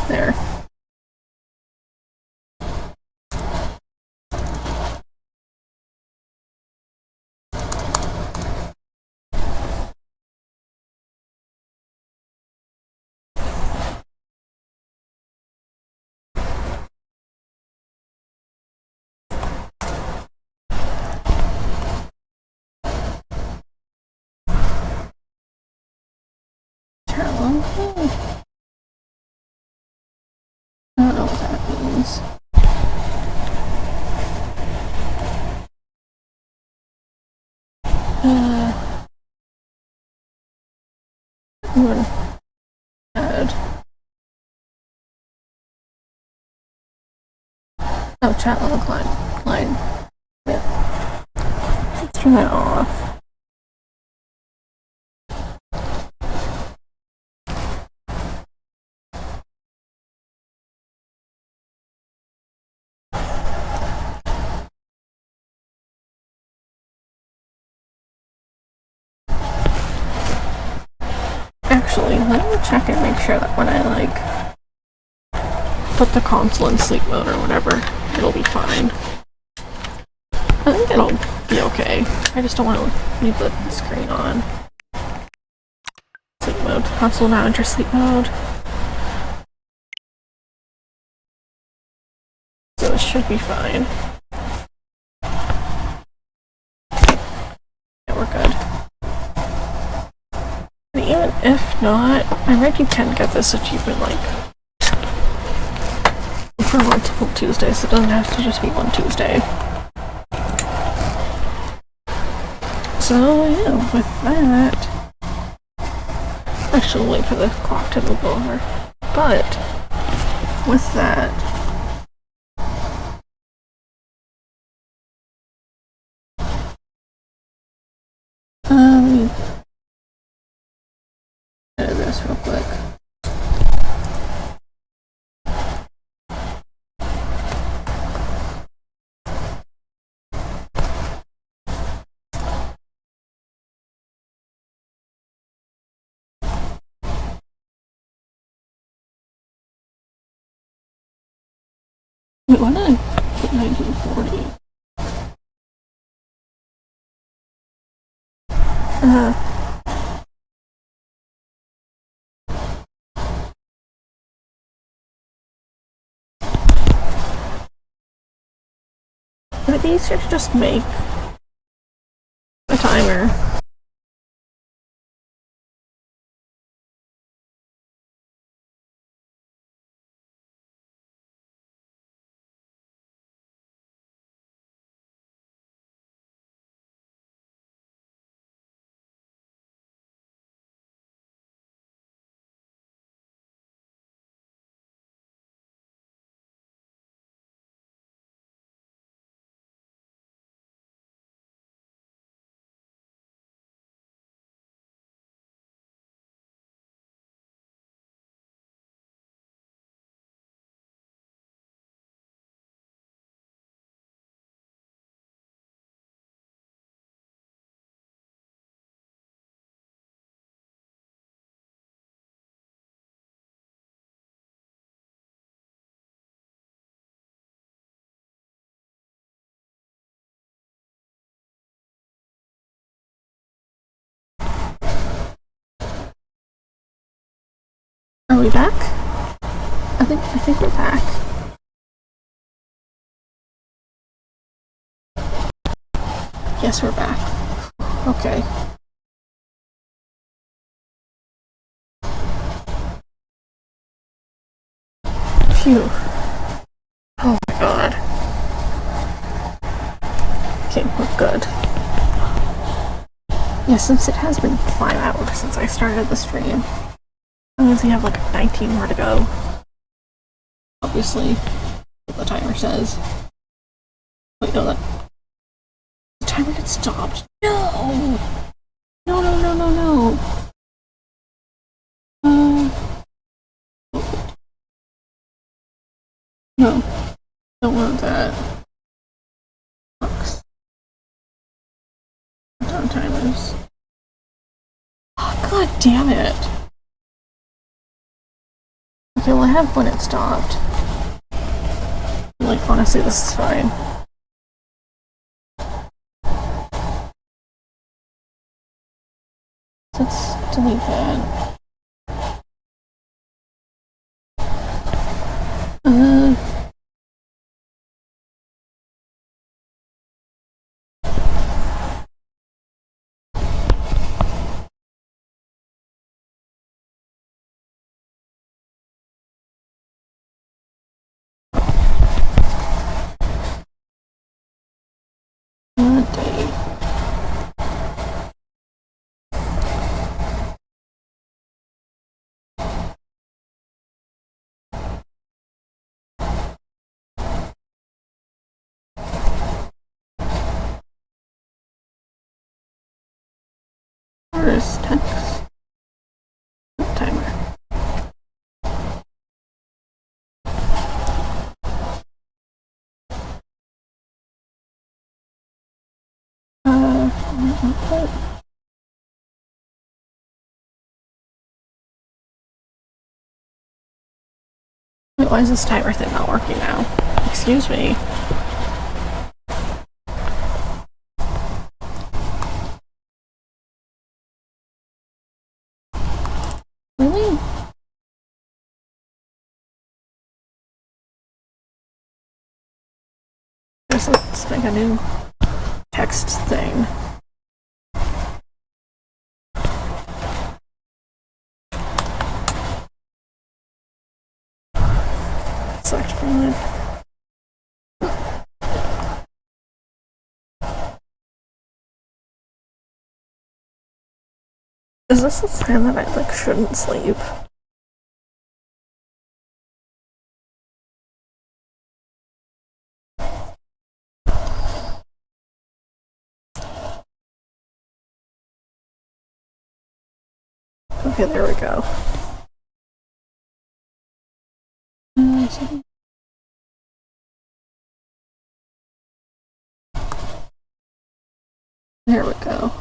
There. I don't know what that means. I'm gonna add. Oh, chat level line. Yeah. Let's turn that off. Actually, let me check and make sure that when I put the console in sleep mode or whatever, it'll be fine. I think it'll be okay. I just don't want to leave the screen on. Sleep mode. Console now enter sleep mode. So it should be fine. Yeah, we're good. And even if not, I read you can get this achievement for multiple Tuesdays, so it doesn't have to just be one Tuesday. So yeah, with that, I should wait for the clock to move over. But with that, let me edit this real quick. Wait, why did I put 1940? Would it be easier to just make a timer? Are we back? I think we're back. Yes, we're back. Okay. Phew. Oh my god. Okay, we're good. Yeah, since it has been 5 hours since I started the stream, I only have like 19 more to go. Obviously, what the timer says. Wait, no, the timer gets stopped. No! No, no, no, no, no. No. Don't want that. Box. Done timers. Oh, god damn it. Okay, well I have when it stopped. Like, honestly, this is fine. Let's delete that. Date. Where's text? Timer. Output. Wait, why is this timer thing not working now? Excuse me. Really? Let's make a new text thing. Select fluid. Is this a sign that I like shouldn't sleep? Okay, there we go. There we go.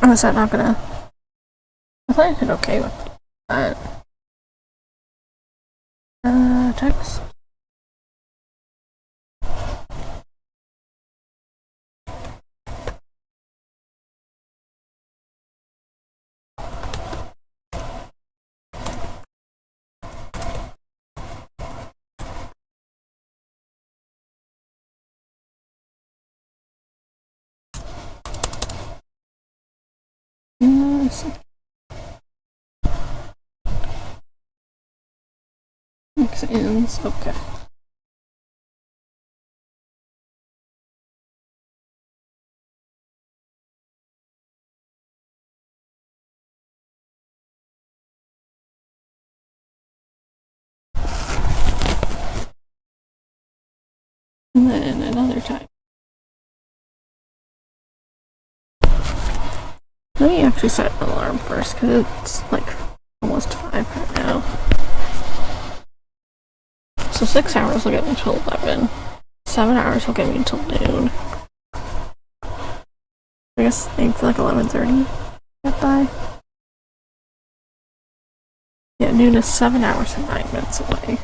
Oh, is that not gonna... I thought I did okay with that. Text. Yes. Mix ends, okay. And then another time. Let me actually set an alarm first, because it's like almost 5 right now. So 6 hours will get me until 11. 7 hours will get me until noon. I guess maybe for like 11:30 get by. Yeah, noon is 7 hours and 9 minutes away.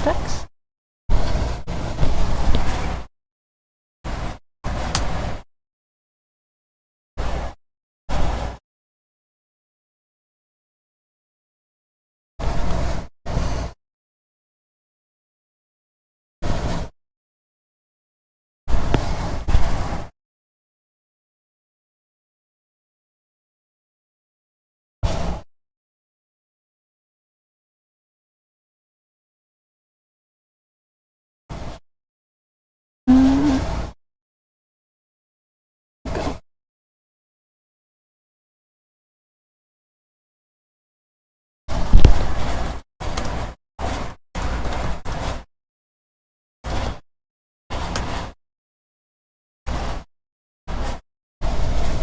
Dex.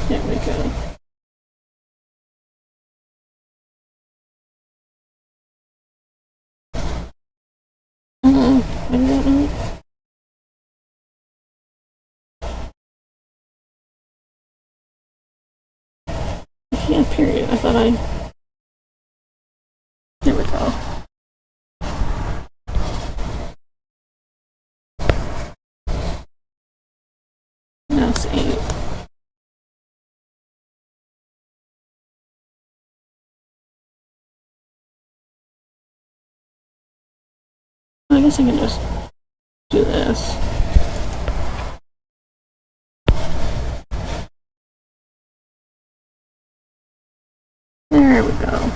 There we go. I don't know. Yeah, period. I thought I... There we go. Now it's 8. I guess I can just do this. There we go.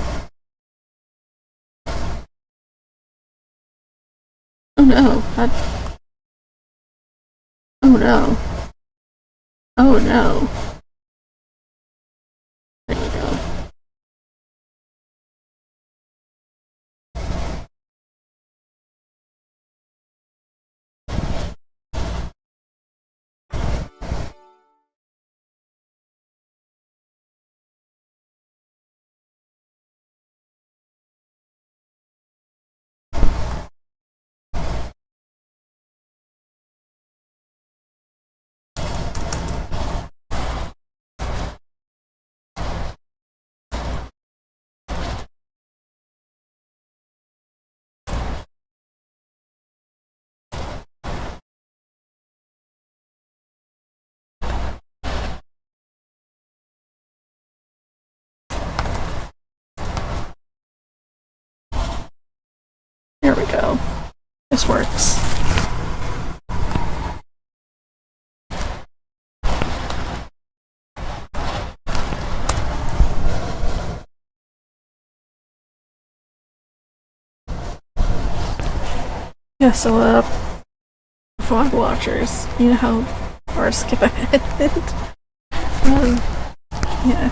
Oh no, oh no. Oh no. There we go. There we go. This works. Yeah, so, vlog watchers, you know how far skip ahead? Yeah.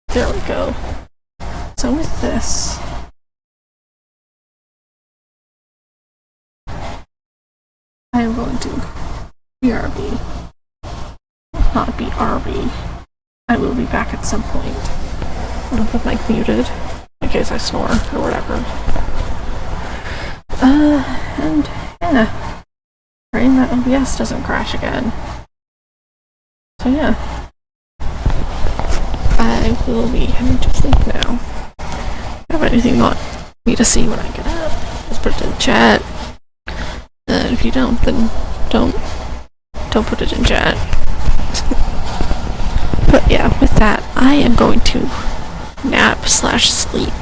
There we go. So with this, BRB. Not BRB. I will be back at some point. I'll have the mic muted in case I snore or whatever. And yeah. Praying that OBS doesn't crash again. So yeah. I will be heading to sleep now. If you have anything you want me to see when I get up, just put it in chat. And if you don't, then don't put it in chat. But yeah, with that, I am going to nap/sleep.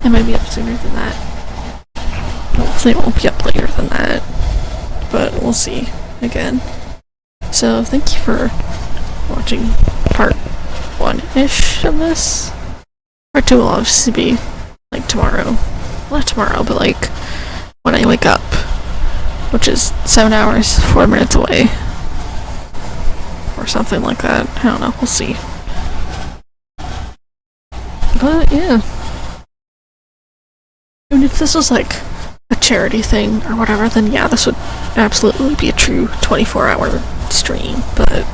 I might be up sooner than that. Hopefully I won't be up later than that. But we'll see again. So thank you for watching part 1-ish of this. Part 2 will obviously be like tomorrow. Not tomorrow, but like when I wake up. Which is 7 hours, 4 minutes away. Or something like that. I don't know, we'll see. But yeah. And if this was like a charity thing or whatever, then yeah, this would absolutely be a true 24-hour stream, but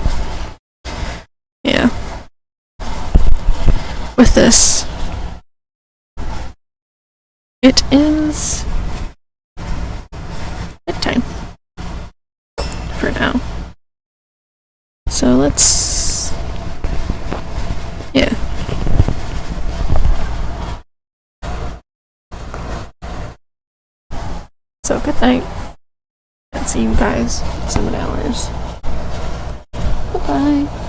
yeah. With this, it is bedtime for now. So let's, yeah. So good night, and see you guys in 7 hours. Bye-bye.